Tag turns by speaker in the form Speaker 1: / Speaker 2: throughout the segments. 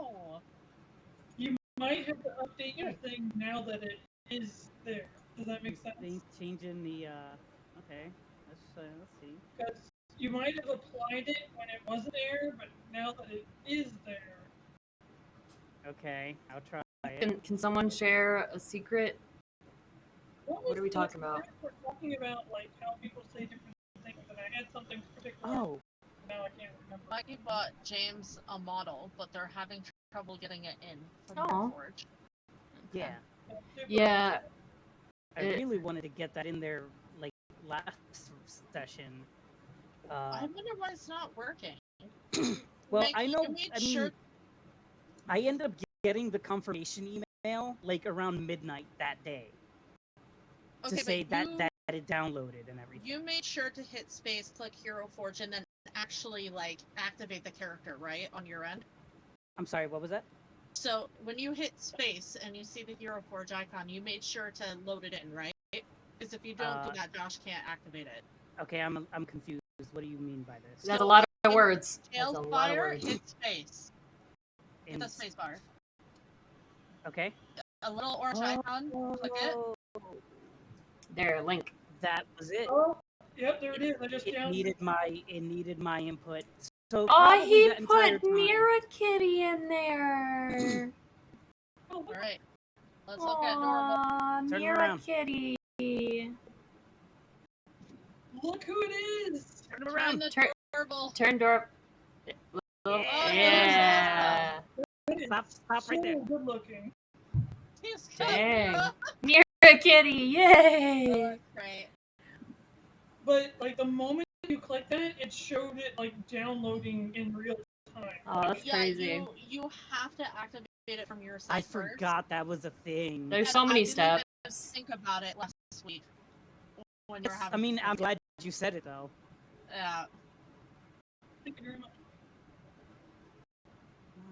Speaker 1: No.
Speaker 2: You might have to update your thing now that it is there. Does that make sense?
Speaker 3: Changing the, okay. Let's see.
Speaker 2: Because you might have applied it when it wasn't there, but now that it is there.
Speaker 3: Okay, I'll try it.
Speaker 4: Can someone share a secret? What are we talking about?
Speaker 2: We're talking about like how people say different things, and I had something particular.
Speaker 3: Oh.
Speaker 2: Now I can't remember.
Speaker 1: Mikey bought James a model, but they're having trouble getting it in from Warforged.
Speaker 3: Yeah.
Speaker 4: Yeah.
Speaker 3: I really wanted to get that in there, like, last session.
Speaker 1: I wonder why it's not working.
Speaker 3: Well, I ended up getting the confirmation email, like, around midnight that day. To say that it downloaded and everything.
Speaker 1: You made sure to hit space, click Hero Forge, and then actually, like, activate the character, right, on your end?
Speaker 3: I'm sorry, what was that?
Speaker 1: So, when you hit space and you see the Hero Forge icon, you made sure to load it in, right? Because if you don't do that, Josh can't activate it.
Speaker 3: Okay, I'm confused. What do you mean by this?
Speaker 4: That's a lot of words.
Speaker 1: TaleSpire, hit space. Hit the space bar.
Speaker 3: Okay.
Speaker 1: A little orange icon, click it.
Speaker 4: There, link.
Speaker 3: That was it.
Speaker 2: Oh, yep, there it is. I just
Speaker 3: needed my input. So
Speaker 4: he put Mirra Kitty in there.
Speaker 1: Alright. Let's look at Dorval.
Speaker 3: Turn
Speaker 4: Mirra
Speaker 3: around.
Speaker 4: Kitty.
Speaker 2: Look who it is.
Speaker 3: Turn around.
Speaker 1: Dorval.
Speaker 4: Turn Dorf. Yeah.
Speaker 3: Stop right there.
Speaker 2: Good looking.
Speaker 4: Dang. Mirra Kitty, yay!
Speaker 1: Right.
Speaker 2: But like the moment you click that, it showed it like downloading in real time.
Speaker 4: Oh, that's crazy.
Speaker 1: You have to activate it from your side
Speaker 3: I forgot that was a thing.
Speaker 4: There's so many steps.
Speaker 1: Think about it last week. When you're having
Speaker 3: I mean, I'm glad you said it though.
Speaker 1: Yeah.
Speaker 2: Thank you very much.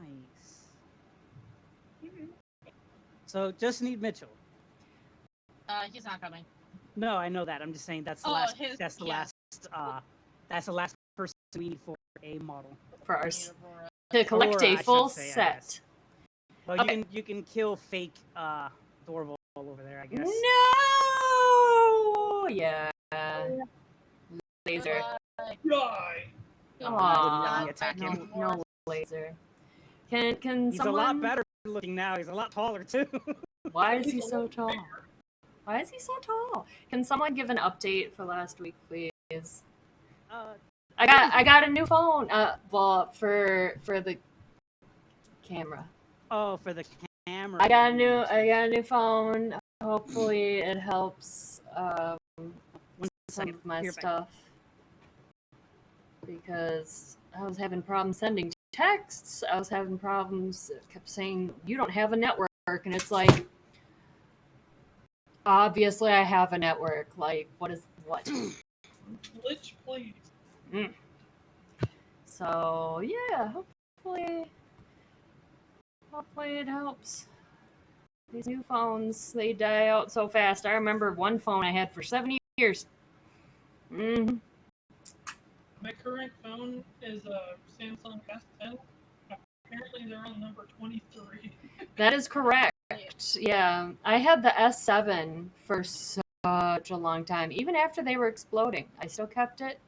Speaker 3: Nice. So just need Mitchell.
Speaker 1: He's not coming.
Speaker 3: No, I know that. I'm just saying that's the last. That's the last. That's the last person we need for a model.
Speaker 4: For our to collect
Speaker 3: Aurora,
Speaker 4: a full set.
Speaker 3: Well, you can kill fake Dorval over there, I guess.
Speaker 4: No. Yeah. Laser.
Speaker 2: Die.
Speaker 4: Aww, no laser. Can
Speaker 3: He's
Speaker 4: someone...
Speaker 3: a lot better looking now. He's a lot taller too.
Speaker 4: Why is he so tall? Why is he so tall? Can someone give an update for last week, please? I got a new phone. Well, for the camera.
Speaker 3: Oh, for the camera.
Speaker 4: I got a new phone. Hopefully, it helps some of my stuff. Because I was having problems sending texts. I was having problems. It kept saying you don't have a network, and it's like, obviously I have a network. Like, what?
Speaker 2: Glitch, please.
Speaker 4: So yeah, hopefully it helps. These new phones, they die out so fast. I remember one phone I had for 7 years. Mm-hmm.
Speaker 2: My current phone is a Samsung S10. Apparently they're on number 23.
Speaker 4: That is correct. Yeah, I had the S7 for such a long time. Even after they were exploding, I still kept it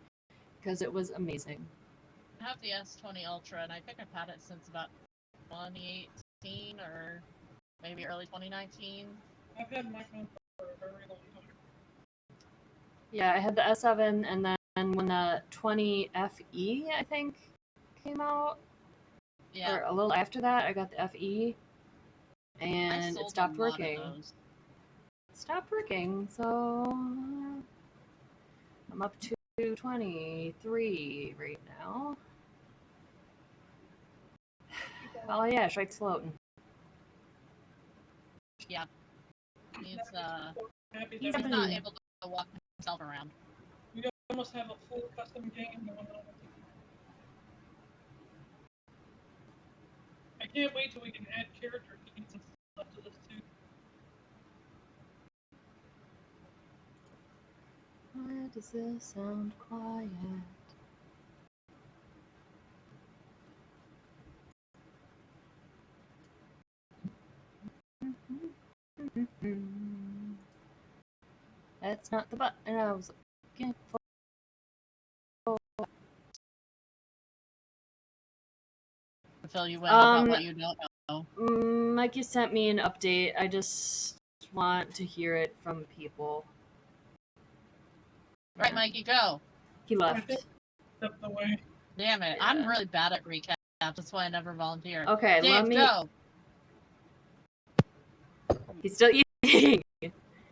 Speaker 4: because it was amazing.
Speaker 1: I have the S20 Ultra, and I think I've had it since about 2018 or maybe early 2019.
Speaker 2: I've had my phone for a very long time.
Speaker 4: Yeah, I had the S7, and then when the 20 FE, I think, came out, or a little after that, I got the FE, and it stopped working. It stopped working, so I'm up to 23 right now. Oh yeah, Shrike's floating.
Speaker 1: Yeah. He's not able to walk himself around.
Speaker 2: We almost have a full custom game going on. I can't wait till we can add character sheets and stuff to this too.
Speaker 4: Why does this sound quiet? that's not the button I was looking for.
Speaker 1: Fill you in about what you don't know.
Speaker 4: Mikey sent me an update. I just want to hear it from people.
Speaker 1: Right, Mikey, go.
Speaker 4: He left.
Speaker 2: Step away.
Speaker 1: Damn it,
Speaker 4: Yeah.
Speaker 1: I'm really bad at recap. That's why I never volunteer.
Speaker 4: Okay,
Speaker 1: Dave,
Speaker 4: let me.
Speaker 1: go.
Speaker 4: He's still eating.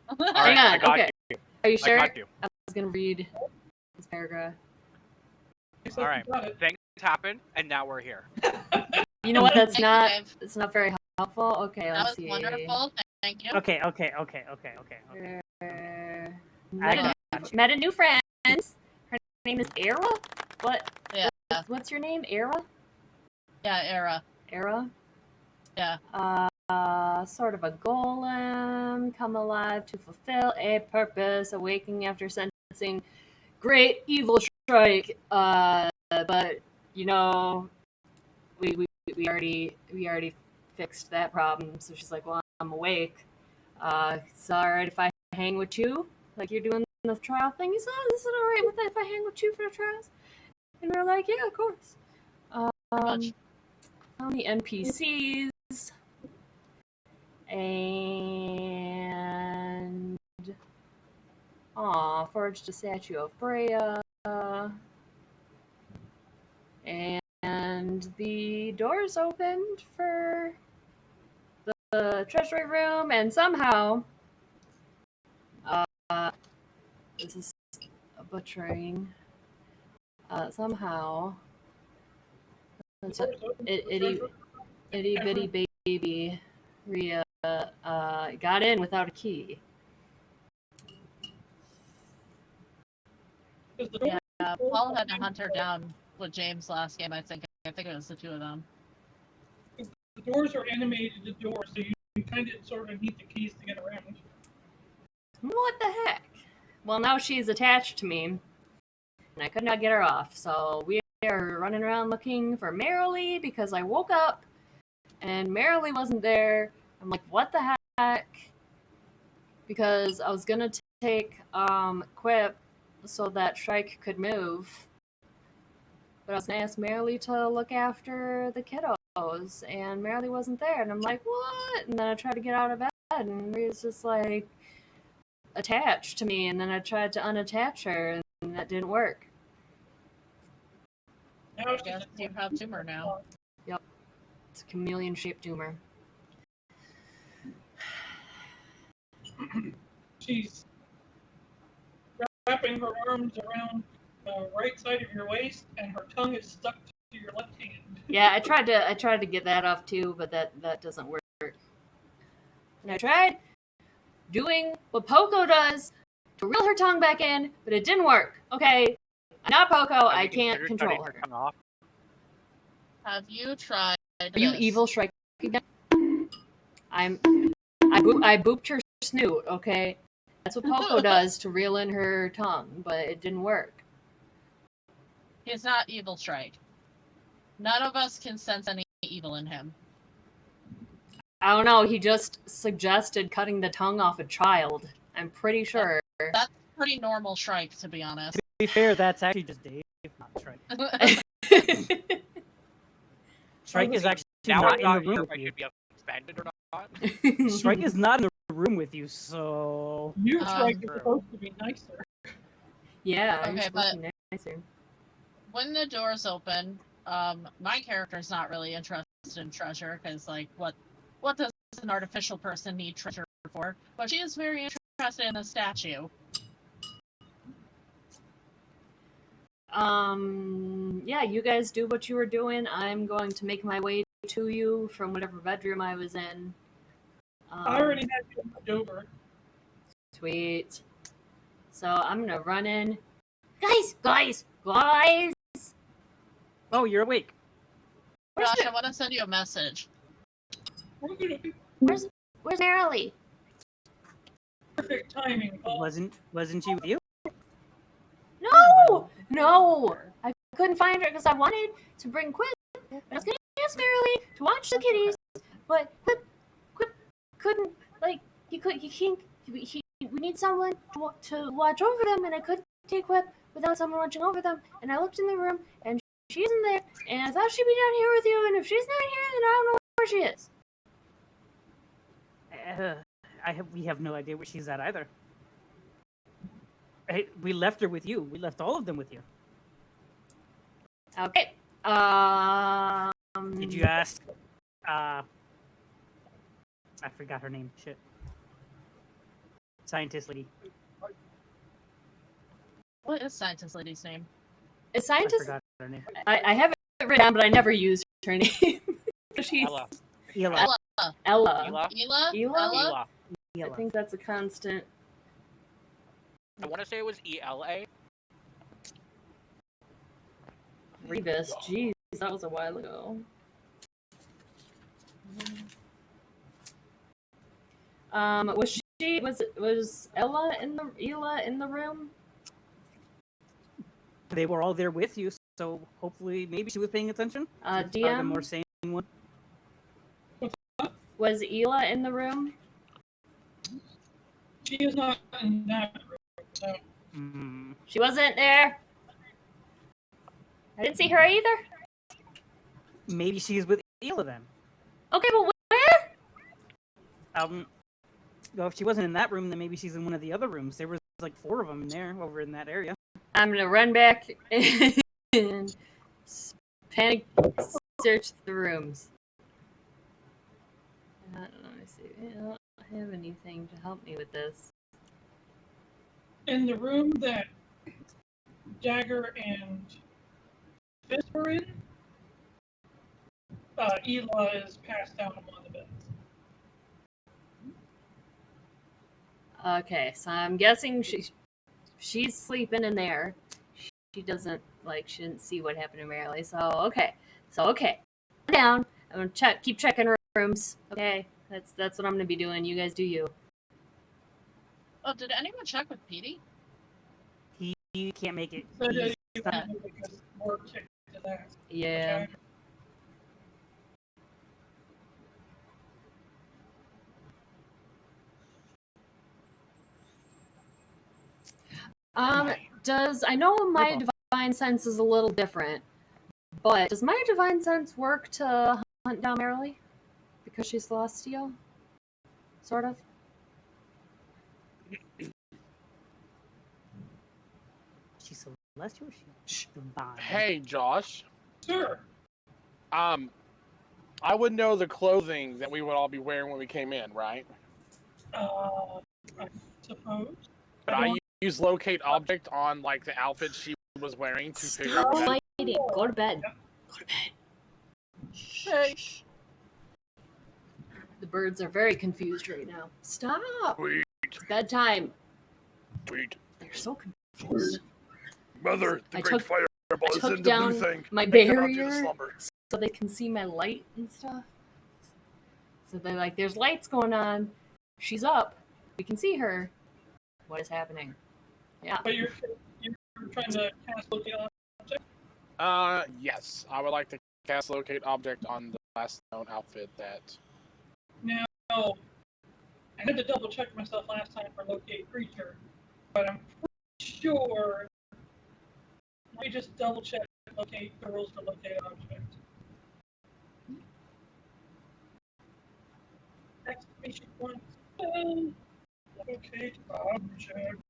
Speaker 5: All
Speaker 4: Hang
Speaker 5: right,
Speaker 4: on.
Speaker 5: I got
Speaker 4: Okay.
Speaker 5: you.
Speaker 4: Are you sure?
Speaker 5: I got you.
Speaker 4: I was gonna read this paragraph.
Speaker 2: He said
Speaker 5: All
Speaker 2: he
Speaker 5: right.
Speaker 2: got it.
Speaker 5: Things happened, and now we're here.
Speaker 4: You know what? That's
Speaker 1: Thank you,
Speaker 4: not.
Speaker 1: Dave.
Speaker 4: It's not very helpful. Okay,
Speaker 1: That
Speaker 4: let's
Speaker 1: was
Speaker 4: see.
Speaker 1: wonderful. Thank you.
Speaker 3: Okay.
Speaker 4: Met a new friend. Her name is Era. What?
Speaker 1: Yeah.
Speaker 4: What's your name? Era.
Speaker 1: Yeah, Era.
Speaker 4: Era.
Speaker 1: Yeah.
Speaker 4: Sort of a golem, come alive to fulfill a purpose, awaking after sentencing great evil Shrike. But you know, we already fixed that problem. So she's like, well, I'm awake. It's alright if I hang with you, like you're doing the trial thing. He said, oh, is it alright with that if I hang with you for the trials? And we're like, yeah, of course.
Speaker 1: Pretty much.
Speaker 4: Found the NPCs. And forged a statue of Brea. And the doors opened for the treasury room, and somehow this is a butchering. Somehow itty bitty baby Rhea got in without a key.
Speaker 1: Yeah, Paul had to hunt her down with James last game, I think. I think it was the two of them.
Speaker 2: The doors are animated doors, so you kind of sort of need the keys to get around.
Speaker 4: What the heck? Well, now she's attached to me, and I could not get her off. So we are running around looking for Merrily because I woke up and Merrily wasn't there. I'm like, what the heck? Because I was gonna take Quip so that Shrike could move, but I was gonna ask Merrily to look after the kiddos, and Merrily wasn't there. And I'm like, what? And then I tried to get out of bed, and she was just like attached to me. And then I tried to unattach her, and that didn't work.
Speaker 2: Now
Speaker 1: I guess you have tumor now.
Speaker 4: Yep, it's a chameleon-shaped tumor.
Speaker 2: She's wrapping her arms around the right side of your waist, and her tongue is stuck to your left hand.
Speaker 4: Yeah, I tried to get that off too, but that doesn't work. And I tried doing what Poco does to reel her tongue back in, but it didn't work. Okay, I'm not Poco. I can't control her.
Speaker 1: Have you tried
Speaker 4: Are you evil Shrike again? I booped her snoot, okay? That's what Poco does to reel in her tongue, but it didn't work.
Speaker 1: He's not evil Shrike. None of us can sense any evil in him.
Speaker 4: I don't know, he just suggested cutting the tongue off a child. I'm pretty sure.
Speaker 1: That's pretty normal Shrike, to be honest.
Speaker 3: To be fair, that's actually just Dave, not Shrike. Shrike is actually
Speaker 5: Now
Speaker 3: not
Speaker 5: I'm
Speaker 3: in
Speaker 5: not
Speaker 3: the room
Speaker 5: sure if
Speaker 3: with
Speaker 5: I
Speaker 3: you.
Speaker 5: should be offended or not.
Speaker 3: Shrike is not in the room with you, so...
Speaker 2: You, Shrike, is supposed to be nicer.
Speaker 4: Yeah,
Speaker 1: Okay,
Speaker 4: you're supposed to be nicer.
Speaker 1: When the doors open, my character's not really interested in treasure, because, like, what does an artificial person need treasure for? But she is very interested in the statue.
Speaker 4: Yeah, you guys do what you were doing. I'm going to make my way to you from whatever bedroom I was in.
Speaker 2: I already had you moved over.
Speaker 4: Sweet. So I'm gonna run in. Guys!
Speaker 3: Oh, you're awake.
Speaker 1: Josh, I want to send you a message.
Speaker 4: Where's Merrily?
Speaker 2: Perfect timing, Paul.
Speaker 3: Wasn't she with you?
Speaker 4: No! I couldn't find her because I wanted to bring Quip. I was gonna ask Merrily to watch the kitties, but Quip couldn't, like, he need someone to watch over them, and I couldn't take whip without someone watching over them. And I looked in the room, and she isn't there. And I thought she'd be down here with you. And if she's not here, then I don't know where she is.
Speaker 3: We have no idea where she's at either. We left her with you. We left all of them with you.
Speaker 4: Okay.
Speaker 3: Did you ask? I forgot her name. Shit. Scientist lady.
Speaker 1: What is Scientist Lady's name?
Speaker 4: Is
Speaker 3: I
Speaker 4: scientist?
Speaker 3: forgot her name.
Speaker 4: I have it written down, but I never use her name. She's
Speaker 5: Ella.
Speaker 3: Ela.
Speaker 4: Ella.
Speaker 5: Ela?
Speaker 1: Ela?
Speaker 4: Ela?
Speaker 5: Ela.
Speaker 4: I think that's a constant.
Speaker 5: I want to say it was ELA.
Speaker 4: Revis. Jeez, that was a while ago. Was Ella in the room?
Speaker 3: They were all there with you, so hopefully, maybe she was paying attention. Or the
Speaker 4: DM
Speaker 3: more sane one.
Speaker 4: was Ela in the room?
Speaker 2: She is not in that room. No.
Speaker 3: Mm.
Speaker 4: She wasn't there. I didn't see her either.
Speaker 3: Maybe she's with Ela then.
Speaker 4: Okay, but where?
Speaker 3: Well, if she wasn't in that room, then maybe she's in one of the other rooms. There was like 4 of them in there, over in that area.
Speaker 4: I'm gonna run back and panic search the rooms. Let me see. I don't have anything to help me with this.
Speaker 2: In the room that Dagger and Fist were in, Ela is passed out among the beds.
Speaker 4: Okay, so I'm guessing she's sleeping in there. She doesn't she didn't see what happened to Merrily. So okay, down. I'm gonna keep checking rooms. Okay, that's what I'm gonna be doing. You guys do you.
Speaker 1: Oh, did anyone check with Pedi?
Speaker 3: He can't make it.
Speaker 2: So
Speaker 3: He's
Speaker 2: you
Speaker 3: stuck.
Speaker 2: can because more kicked his ass.
Speaker 4: Yeah. I know my divine sense is a little different, but does my divine sense work to hunt down Merrily? Because she's celestial? Sort of?
Speaker 3: She's celestial or she's divine?
Speaker 6: Hey, Josh.
Speaker 2: Sure.
Speaker 6: I would know the clothing that we would all be wearing when we came in, right?
Speaker 2: I suppose.
Speaker 6: But I use locate object on like the outfit she was wearing to figure out.
Speaker 4: Stop fighting. Go to bed. Go to bed.
Speaker 1: Hey.
Speaker 4: The birds are very confused right now. Stop.
Speaker 6: Sweet,
Speaker 4: It's bedtime.
Speaker 6: sweet.
Speaker 4: They're so confused.
Speaker 6: Mother, the
Speaker 4: I
Speaker 6: great
Speaker 4: took-
Speaker 6: fireball
Speaker 4: I
Speaker 6: is
Speaker 4: took
Speaker 6: in the
Speaker 4: down
Speaker 6: blue thing.
Speaker 4: my
Speaker 6: I cannot do the
Speaker 4: barrier
Speaker 6: slumber.
Speaker 4: so they can see my light and stuff. So they're like, there's lights going on. She's up. We can see her. What is happening? Yeah.
Speaker 2: But you're trying to cast locate object.
Speaker 6: Yes. I would like to cast locate object on the last known outfit that.
Speaker 2: Now, I had to double check myself last time for locate creature, but I'm pretty sure. Let me just double check locate the rules for locate object. Exclamation point. Locate object.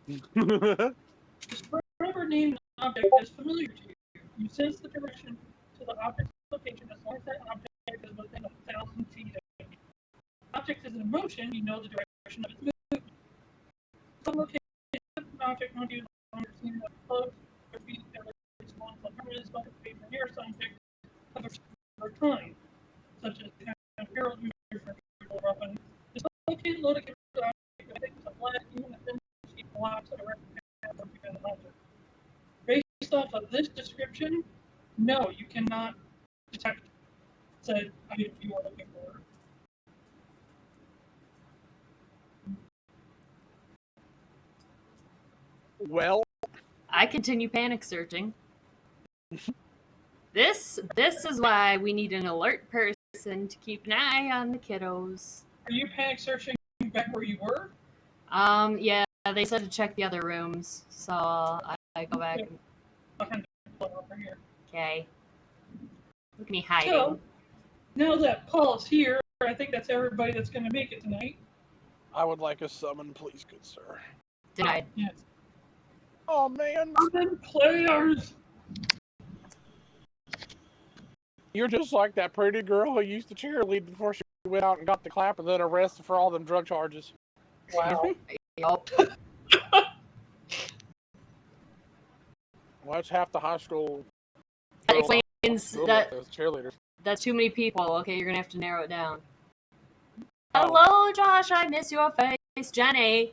Speaker 2: Just remember name an object is familiar to you. You sense the direction to the object's location as long as that object is within 1,000 feet of you. Object is in motion, you know the direction of its movement. So locate an object when you understand that close or feet that is one of the permanent spot to be the nearest object of a particular kind, such as the herald user for Robyn. Just locate locate the object that is a flat even if she blocks a direct path of the object. Based off of this description, no, you cannot detect said item you are looking for.
Speaker 6: Well,
Speaker 4: I continue panic searching. This is why we need an alert person to keep an eye on the kiddos.
Speaker 2: Are you panic searching back where you were?
Speaker 4: Yeah, they said to check the other rooms, so I go back.
Speaker 2: Behind the pillar over here.
Speaker 4: Okay. Look at me hiding.
Speaker 2: So, now that Paul's here, I think that's everybody that's going to make it tonight.
Speaker 6: I would like a summon, please, good sir.
Speaker 4: Denied.
Speaker 2: Yes.
Speaker 6: Oh, man.
Speaker 2: Summon players!
Speaker 6: You're just like that pretty girl who used to cheerlead before she went out and got the clap and then arrested for all them drug charges.
Speaker 2: Wow.
Speaker 4: Yup.
Speaker 6: Well, that's half the high school.
Speaker 4: That explains that
Speaker 6: Those cheerleaders.
Speaker 4: that's too many people. Okay, you're gonna have to narrow it down. Hello, Josh. I miss your face, Jenny.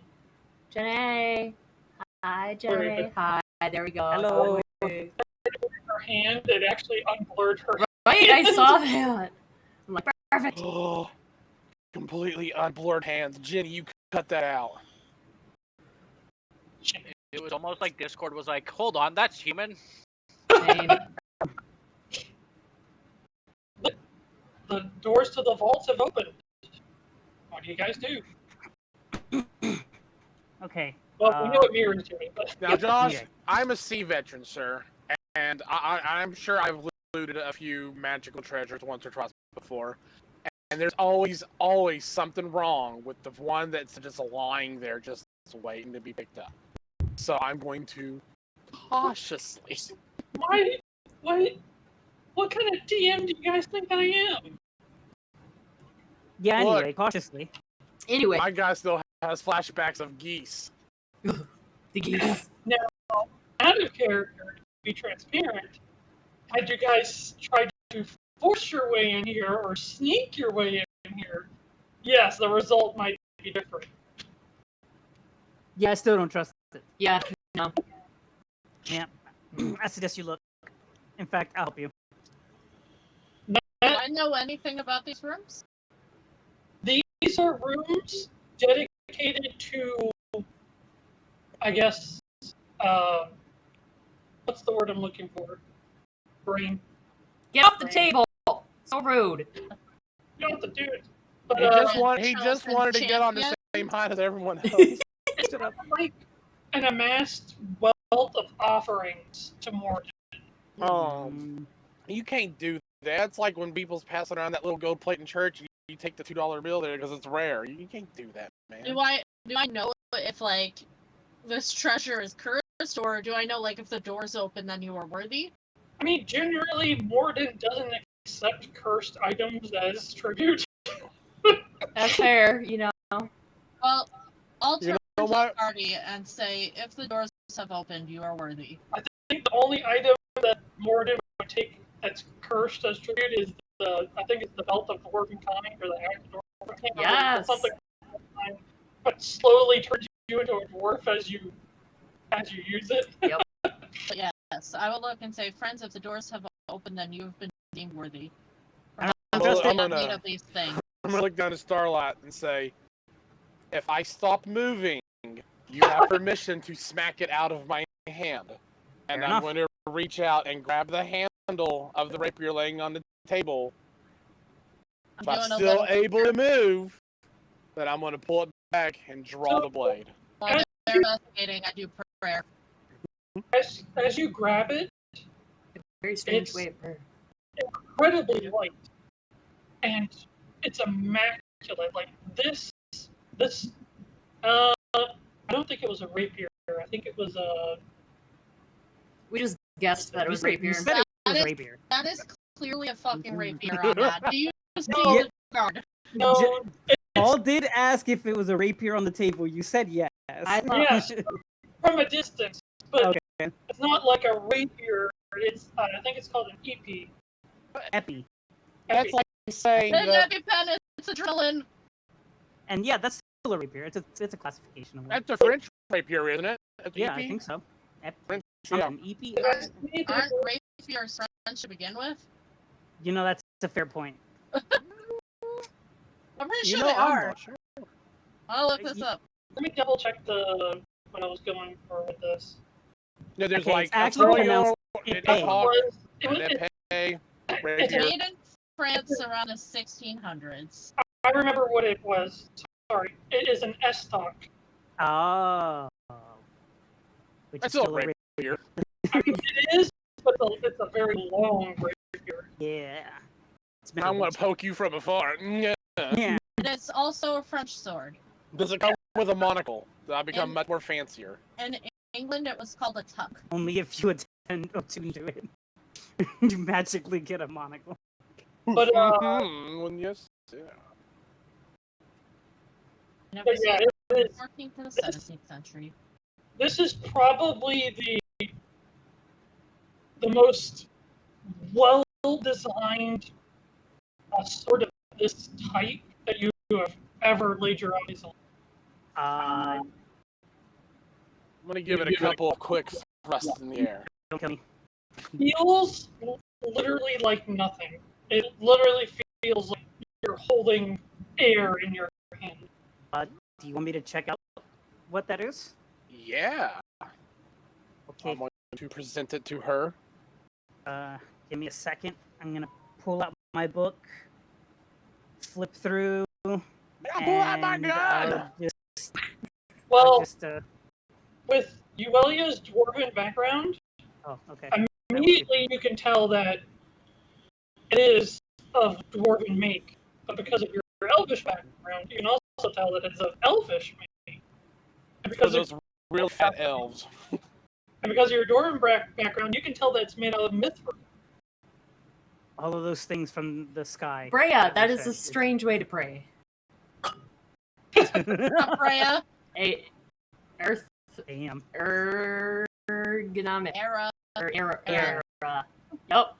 Speaker 4: Jenny. Hi, Jenny. Hi. There we go.
Speaker 3: Hello.
Speaker 2: Her hand, it actually unblurred her.
Speaker 4: Right, I saw that. I'm like, perfect.
Speaker 6: Oh, completely unblurred hands. Jenny, you cut that out.
Speaker 5: It was almost like Discord was like, hold on, that's human.
Speaker 4: Same.
Speaker 2: The doors to the vaults have opened. What do you guys do?
Speaker 3: Okay.
Speaker 2: Well, we know what Mirra is doing, but
Speaker 6: Now, Josh,
Speaker 3: Okay.
Speaker 6: I'm a sea veteran, sir, and I'm sure I've looted a few magical treasures once or twice before, and there's always something wrong with the one that's just lying there, just waiting to be picked up. So I'm going to cautiously.
Speaker 2: What kind of DM do you guys think I am?
Speaker 3: Yeah,
Speaker 6: Look.
Speaker 3: anyway, cautiously.
Speaker 4: Anyway,
Speaker 6: My guy still has flashbacks of geese.
Speaker 4: the geese.
Speaker 2: Out of character, to be transparent, had you guys tried to force your way in here or sneak your way in here, yes, the result might be different.
Speaker 3: Yeah, I still don't trust it.
Speaker 4: Yeah, no.
Speaker 3: Yeah. I suggest you look. In fact, I'll help you.
Speaker 1: Do I know anything about these rooms?
Speaker 2: These are rooms dedicated to, I guess, what's the word I'm looking for? Brain.
Speaker 4: Get off the table. So rude.
Speaker 2: You don't have to do it. But,
Speaker 6: He just wanted to get on the same height as everyone else.
Speaker 3: Shut up.
Speaker 2: like an amassed wealth of offerings to Morden.
Speaker 6: You can't do that. It's like when people's passing around that little gold plate in church, you take the $2 bill there because it's rare. You can't do that, man.
Speaker 1: Do I know if like this treasure is cursed, or do I know like if the door's open then you are worthy?
Speaker 2: I mean, generally, Morden doesn't accept cursed items as tribute.
Speaker 4: That's fair, you know.
Speaker 1: Well, I'll turn to the
Speaker 6: what?
Speaker 1: party and say if the doors have opened, you are worthy.
Speaker 2: I think the only item that Morden would take that's cursed as tribute is I think it's the belt of dwarven kind, or the axe of dwarf. I can't remember,
Speaker 4: Yes.
Speaker 2: something like that, but slowly turns you into a dwarf as you use it.
Speaker 4: Yep.
Speaker 1: But yes, I will look and say, friends, if the doors have opened, then you have been deemed worthy.
Speaker 3: I'm
Speaker 1: Perhaps
Speaker 6: I'm
Speaker 1: not
Speaker 6: gonna-
Speaker 1: need of these things.
Speaker 6: I'm gonna look down to Starlight and say, if I stop moving, you have permission to smack it out of my hand. And
Speaker 3: Fair
Speaker 6: I'm
Speaker 3: enough.
Speaker 6: going to reach out and grab the handle of the rapier laying on the table. If I'm
Speaker 1: doing a
Speaker 6: still
Speaker 1: little-
Speaker 6: able to move, then I'm going to pull it back and draw the blade.
Speaker 1: While they're investigating, I do prayer.
Speaker 2: As you grab it,
Speaker 4: Very strange
Speaker 2: It's-
Speaker 4: way of prayer.
Speaker 2: incredibly light, and it's immaculate. Like this. I don't think it was a rapier. I think it was a.
Speaker 4: We just guessed that it was rapier.
Speaker 3: You said it was
Speaker 1: That is-
Speaker 3: rapier.
Speaker 1: That is clearly a fucking rapier on that. Do you just
Speaker 2: No.
Speaker 1: see the guard?
Speaker 2: No,
Speaker 3: Paul did ask if it was a rapier on the table. You said yes.
Speaker 4: I thought-
Speaker 2: Yes. from a distance, but
Speaker 3: Okay.
Speaker 2: it's not like a rapier. It's I think it's called an EP.
Speaker 3: Epi.
Speaker 6: That's like saying
Speaker 1: Then
Speaker 6: that
Speaker 1: EpiPen, it's adrenaline.
Speaker 3: And yeah, that's still a rapier. It's a classification of one.
Speaker 6: that's a French rapier, isn't it? It's
Speaker 3: Yeah,
Speaker 6: EP?
Speaker 3: I think so.
Speaker 6: French,
Speaker 3: Something. EP.
Speaker 1: Aren't rapiers French to begin with?
Speaker 3: You know, that's a fair point.
Speaker 1: I'm pretty
Speaker 6: You
Speaker 1: sure
Speaker 6: know,
Speaker 1: they
Speaker 6: I'm
Speaker 1: are.
Speaker 6: not sure.
Speaker 1: I'll look this up.
Speaker 2: Let me double check when I was going for with this.
Speaker 6: Yeah, there's
Speaker 3: Okay,
Speaker 6: like
Speaker 3: it's actually
Speaker 6: Froyo,
Speaker 3: pronounced
Speaker 6: an
Speaker 3: epee.
Speaker 6: Epoch,
Speaker 2: It
Speaker 6: an
Speaker 2: was,
Speaker 6: epee,
Speaker 2: it's
Speaker 6: rapier.
Speaker 1: Made in France around the 1600s.
Speaker 2: I remember what it was. Sorry, it is an estoc.
Speaker 3: Oh. Which
Speaker 6: That's
Speaker 3: is
Speaker 6: still
Speaker 3: still a
Speaker 6: rapier.
Speaker 2: I mean, it is, but it's a very long rapier.
Speaker 3: Yeah. It's
Speaker 6: I'm gonna poke you from afar. Yeah.
Speaker 3: Yeah.
Speaker 1: And it's also a French sword.
Speaker 6: Does it come with a monocle? I become
Speaker 1: And-
Speaker 6: much more fancier.
Speaker 1: In England, it was called a tuck.
Speaker 3: Only if you attune to it. You magically get a monocle.
Speaker 2: But
Speaker 6: Well, yes. Yeah.
Speaker 1: And it
Speaker 2: but
Speaker 1: was
Speaker 2: yeah,
Speaker 1: used
Speaker 2: it is.
Speaker 1: from the 14th to the 17th century.
Speaker 2: This is probably the most well-designed sword of this type that you have ever laid your eyes on.
Speaker 3: Uh,
Speaker 6: I'm gonna give it a couple of quick thrusts in the air.
Speaker 3: don't kill me.
Speaker 2: Feels literally like nothing. It literally feels like you're holding air in your hand.
Speaker 3: Do you want me to check out what that is?
Speaker 6: Yeah.
Speaker 3: Okay.
Speaker 6: I'm going to present it to her.
Speaker 3: Give me a second. I'm gonna pull out my book, flip through,
Speaker 6: Yeah, pull out my
Speaker 3: and
Speaker 6: gun!
Speaker 2: Well,
Speaker 3: just
Speaker 2: with Yuelia's dwarven background,
Speaker 3: oh, okay.
Speaker 2: immediately you can tell that it is of dwarven make. But because of your elvish background, you can also tell that it's of elfish make. And
Speaker 6: For
Speaker 2: because of,
Speaker 6: those real fat elves.
Speaker 2: and because of your dwarven background, you can tell that it's made out of mithril.
Speaker 3: All of those things from the sky.
Speaker 4: Brea, that
Speaker 3: you
Speaker 4: is
Speaker 3: said.
Speaker 4: a strange way to pray.
Speaker 1: Freya,
Speaker 4: A earth
Speaker 3: Damn.
Speaker 4: ergonomic
Speaker 1: era,
Speaker 4: or era.
Speaker 1: Era.
Speaker 4: Yup.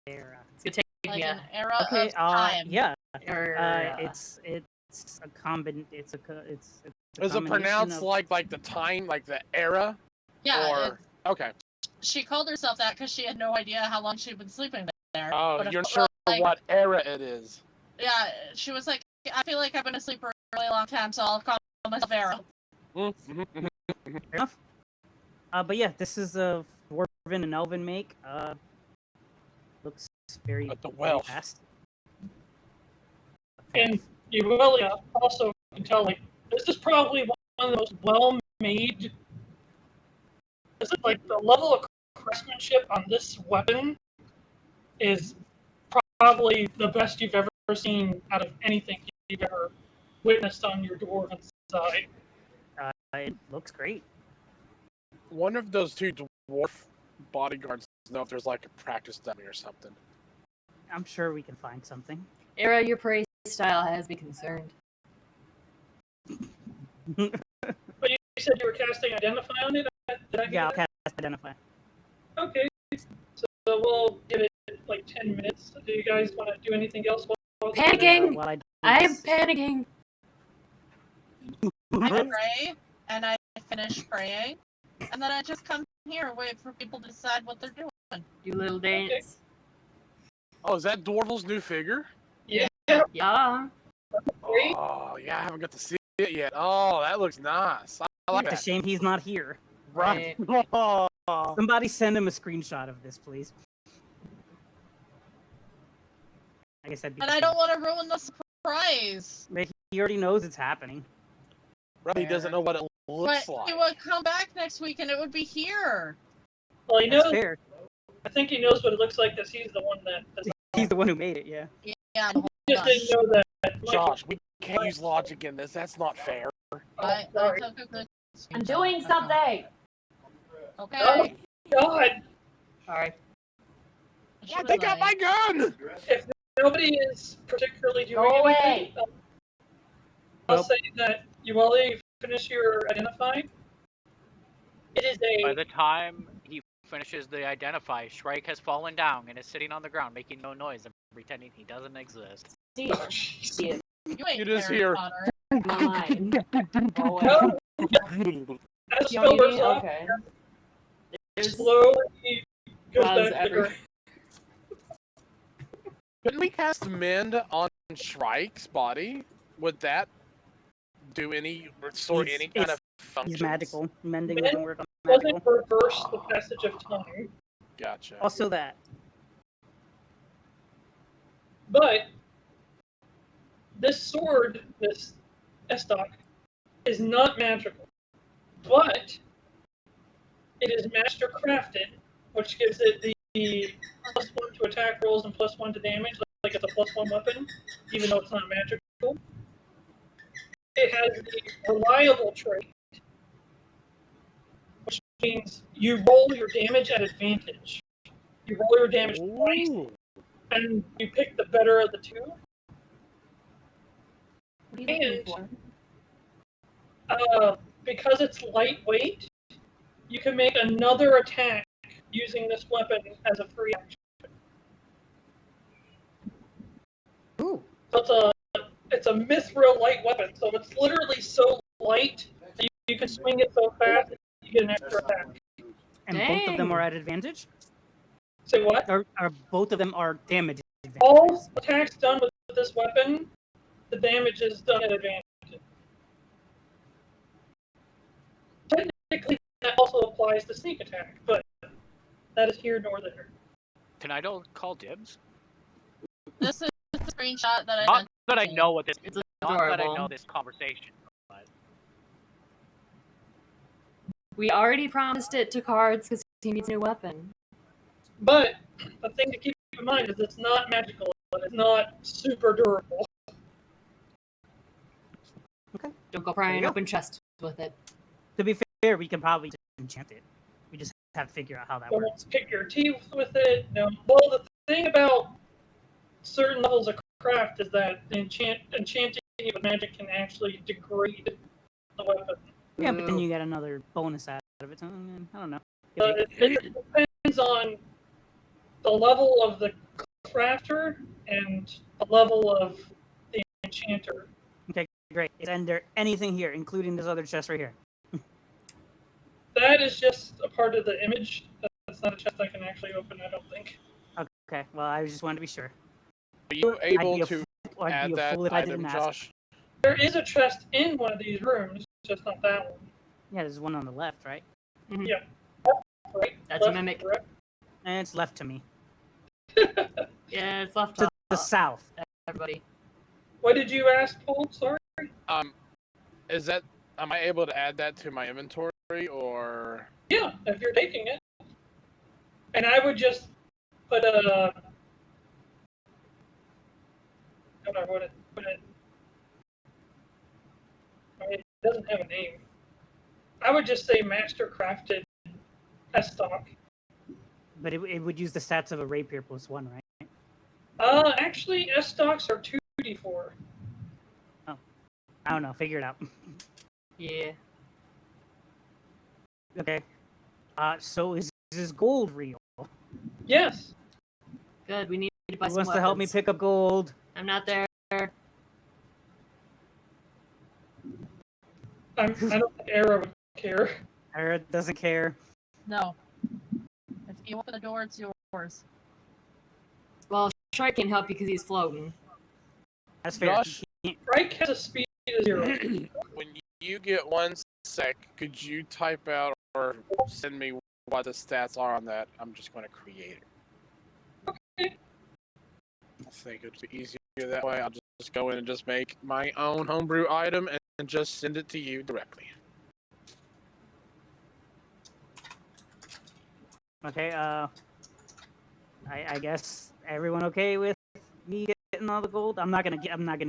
Speaker 3: Era.
Speaker 4: It's gonna take
Speaker 1: like
Speaker 4: me
Speaker 1: an
Speaker 4: a
Speaker 1: era
Speaker 3: Okay.
Speaker 1: of time.
Speaker 3: Yeah.
Speaker 4: era.
Speaker 3: It's a combin. It's a
Speaker 6: Is it
Speaker 3: combination
Speaker 6: pronounced
Speaker 3: of-
Speaker 6: like the time, like the era?
Speaker 1: Yeah,
Speaker 6: Or okay.
Speaker 1: she called herself that because she had no idea how long she'd been sleeping there.
Speaker 6: Oh,
Speaker 1: But it
Speaker 6: you're
Speaker 1: felt
Speaker 6: sure
Speaker 1: like-
Speaker 6: what era it is?
Speaker 1: Yeah, she was like, I feel like I've been asleep for a really long time, so I'll call myself Era.
Speaker 6: Mm-hmm.
Speaker 3: Fair enough. But yeah, this is a dwarven and elven make. Looks very,
Speaker 6: But the
Speaker 3: very
Speaker 6: Welsh.
Speaker 3: fast.
Speaker 2: And Yuelia also can tell, like, this is probably one of the most well-made. This is like the level of craftsmanship on this weapon is probably the best you've ever seen out of anything you've ever witnessed on your dwarven side.
Speaker 3: It looks great.
Speaker 6: Wonder if those two dwarf bodyguards know if there's like a practice dummy or something.
Speaker 3: I'm sure we can find something.
Speaker 4: Era, your praise style has me concerned.
Speaker 2: But you said you were casting Identify on it? Did I get
Speaker 3: Yeah, I'll
Speaker 2: that?
Speaker 3: cast identify.
Speaker 2: Okay. So we'll give it like 10 minutes. Do you guys want to do anything else?
Speaker 4: Panicking!
Speaker 3: While I do
Speaker 4: I am
Speaker 3: this.
Speaker 4: panicking.
Speaker 1: I pray, and I finish praying, and then I just come here and wait for people to decide what they're doing.
Speaker 4: Do little dance.
Speaker 6: Oh, is that Dorval's new figure?
Speaker 2: Yeah.
Speaker 4: Yeah.
Speaker 2: Great.
Speaker 6: Oh, yeah, I haven't got to see it yet. Oh, that looks nice. I like
Speaker 3: It's a
Speaker 6: that.
Speaker 3: shame he's not here.
Speaker 4: Right.
Speaker 6: Oh.
Speaker 3: Somebody send him a screenshot of this, please. I guess that'd be.
Speaker 1: But I don't want to ruin the surprise.
Speaker 3: But he already knows it's happening.
Speaker 6: He doesn't know what it looks
Speaker 1: But
Speaker 6: like.
Speaker 1: he would come back next week, and it would be here.
Speaker 2: Well, he
Speaker 3: That's
Speaker 2: knows.
Speaker 3: fair.
Speaker 2: I think he knows what it looks like because he's the one that.
Speaker 3: He's the one who made it. Yeah.
Speaker 1: Yeah,
Speaker 2: He just didn't know that.
Speaker 6: Josh, we can't use logic in this. That's not fair.
Speaker 1: I
Speaker 2: sorry.
Speaker 1: took a good
Speaker 4: I'm
Speaker 1: screenshot.
Speaker 4: doing something.
Speaker 1: Okay.
Speaker 2: God,
Speaker 4: Sorry.
Speaker 6: Yeah, they got my gun!
Speaker 2: nobody is particularly doing
Speaker 4: Go
Speaker 2: anything.
Speaker 4: away.
Speaker 2: I'll
Speaker 3: Nope.
Speaker 2: say that you only finish your Identify. It is
Speaker 5: By
Speaker 2: a.
Speaker 5: the time he finishes the identify, Shrike has fallen down and is sitting on the ground making no noise and pretending he doesn't exist.
Speaker 4: See,
Speaker 2: Oh, jeez.
Speaker 4: see it.
Speaker 1: You ain't
Speaker 6: It is
Speaker 1: Harry
Speaker 6: here.
Speaker 1: Potter.
Speaker 4: Not mine. Go away.
Speaker 2: No, as the
Speaker 4: You
Speaker 2: spell
Speaker 4: don't
Speaker 2: wears
Speaker 4: need me?
Speaker 2: off,
Speaker 4: Okay.
Speaker 2: it
Speaker 4: There's
Speaker 2: slowly goes
Speaker 4: fuzz
Speaker 2: back to the
Speaker 4: everywhere.
Speaker 2: ground.
Speaker 6: Couldn't we cast Mend on Shrike's body? Would that do any restore
Speaker 3: He's-
Speaker 6: any kind
Speaker 3: it's-
Speaker 6: of function?
Speaker 3: He's magical. Mending
Speaker 2: Mend
Speaker 3: doesn't work on magical.
Speaker 2: Doesn't reverse the passage of time,
Speaker 6: Gotcha.
Speaker 3: Also that.
Speaker 2: but this sword, this Estoc, is not magical, but it is master crafted, which gives it the +1 to attack rolls and +1 to damage, like it's a +1 weapon, even though it's not magical. It has the reliable trait, which means you roll your damage at advantage. You roll your damage twice, and you pick the better of the two.
Speaker 4: What are you looking for?
Speaker 2: Because it's lightweight, you can make another attack using this weapon as a free action.
Speaker 3: Ooh.
Speaker 2: So it's a mithril light weapon, so it's literally so light that you can swing it so fast that you get an extra attack.
Speaker 3: And both of them are at advantage?
Speaker 2: Say what?
Speaker 3: Or both of them are damage advantage?
Speaker 2: All attacks done with this weapon, the damage is done at advantage. Technically, that also applies to sneak attack, but that is here nor there.
Speaker 5: Can I don't call dibs?
Speaker 1: This is a screenshot that I
Speaker 5: Not
Speaker 1: sent.
Speaker 5: that I know what this is.
Speaker 4: It's
Speaker 5: Not that I
Speaker 4: adorable.
Speaker 5: know this conversation. But
Speaker 4: We already promised it to Cards because he needs a new weapon.
Speaker 2: But the thing to keep in mind is it's not magical. It's not super durable.
Speaker 4: Don't go prying
Speaker 3: There you go.
Speaker 4: open chests with it.
Speaker 3: To be fair, we can probably just enchant it. We just have to figure out how that
Speaker 2: Don't
Speaker 3: works.
Speaker 2: pick your teeth with it. No. Well, the thing about certain levels of craft is that enchanting it with magic can actually degrade the weapon.
Speaker 3: Yeah, but then you get another bonus out of it. So, I don't know.
Speaker 2: It depends on the level of the crafter and the level of the enchanter.
Speaker 3: Okay, great. Is there anything here, including this other chest right here?
Speaker 2: That is just a part of the image. That's not a chest I can actually open, I don't think.
Speaker 3: Okay, well, I just wanted to be sure.
Speaker 6: Are you able
Speaker 3: I'd be
Speaker 6: to
Speaker 3: I'd
Speaker 6: add
Speaker 3: be a
Speaker 6: that
Speaker 3: fool if I
Speaker 6: item,
Speaker 3: didn't ask.
Speaker 6: Josh?
Speaker 2: There is a chest in one of these rooms, just not that one.
Speaker 3: Yeah, there's one on the left, right?
Speaker 4: Mhm.
Speaker 2: Yeah. Right?
Speaker 4: That's a
Speaker 2: Left,
Speaker 4: mimic.
Speaker 2: correct?
Speaker 3: And it's left to me.
Speaker 4: Yeah, it's left
Speaker 3: To
Speaker 4: up.
Speaker 3: the south.
Speaker 4: Everybody.
Speaker 2: What did you ask, Paul? Sorry?
Speaker 6: Is that? Am I able to add that to my inventory or?
Speaker 2: Yeah, if you're taking it. And I would just put a... I don't know what it... I mean, it doesn't have a name. I would just say master crafted S-stock.
Speaker 3: But it would use the stats of a rapier +1, right?
Speaker 2: Actually, S-stocks are 2d4.
Speaker 3: I don't know. Figure it out.
Speaker 4: Yeah.
Speaker 3: Okay. So is this gold real?
Speaker 2: Yes.
Speaker 4: Good. We need to buy
Speaker 3: Who
Speaker 4: some
Speaker 3: wants to help me
Speaker 4: weapons.
Speaker 3: pick up gold?
Speaker 4: I'm not there.
Speaker 2: I don't think Era would care.
Speaker 3: Or doesn't care.
Speaker 1: No. If you open the door, it's yours.
Speaker 4: Well, Shrike can't help you because he's floating.
Speaker 3: That's fair.
Speaker 6: Josh?
Speaker 2: Shrike has a speed of 0.
Speaker 6: When you get 1 sec, could you type out or send me what the stats are on that? I'm just going to create it.
Speaker 2: Okay.
Speaker 6: I think it'd be easier that way. I'll just go in and just make my own homebrew item and just send it to you directly.
Speaker 3: Okay, I guess everyone okay with me getting all the gold? I'm not gonna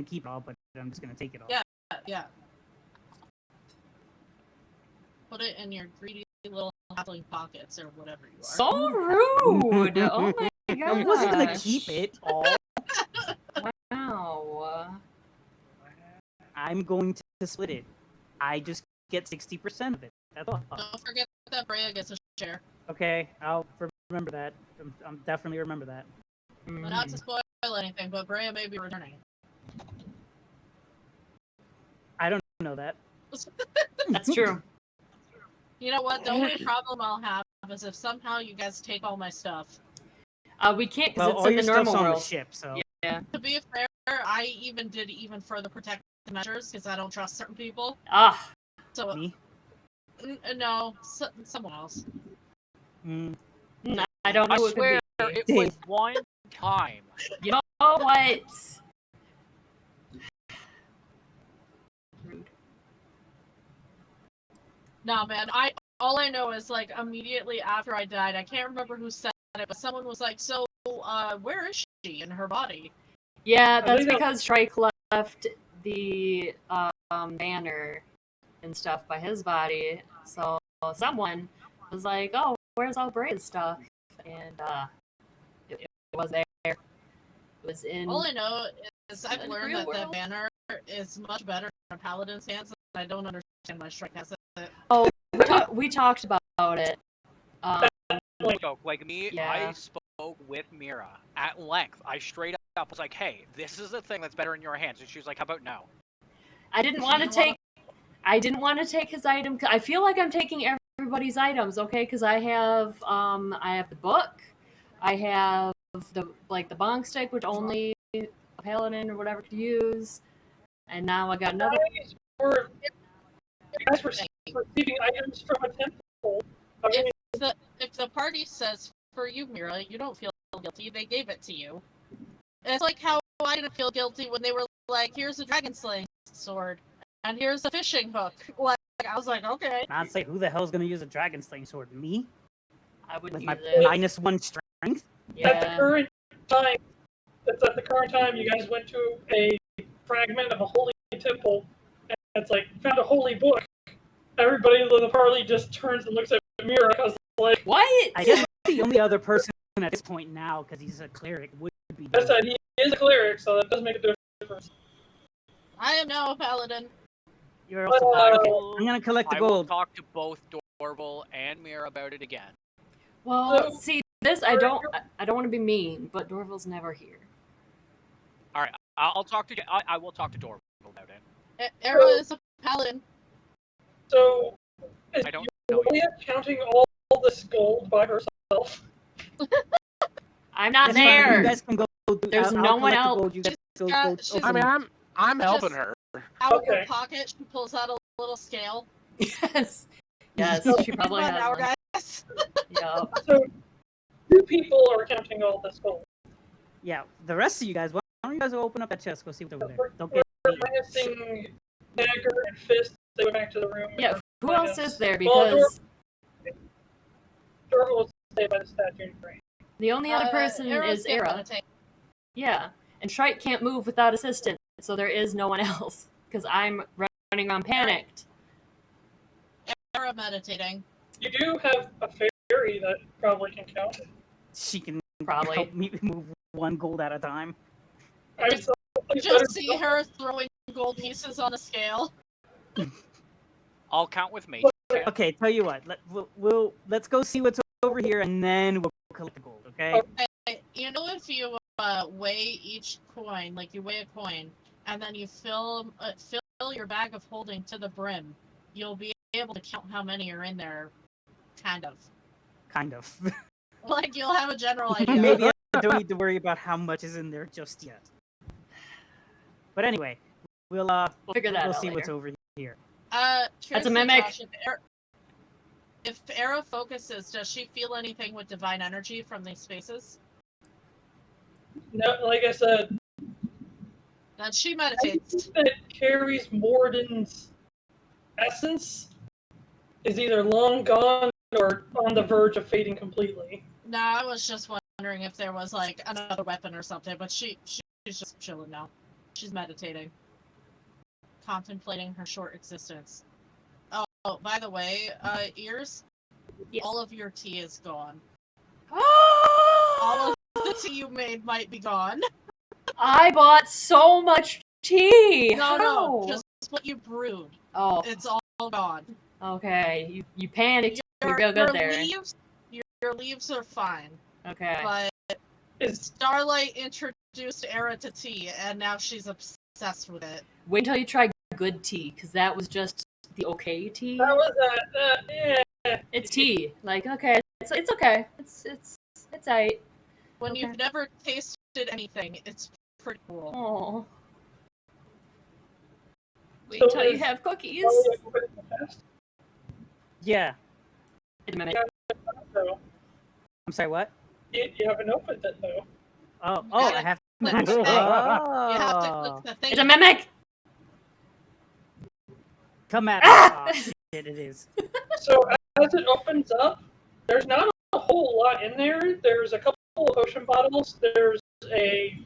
Speaker 3: keep it all, but I'm just gonna take it all.
Speaker 1: Yeah. Yeah. Put it in your greedy little halfling pockets or whatever you are.
Speaker 4: So rude! Oh my god.
Speaker 3: I wasn't gonna keep it all.
Speaker 4: Wow.
Speaker 3: I'm going to split it. I just get 60% of it. That's all.
Speaker 1: Don't forget that Brea gets a share.
Speaker 3: Okay, I'll remember that. I'm definitely remember that.
Speaker 1: But not to spoil anything, but Brea may be returning.
Speaker 3: I don't know that.
Speaker 4: That's true.
Speaker 1: You know what? The only problem I'll have is if somehow you guys take all my stuff.
Speaker 4: We can't
Speaker 3: Well,
Speaker 4: because
Speaker 3: all
Speaker 4: it's in
Speaker 3: your
Speaker 4: the
Speaker 3: stuff's
Speaker 4: normal
Speaker 3: on
Speaker 4: world.
Speaker 3: the ship, so.
Speaker 4: Yeah.
Speaker 1: To be fair, I did even further protective measures because I don't trust certain people.
Speaker 4: Ah.
Speaker 1: So
Speaker 3: Me?
Speaker 1: no, someone else.
Speaker 4: I don't know
Speaker 5: I
Speaker 4: who it
Speaker 5: swear
Speaker 4: could be.
Speaker 5: it was one time.
Speaker 4: You know what? Rude.
Speaker 1: Nah, man. All I know is like immediately after I died, I can't remember who said it, but someone was like, "So, where is she in her body?"
Speaker 4: Yeah,
Speaker 2: I
Speaker 4: that's
Speaker 2: think that-
Speaker 4: because Shrike left the banner and stuff by his body. So someone was like, "Oh, where's all Bray's stuff?" And it was there. It was in.
Speaker 1: All I know is I've
Speaker 4: in
Speaker 1: learned
Speaker 4: real
Speaker 1: that the
Speaker 4: world.
Speaker 1: banner is much better in Paladin's hands, and I don't understand why Shrike has it.
Speaker 4: Oh, we talked about it.
Speaker 5: So, like me,
Speaker 4: Yeah.
Speaker 5: I spoke with Mirra at length. I straight up was like, "Hey, this is the thing that's better in your hands," and she was like, "How about no?"
Speaker 4: I didn't want to take. I didn't want to take his item. I feel like I'm taking everybody's items, okay? Because I have the book, I have the bonk stick, which only a paladin or whatever could use, and now I got another.
Speaker 2: You guys were receiving items from a temple. I mean,
Speaker 1: If the party says for you, Mirra, you don't feel guilty, they gave it to you. It's like how I didn't feel guilty when they were like, "Here's a dragon slaying sword, and here's a fishing hook." Like I was like, okay.
Speaker 3: I'd say, who the hell's gonna use a dragon slaying sword? Me?
Speaker 4: I wouldn't
Speaker 3: With
Speaker 4: use
Speaker 3: my
Speaker 4: it.
Speaker 3: -1 strength?
Speaker 2: at the
Speaker 4: Yeah.
Speaker 2: current time, at the current time, you guys went to a fragment of a holy temple, and it's like found a holy book. Everybody in the party just turns and looks at Mirra because like,
Speaker 4: What?
Speaker 3: I guess the only other person at this point now, because he's a cleric, would be.
Speaker 2: I said he is a cleric, so that does make a difference.
Speaker 1: I am now a paladin.
Speaker 3: You're also
Speaker 2: Well,
Speaker 3: I'm gonna collect the
Speaker 5: I will
Speaker 3: gold.
Speaker 5: talk to both Dorval and Mirra about it again.
Speaker 4: Well,
Speaker 2: So-
Speaker 4: see, this I don't want to be mean, but Dorval's never here.
Speaker 5: All right, I'll talk to. I will talk to Dorval about it.
Speaker 1: Era is a paladin.
Speaker 2: So, is
Speaker 5: I don't know you.
Speaker 2: Yuelia counting all this gold by herself?
Speaker 4: I'm not
Speaker 3: That's fine,
Speaker 4: there.
Speaker 3: You guys can go.
Speaker 4: There's
Speaker 3: I'll
Speaker 4: no one
Speaker 3: collect the
Speaker 4: else.
Speaker 3: gold, you guys go
Speaker 1: She's-
Speaker 6: I mean, I'm helping
Speaker 1: Just-
Speaker 6: her.
Speaker 1: Out of her
Speaker 2: Okay.
Speaker 1: pocket, she pulls out a little scale.
Speaker 4: Yes. Yes, she probably
Speaker 1: Come on
Speaker 4: has
Speaker 1: now,
Speaker 4: one.
Speaker 1: guys.
Speaker 4: Yep.
Speaker 2: So, two people are counting all this gold.
Speaker 3: Yeah, the rest of you guys, why don't you guys go open up that chest? Go see what's over there.
Speaker 2: We're
Speaker 3: Don't get me.
Speaker 2: minusing Dagger and Fist. They went back to the room.
Speaker 4: Yeah, who else is there?
Speaker 2: Well,
Speaker 4: Because
Speaker 2: Dorval will stay by the statue and frame.
Speaker 4: the only other person
Speaker 1: Era's
Speaker 4: is
Speaker 1: gonna
Speaker 4: Era.
Speaker 1: meditate.
Speaker 4: Yeah, and Shrike can't move without assistance, so there is no one else. Because I'm running around panicked.
Speaker 1: Era meditating.
Speaker 2: You do have a fairy that probably can count it.
Speaker 3: She can
Speaker 4: Probably.
Speaker 3: help me move 1 gold at a time.
Speaker 2: I mean, so please
Speaker 1: Just
Speaker 2: let her
Speaker 1: see
Speaker 2: know.
Speaker 1: her throwing gold pieces on a scale.
Speaker 5: I'll count with me.
Speaker 3: Okay, tell you what. Let's go see what's over here, and then we'll collect the gold. Okay?
Speaker 1: You know, if you weigh each coin, like you weigh a coin, and then you fill your bag of holding to the brim, you'll be able to count how many are in there. Kind of.
Speaker 3: Kind of.
Speaker 1: Like you'll have a general idea.
Speaker 3: Maybe I don't need to worry about how much is in there just yet. But anyway, we'll
Speaker 4: Figure that
Speaker 3: we'll
Speaker 4: out
Speaker 3: see
Speaker 4: later.
Speaker 3: what's over here.
Speaker 4: That's a
Speaker 1: Tracy,
Speaker 4: mimic.
Speaker 1: Josh, if Era focuses, does she feel anything with divine energy from these spaces?
Speaker 2: No, like I said,
Speaker 1: Then she meditates.
Speaker 2: that carries Morden's essence is either long gone or on the verge of fading completely.
Speaker 1: No, I was just wondering if there was like another weapon or something, but she's just chilling now. She's meditating, contemplating her short existence. Oh, by the way, ears,
Speaker 4: Yes.
Speaker 1: all of your tea is gone.
Speaker 4: Oh!
Speaker 1: All of the tea you made might be gone.
Speaker 4: I bought so much tea.
Speaker 1: No,
Speaker 4: How?
Speaker 1: just what you brewed.
Speaker 4: Oh,
Speaker 1: It's all gone.
Speaker 4: okay. You panicked. You're real good there.
Speaker 1: Your leaves are fine,
Speaker 4: Okay.
Speaker 1: but
Speaker 2: Is
Speaker 1: Starlight introduced Era to tea, and now she's obsessed with it.
Speaker 4: Wait until you try good tea, because that was just the okay tea.
Speaker 2: that was yeah.
Speaker 4: It's tea. Like, okay, it's okay. It's aight.
Speaker 1: When
Speaker 4: Okay.
Speaker 1: you've never tasted anything, it's pretty cool.
Speaker 4: Oh. Wait
Speaker 2: So
Speaker 4: until you
Speaker 2: is-
Speaker 4: have cookies.
Speaker 3: Yeah.
Speaker 4: Wait a minute.
Speaker 2: So,
Speaker 3: I'm sorry. What?
Speaker 2: you haven't opened it though.
Speaker 3: Oh,
Speaker 1: gotta
Speaker 3: I have.
Speaker 1: click the thing. You have to
Speaker 3: Oh.
Speaker 1: click the thing.
Speaker 4: It's a mimic.
Speaker 3: Come at
Speaker 4: Ah!
Speaker 3: me. it is.
Speaker 2: So as it opens up, there's not a whole lot in there. There's a couple of potion bottles. There's a,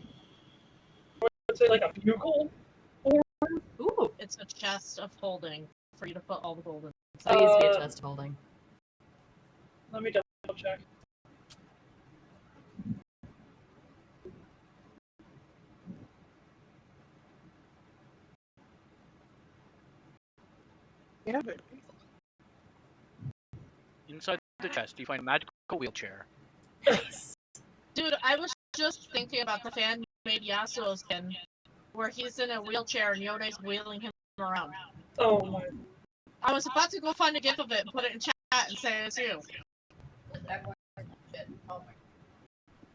Speaker 2: I would say, like a bugle.
Speaker 4: Ooh.
Speaker 1: It's a chest of holding for you to put all the gold in.
Speaker 4: So it used to be a chest holding.
Speaker 2: Let me double check.
Speaker 6: Yeah, but
Speaker 5: Inside the chest, you find a magical wheelchair.
Speaker 1: Dude, I was just thinking about the fan-made Yasuo skin, where he's in a wheelchair and Yoda's wheeling him around.
Speaker 2: Oh my.
Speaker 1: I was about to go find a gif of it and put it in chat and say it's you.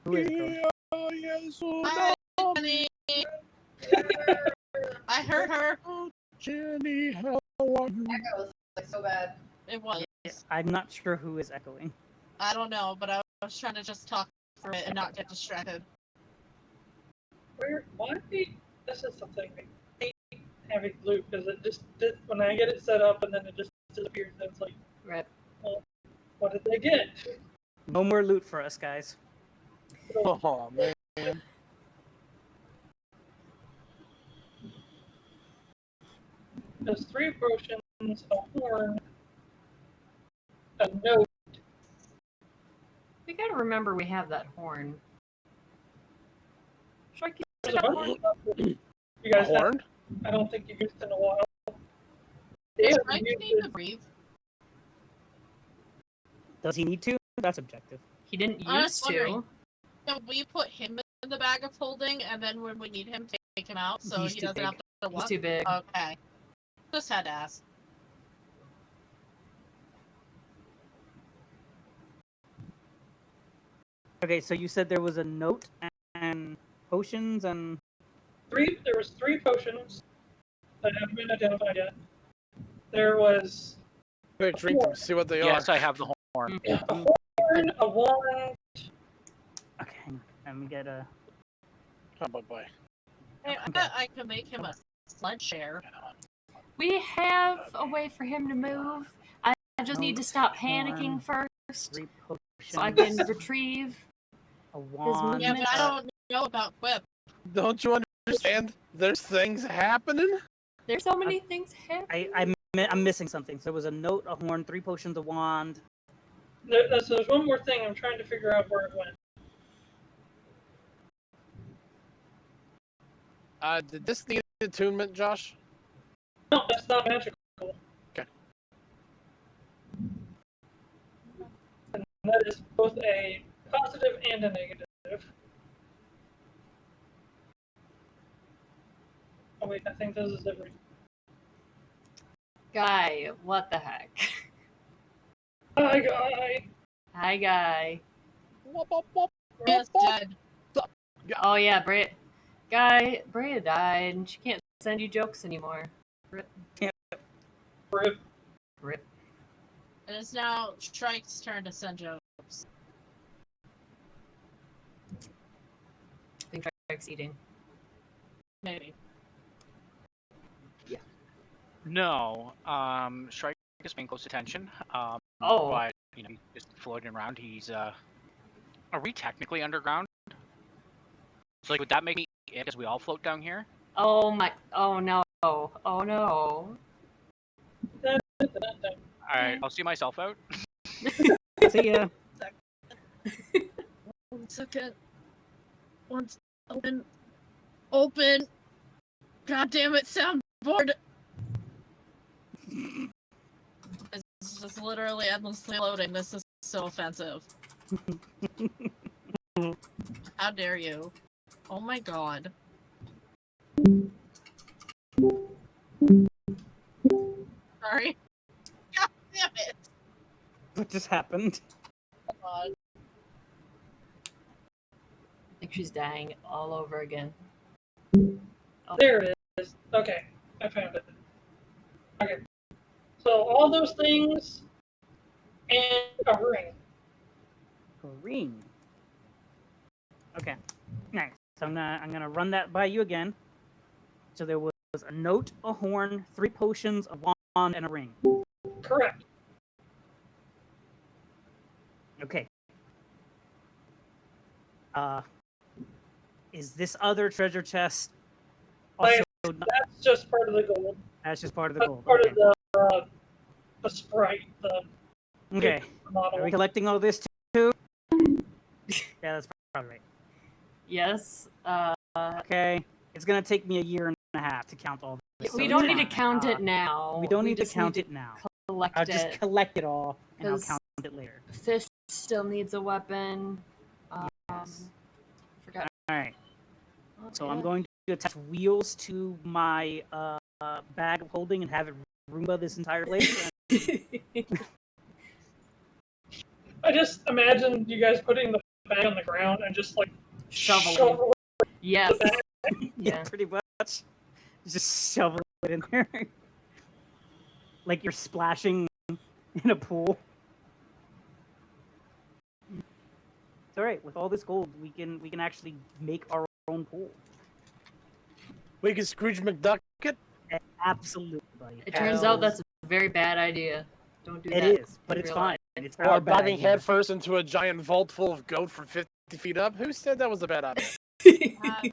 Speaker 3: Who is it?
Speaker 1: Hi, Jenny. I heard her.
Speaker 6: Jenny, how are you?
Speaker 7: Echo was like so bad.
Speaker 1: It was.
Speaker 3: I'm not sure who is echoing.
Speaker 1: I don't know, but I was trying to just talk through it and not get distracted.
Speaker 2: Why? This is something I hate having loot because it just when I get it set up and then it just disappears. And it's like,
Speaker 4: Rip.
Speaker 2: well, what did they get?
Speaker 3: No more loot for us, guys.
Speaker 6: Oh man.
Speaker 2: There's 3 potions, a horn, a note.
Speaker 4: We gotta remember we have that horn. Shrike, you
Speaker 2: There's a
Speaker 4: got a
Speaker 2: bunch
Speaker 4: horn?
Speaker 2: of stuff. You guys have,
Speaker 6: Horn?
Speaker 2: I don't think you've used it in a while.
Speaker 1: Does
Speaker 2: Yeah,
Speaker 1: Mike
Speaker 2: you
Speaker 1: need
Speaker 2: used
Speaker 1: to
Speaker 2: it.
Speaker 1: breathe?
Speaker 3: Does he need to? That's objective.
Speaker 4: He didn't
Speaker 1: I was
Speaker 4: used
Speaker 1: wondering.
Speaker 4: to.
Speaker 1: Can we put him in the bag of holding, and then when we need him, take him out so
Speaker 3: He's
Speaker 1: he
Speaker 3: too
Speaker 1: doesn't
Speaker 3: big.
Speaker 1: have to
Speaker 4: He's
Speaker 1: walk?
Speaker 4: too big.
Speaker 1: Okay. Just had to ask.
Speaker 3: Okay, so you said there was a note and potions and...
Speaker 2: There was 3 potions that haven't been identified yet. There was
Speaker 6: Better drink them, see what they
Speaker 5: Yes,
Speaker 6: are.
Speaker 5: I have the horn.
Speaker 2: a horn, a wand.
Speaker 3: Okay, hang on. Let me get a...
Speaker 6: Oh, bye-bye.
Speaker 1: Hey, I bet I could make him a sled share.
Speaker 4: We have a way for him to move. I just need to stop panicking first
Speaker 3: 3 potions.
Speaker 4: so I can retrieve.
Speaker 3: A wand.
Speaker 1: Yeah, but I don't know about Quip.
Speaker 6: Don't you understand? There's things happening?
Speaker 4: There's so many things happening.
Speaker 3: I'm missing something. So there was a note, a horn, 3 potions, a wand.
Speaker 2: So there's one more thing. I'm trying to figure out where it went.
Speaker 6: Did this need attunement, Josh?
Speaker 2: No, that's not magical.
Speaker 6: Okay.
Speaker 2: And that is both a positive and a negative. Oh wait, I think this is everything.
Speaker 4: Guy, what the heck?
Speaker 2: Hi, guy.
Speaker 4: Hi, Guy.
Speaker 1: Bria's dead.
Speaker 4: Oh yeah, Brea died, and she can't send you jokes anymore.
Speaker 2: Rip.
Speaker 4: Rip.
Speaker 1: It is now Shrike's turn to send jokes.
Speaker 4: I think Shrike's eating.
Speaker 1: Maybe.
Speaker 5: No, Shrike is paying close attention.
Speaker 4: Oh.
Speaker 5: But, you know, he's just floating around. He's, are we technically underground? So, like, would that make me it because we all float down here?
Speaker 4: Oh my. Oh no. Oh no.
Speaker 5: Alright, I'll see myself out.
Speaker 3: See ya.
Speaker 1: 1 second. Once open. Open. God damn it, soundboard. It's just literally endlessly loading. This is so offensive. How dare you? Oh my god. Sorry. God damn it.
Speaker 3: What just happened?
Speaker 1: Oh god.
Speaker 4: I think she's dying all over again. Oh.
Speaker 2: There it is. Okay, I found it. Okay. So all those things and a ring.
Speaker 3: Green. Okay. Nice. So I'm gonna run that by you again. So there was a note, a horn, 3 potions, a wand, and a ring.
Speaker 2: Correct.
Speaker 3: Okay. Is this other treasure chest also?
Speaker 2: That's just part of the gold.
Speaker 3: That's just part of the
Speaker 2: That's
Speaker 3: gold.
Speaker 2: part
Speaker 3: Okay.
Speaker 2: of the sprite.
Speaker 3: Okay.
Speaker 2: Model.
Speaker 3: Are we collecting all this too? Yeah, that's probably right.
Speaker 4: Yes.
Speaker 3: Okay. It's gonna take me a year and a half to count all this.
Speaker 4: We
Speaker 3: so
Speaker 4: don't
Speaker 3: it's
Speaker 4: need to
Speaker 3: fine.
Speaker 4: count it now.
Speaker 3: We don't need to
Speaker 4: just
Speaker 3: count it now.
Speaker 4: Collect
Speaker 3: I'll
Speaker 4: it.
Speaker 3: just collect it all and I'll
Speaker 4: 'Cause
Speaker 3: count it later.
Speaker 4: Fish still needs a weapon.
Speaker 3: Yes.
Speaker 4: Forgot.
Speaker 3: All right. So I'm
Speaker 4: Yeah.
Speaker 3: going to attach wheels to my bag of holding and have it Roomba this entire place.
Speaker 2: I just imagine you guys putting the bag on the ground and just like
Speaker 4: Shoveling.
Speaker 2: shovel
Speaker 4: Yes.
Speaker 2: the bag.
Speaker 3: Yeah,
Speaker 4: Yeah.
Speaker 3: pretty much. Just shovel it in there. Like you're splashing in a pool. It's alright, with all this gold we can actually make our own pool.
Speaker 6: We can Scrooge McDuck it.
Speaker 3: Absolutely, buddy.
Speaker 4: It turns out that's a very bad idea. Don't do that.
Speaker 3: It is, but
Speaker 4: in
Speaker 3: it's
Speaker 4: real
Speaker 3: fine.
Speaker 4: life.
Speaker 3: It's
Speaker 6: Or
Speaker 3: our bad
Speaker 6: diving
Speaker 3: idea.
Speaker 6: headfirst into a giant vault full of gold from 50 feet up. Who said that was a bad idea?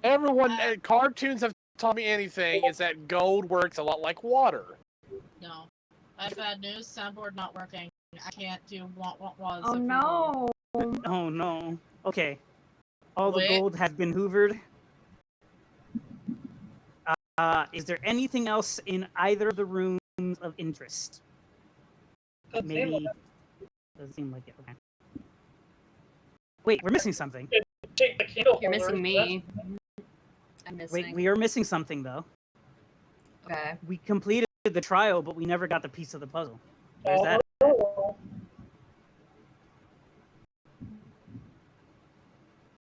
Speaker 6: Everyone, cartoons have taught me anything is that gold works a lot like water.
Speaker 1: No. I have bad news. Soundboard not working. I can't do what was.
Speaker 4: Oh no.
Speaker 3: Oh no. Okay. All the
Speaker 1: Wait.
Speaker 3: gold has been hoovered. Is there anything else in either of the rooms of interest?
Speaker 2: Doesn't seem
Speaker 3: Maybe.
Speaker 2: like
Speaker 3: Doesn't seem like it. Okay. Wait, we're missing something.
Speaker 2: take the candle
Speaker 4: You're
Speaker 2: holder,
Speaker 4: missing me. I'm missing.
Speaker 3: Wait, we are missing something though.
Speaker 4: Okay.
Speaker 3: We completed the trial, but we never got the piece of the puzzle. Where's that?
Speaker 2: Oh,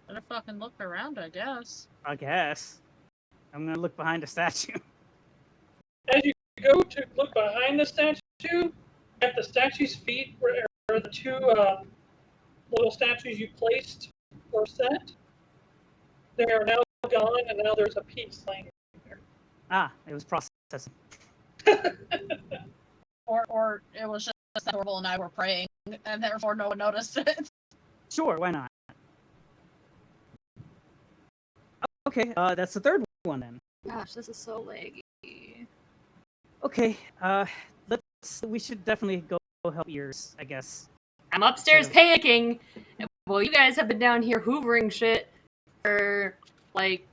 Speaker 1: Better fucking look around, I guess.
Speaker 3: I guess. I'm gonna look behind the statue.
Speaker 2: as you go to look behind the statue, at the statue's feet were the two little statues you placed or set. They are now gone, and now there's a piece laying there.
Speaker 3: Ah, it was processing.
Speaker 1: Or it was just that Dorval and I were praying, and therefore no one noticed it.
Speaker 3: Sure, why not? Okay, that's the third one then.
Speaker 4: Gosh, this is so laggy.
Speaker 3: Okay, we should definitely go help yours, I guess.
Speaker 4: I'm upstairs panicking. Well, you guys have been down here hoovering shit for like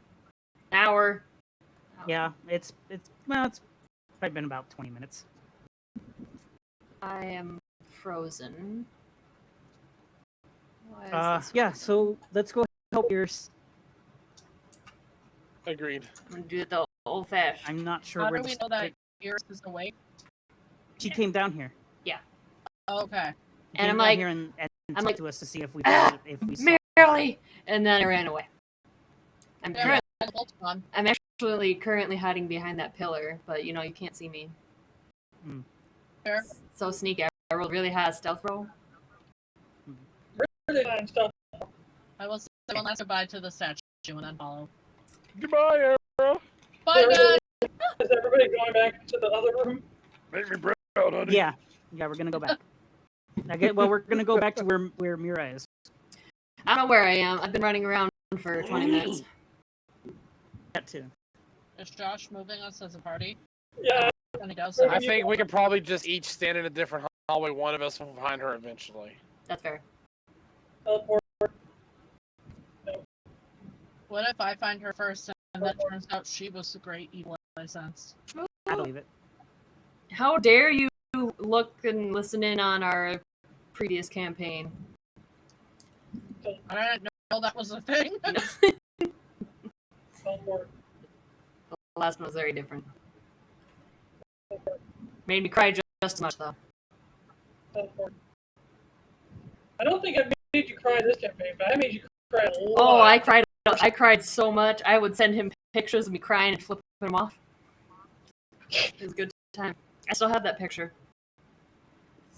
Speaker 4: an hour.
Speaker 3: Yeah, it's probably been about 20 minutes.
Speaker 4: I am frozen. Why is this
Speaker 3: Yeah,
Speaker 4: frozen?
Speaker 3: so let's go help yours.
Speaker 6: Agreed.
Speaker 4: I'm gonna do it the old-fashioned.
Speaker 3: I'm not sure
Speaker 1: How
Speaker 3: where
Speaker 1: do we know that yours is awake?
Speaker 3: she came down here.
Speaker 1: Okay.
Speaker 3: She
Speaker 4: And
Speaker 3: came
Speaker 4: I'm
Speaker 3: down
Speaker 4: like-
Speaker 3: here and
Speaker 4: I'm
Speaker 3: talked
Speaker 4: like,
Speaker 3: to us to see if we
Speaker 4: "Ah,
Speaker 3: if we saw.
Speaker 4: Merely, and then I ran away. I'm
Speaker 1: Yeah,
Speaker 4: currently,
Speaker 1: the bolt's gone.
Speaker 4: I'm actually currently hiding behind that pillar, but you know you can't see me.
Speaker 1: Fair.
Speaker 4: So sneaky. I rolled really high stealth roll.
Speaker 2: Really fine stuff.
Speaker 1: I will say one last goodbye to the statue and then follow.
Speaker 6: Goodbye, Arrow.
Speaker 1: Bye, guys!
Speaker 2: Is everybody going back to the other room?
Speaker 6: Make me proud, honey.
Speaker 3: Yeah, we're gonna go back. Well, we're gonna go back to where Mirra is.
Speaker 4: I don't know where I am. I've been running around for 20 minutes.
Speaker 3: That too.
Speaker 1: Is Josh moving us as a party?
Speaker 2: Yeah,
Speaker 1: And he does.
Speaker 6: I think we could probably just each stand in a different hallway. One of us will find her eventually.
Speaker 4: That's fair.
Speaker 2: teleport.
Speaker 1: What if I find her first and then it turns out she was the great evil I sensed?
Speaker 3: I believe it.
Speaker 4: How dare you look and listen in on our previous campaign?
Speaker 1: I didn't know that was a thing.
Speaker 2: Teleport.
Speaker 4: The last one was very different. Made me cry just as much, though.
Speaker 2: Teleport. I don't think I made you cry this campaign, but I made you cry a lot.
Speaker 4: Oh, I cried. I cried so much. I would send him pictures of me crying and flipping him off. It was a good time. I still have that picture.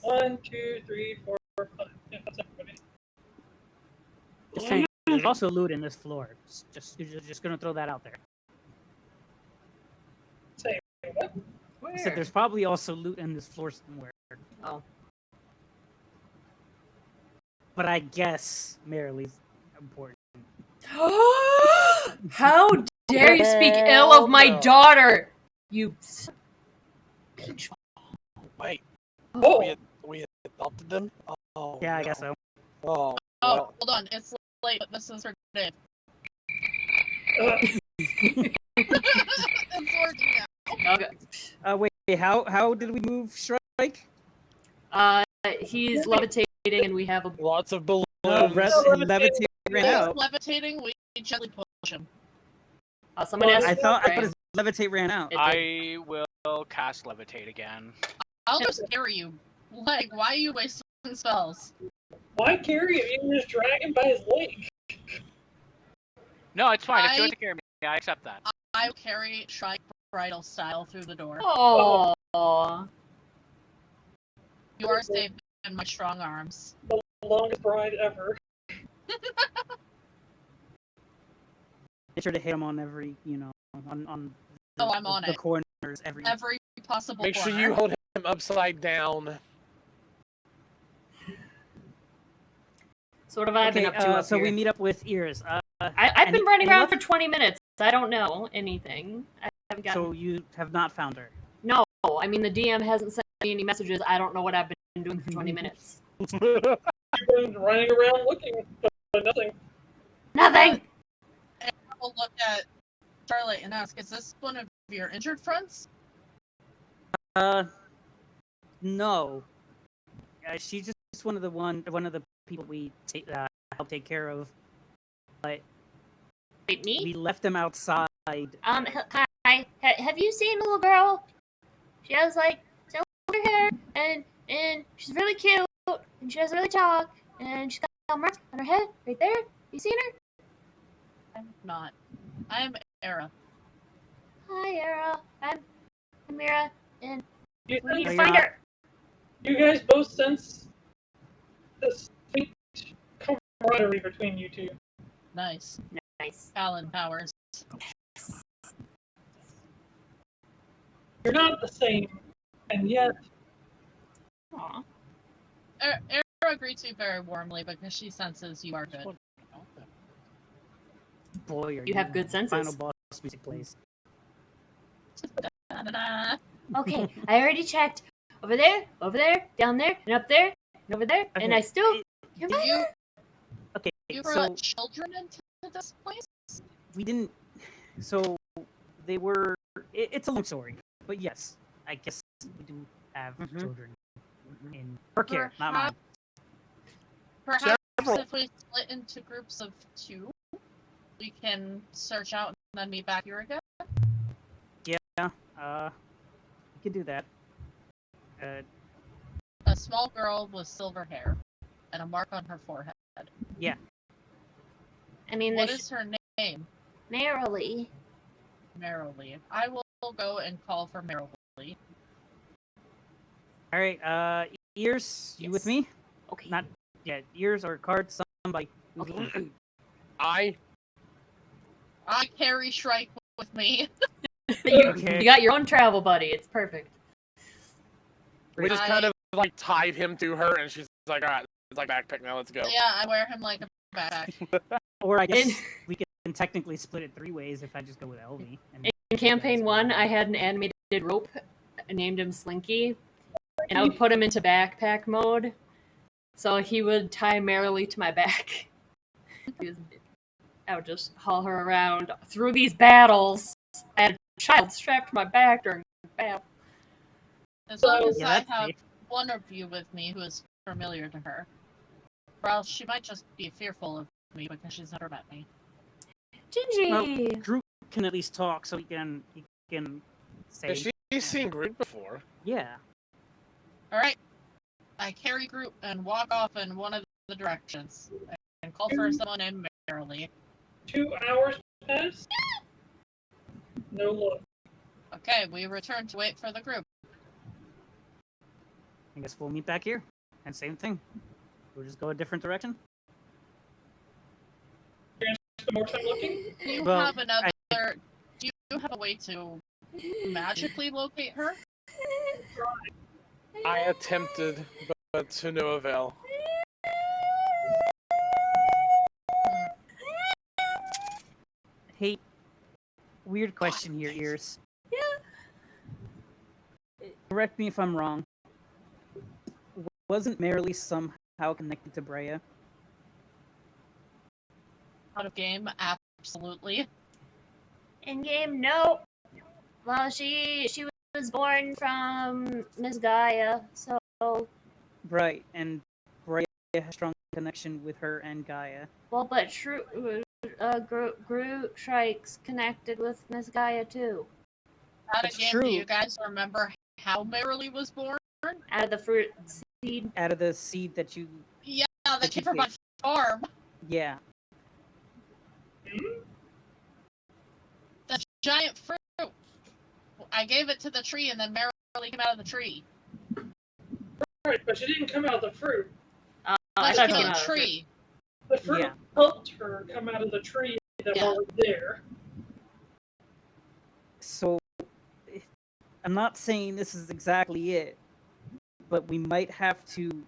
Speaker 2: 1, 2, 3, 4, 5. Yeah, that's everybody.
Speaker 3: Just saying, there's also loot in this floor. Just gonna throw that out there.
Speaker 2: Say what?
Speaker 3: I said there's probably also loot in this floor somewhere.
Speaker 4: Oh.
Speaker 3: But I guess Marilee's important.
Speaker 4: How dare you speak ill of my
Speaker 6: no.
Speaker 4: daughter? You bitch.
Speaker 6: Wait,
Speaker 2: Oh,
Speaker 6: we adopted them? Oh,
Speaker 3: Yeah, I
Speaker 6: no.
Speaker 3: guess so.
Speaker 6: Oh,
Speaker 1: Oh,
Speaker 6: well.
Speaker 1: hold on. It's late. This is for Dave. It's working now.
Speaker 4: Okay.
Speaker 3: Wait, how did we move Shrike?
Speaker 4: He's levitating, and we have a.
Speaker 6: Lots of balloons.
Speaker 3: Levitate ran
Speaker 1: He's
Speaker 3: out.
Speaker 1: levitating. We gently push him.
Speaker 4: Someone asked.
Speaker 3: I thought
Speaker 4: right?
Speaker 3: his levitate ran out.
Speaker 5: I will cast levitate again.
Speaker 1: I'll just carry you. Like, why are you wasting spells?
Speaker 2: why carry him? You can just drag him by his leg.
Speaker 5: No, it's fine. If you want to carry me, I accept that.
Speaker 1: I carry Shrike bridal style through the door.
Speaker 4: Oh.
Speaker 1: You are safe in my strong arms.
Speaker 2: The longest ride ever.
Speaker 3: Make sure to hit him on every, on
Speaker 1: Oh, I'm on
Speaker 3: the
Speaker 1: it.
Speaker 3: corners every.
Speaker 1: Every possible
Speaker 6: Make sure
Speaker 1: corner.
Speaker 6: you hold him upside down.
Speaker 4: So what have I been up to up
Speaker 3: so
Speaker 4: here?
Speaker 3: we meet up with Ears.
Speaker 4: I've been running
Speaker 3: any
Speaker 4: around
Speaker 3: luck?
Speaker 4: for 20 minutes. I don't know anything. I haven't gotten.
Speaker 3: So you have not found her.
Speaker 4: No, I mean the DM hasn't sent me any messages. I don't know what I've been doing for 20 minutes.
Speaker 2: You've been running around looking, but nothing.
Speaker 4: Nothing.
Speaker 1: We'll look at Starlight and ask, is this one of your injured friends?
Speaker 3: No. She's just one of the people we help take care of. But
Speaker 4: Wait, me?
Speaker 3: we left them outside.
Speaker 4: Hi. Have you seen a little girl? She has like silver hair and she's really cute and she doesn't really talk and she's got marks on her head right there. You seen her?
Speaker 1: I'm not. I am Era.
Speaker 4: Hi, Era. I'm Mirra and
Speaker 2: You,
Speaker 4: we need to
Speaker 3: Are you
Speaker 4: find
Speaker 3: not-
Speaker 4: her.
Speaker 2: you guys both sense this faint camaraderie between you two.
Speaker 1: Nice.
Speaker 4: Nice.
Speaker 1: Paladin powers.
Speaker 2: You're not the same, and yet
Speaker 4: Aw.
Speaker 1: Era greets you very warmly because she senses you are good.
Speaker 3: Boy, are
Speaker 4: You have good senses.
Speaker 3: Final boss music plays.
Speaker 1: Da-da-da.
Speaker 4: Okay, I already checked. Over there, down there, and up there, and over there, and
Speaker 3: Okay,
Speaker 4: I still.
Speaker 1: Did you
Speaker 3: Okay,
Speaker 1: you
Speaker 3: so
Speaker 1: brought children into this place?
Speaker 3: we didn't. So they were. It's a long story, but yes, I guess we do have children in her care, not mine.
Speaker 1: Perhaps
Speaker 6: Several.
Speaker 1: if we split into groups of 2, we can search out and then meet back here again.
Speaker 3: We could do that.
Speaker 1: A small girl with silver hair and a mark on her forehead.
Speaker 4: I mean,
Speaker 1: What
Speaker 4: there's
Speaker 1: is her name?
Speaker 4: Merrily.
Speaker 1: Marilee. I will go and call for Marilee.
Speaker 3: All right, Ears, you with me?
Speaker 4: Okay.
Speaker 3: Not yet. Ears or cards, somebody.
Speaker 4: Okay.
Speaker 6: I
Speaker 1: carry Shrike with me.
Speaker 3: Okay.
Speaker 4: You got your own travel buddy. It's perfect.
Speaker 6: we just kind of like tied him to her, and she's like, "All right, it's like backpack now. Let's go."
Speaker 1: Yeah, I wear him like a backpack.
Speaker 3: Or I guess
Speaker 4: In-
Speaker 3: we can technically split it 3 ways if I just go with Elvie. And
Speaker 4: In campaign 1, I had an animated rope. I named him Slinky, and I would put him into backpack mode, so he would tie Merrily to my back. I would just haul her around through these battles. I had a child strapped to my back during battle.
Speaker 1: As long as
Speaker 3: Yeah,
Speaker 1: I
Speaker 3: that's
Speaker 1: have
Speaker 3: safe.
Speaker 1: one of you with me who is familiar to her. Or else she might just be fearful of me because she's never met me.
Speaker 4: Gingy!
Speaker 3: Well, Groot can at least talk, so he can say,
Speaker 6: Has she seen Groot before?
Speaker 3: yeah.
Speaker 1: Alright. I carry Groot and walk off in one of the directions. And call for someone named Marilee.
Speaker 2: 2 hours pass. No look.
Speaker 1: Okay, we return to wait for the group.
Speaker 3: I guess we'll meet back here. And same thing. We'll just go a different direction.
Speaker 2: The more time looking.
Speaker 1: Do you
Speaker 3: Well,
Speaker 1: have another... Do you have a way to magically locate her?
Speaker 6: I attempted, but to no avail.
Speaker 3: Hey, weird question here, Ears.
Speaker 4: Yeah.
Speaker 3: Correct me if I'm wrong. Wasn't Merrily somehow connected to Brea?
Speaker 1: Out of game, absolutely.
Speaker 4: In game, no. Well, she was born from Miss Gaia, so
Speaker 3: Right, and Brea has a strong connection with her and Gaia.
Speaker 4: well, but Groot Shrike's connected with Miss Gaia too.
Speaker 1: Out of
Speaker 3: That's
Speaker 1: game,
Speaker 3: true.
Speaker 1: do you guys remember how Merrily was born?
Speaker 4: Out of the fruit seed.
Speaker 3: Out of the seed that you...
Speaker 1: Yeah, that
Speaker 3: That
Speaker 1: came
Speaker 3: you
Speaker 1: from my
Speaker 3: gave.
Speaker 1: farm.
Speaker 3: Yeah.
Speaker 1: The giant fruit. I gave it to the tree, and then Merrily came out of the tree.
Speaker 2: Right, but she didn't come out of the fruit.
Speaker 4: I
Speaker 1: That's
Speaker 4: thought
Speaker 1: from
Speaker 4: it
Speaker 1: the
Speaker 4: came out of the
Speaker 1: tree.
Speaker 2: The fruit
Speaker 3: Yeah.
Speaker 2: helped her come out of the tree that
Speaker 1: Yeah.
Speaker 2: was there.
Speaker 3: So, I'm not saying this is exactly it, but we might have to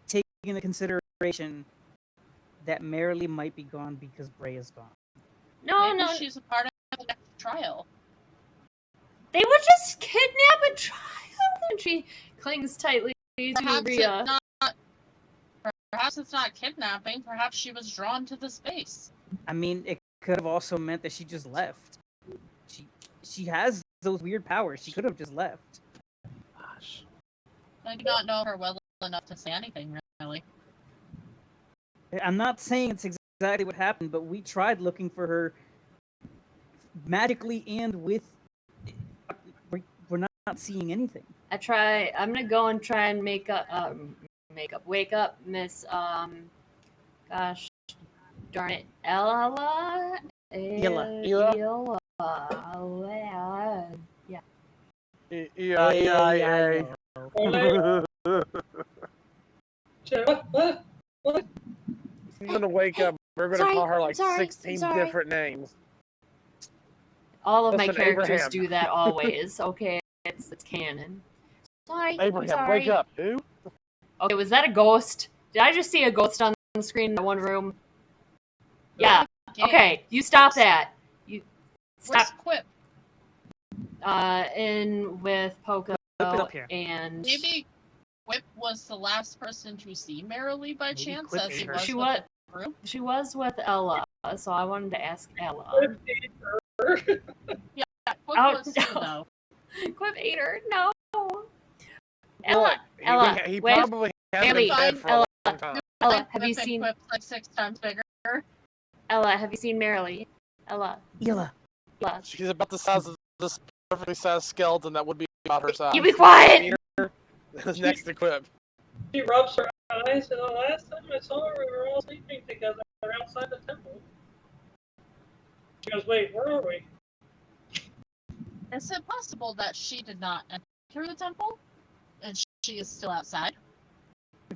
Speaker 3: take into consideration that Merrily might be gone because Brea's gone.
Speaker 4: No,
Speaker 1: Maybe
Speaker 4: no,
Speaker 1: she's a part of the next trial.
Speaker 4: they would just kidnap a child, and she clings tightly to Rhea.
Speaker 1: Perhaps it's not kidnapping. Perhaps she was drawn to the space.
Speaker 3: I mean, it could have also meant that she just left. She has those weird powers. She could have just left.
Speaker 6: Gosh.
Speaker 1: I do not know her well enough to say anything, really.
Speaker 3: I'm not saying it's exactly what happened, but we tried looking for her magically and with... We're not seeing anything.
Speaker 4: I'm gonna go and try and wake up Miss, gosh darn it, Ella?
Speaker 3: Yuelia.
Speaker 4: Yeah.
Speaker 6: Yeah.
Speaker 2: What?
Speaker 6: She's gonna wake up. We're gonna
Speaker 4: Sorry,
Speaker 6: call her like
Speaker 4: sorry,
Speaker 6: 16
Speaker 4: sorry.
Speaker 6: different names.
Speaker 4: All of my
Speaker 6: Listen,
Speaker 4: characters
Speaker 6: Abraham.
Speaker 4: do that always. Okay, it's canon. Sorry,
Speaker 6: Abraham,
Speaker 4: sorry.
Speaker 6: wake up. Who?
Speaker 4: Okay, was that a ghost? Did I just see a ghost on the screen in that one room? Yeah. Okay, you stop that. You
Speaker 1: Where's
Speaker 4: stop.
Speaker 1: Quip?
Speaker 4: In with Poco
Speaker 3: Whip it up here.
Speaker 4: and
Speaker 1: Maybe Quip was the last person to see Merrily by
Speaker 3: Maybe
Speaker 1: chance,
Speaker 3: Quip
Speaker 1: as he
Speaker 3: ate her.
Speaker 1: was
Speaker 4: She
Speaker 1: with
Speaker 4: was-
Speaker 1: the group.
Speaker 4: she was with Ella, so I wanted to ask Ella.
Speaker 1: Yeah, Quip
Speaker 4: Oh,
Speaker 1: was too,
Speaker 4: no.
Speaker 1: though.
Speaker 4: Quip ate her. No.
Speaker 6: Look,
Speaker 4: Ella, Ella,
Speaker 6: he
Speaker 4: wait.
Speaker 6: probably hasn't been
Speaker 4: Ellie,
Speaker 6: dead for
Speaker 4: Ella.
Speaker 6: a long time.
Speaker 4: Ella, have you
Speaker 1: Quip and
Speaker 4: seen
Speaker 1: Quip's like 6 times bigger.
Speaker 4: Ella? Have you seen Merrily? Ella.
Speaker 3: Yuelia.
Speaker 4: Ella.
Speaker 6: She's about the size of this perfectly sized skeleton that would be about her size.
Speaker 4: You be quiet.
Speaker 6: Next to Quip.
Speaker 2: She rubs her eyes, and the last time I saw her, we were all sleeping together outside the temple. She goes, wait, where are we?
Speaker 1: Is it possible that she did not enter the temple? And she is still outside?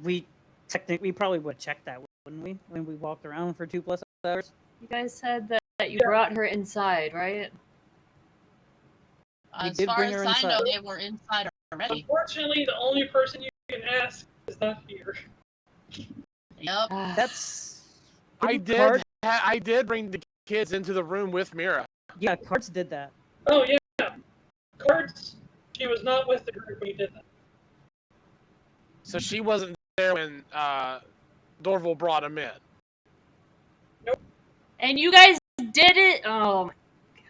Speaker 3: We probably would check that, wouldn't we? When we walked around for 2+ hours.
Speaker 4: You guys said that you
Speaker 2: Yeah.
Speaker 4: brought her inside, right?
Speaker 3: We
Speaker 1: As
Speaker 3: did
Speaker 1: far
Speaker 3: bring
Speaker 1: as
Speaker 3: her
Speaker 1: I know,
Speaker 3: inside.
Speaker 1: they were inside already.
Speaker 2: Unfortunately, the only person you can ask is not here.
Speaker 1: Yep.
Speaker 3: That's...
Speaker 6: I
Speaker 3: Didn't Card-
Speaker 6: I did bring the kids into the room with Mirra.
Speaker 3: Yeah, Cards did that.
Speaker 2: Oh, yeah. Cards, she was not with the group when you did that.
Speaker 6: So she wasn't there when Dorval brought him in.
Speaker 4: And you guys did it. Oh my god.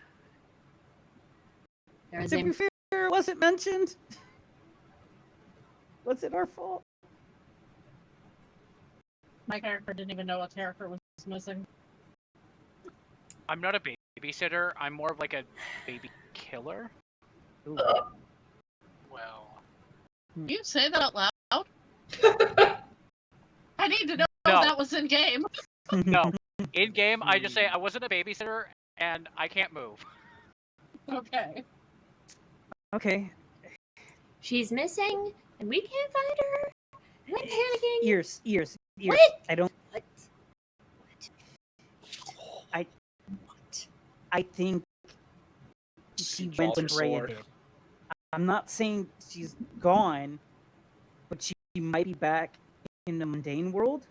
Speaker 4: There was
Speaker 3: To be fair, was it mentioned? Was it our fault?
Speaker 1: My character didn't even know what character was missing.
Speaker 5: I'm not a babysitter. I'm more of like a baby killer.
Speaker 3: Ooh.
Speaker 6: Well,
Speaker 1: You say that out loud? I need to know
Speaker 5: No.
Speaker 1: if that was in game.
Speaker 5: No. In game, I just say I wasn't a babysitter and I can't move.
Speaker 1: Okay.
Speaker 3: Okay.
Speaker 4: She's missing, and we can't find her. And I'm panicking.
Speaker 3: Ears.
Speaker 4: What?
Speaker 3: I don't...
Speaker 4: What?
Speaker 3: I think she went when Brea did. I'm not saying she's gone, but she might be back in the mundane world.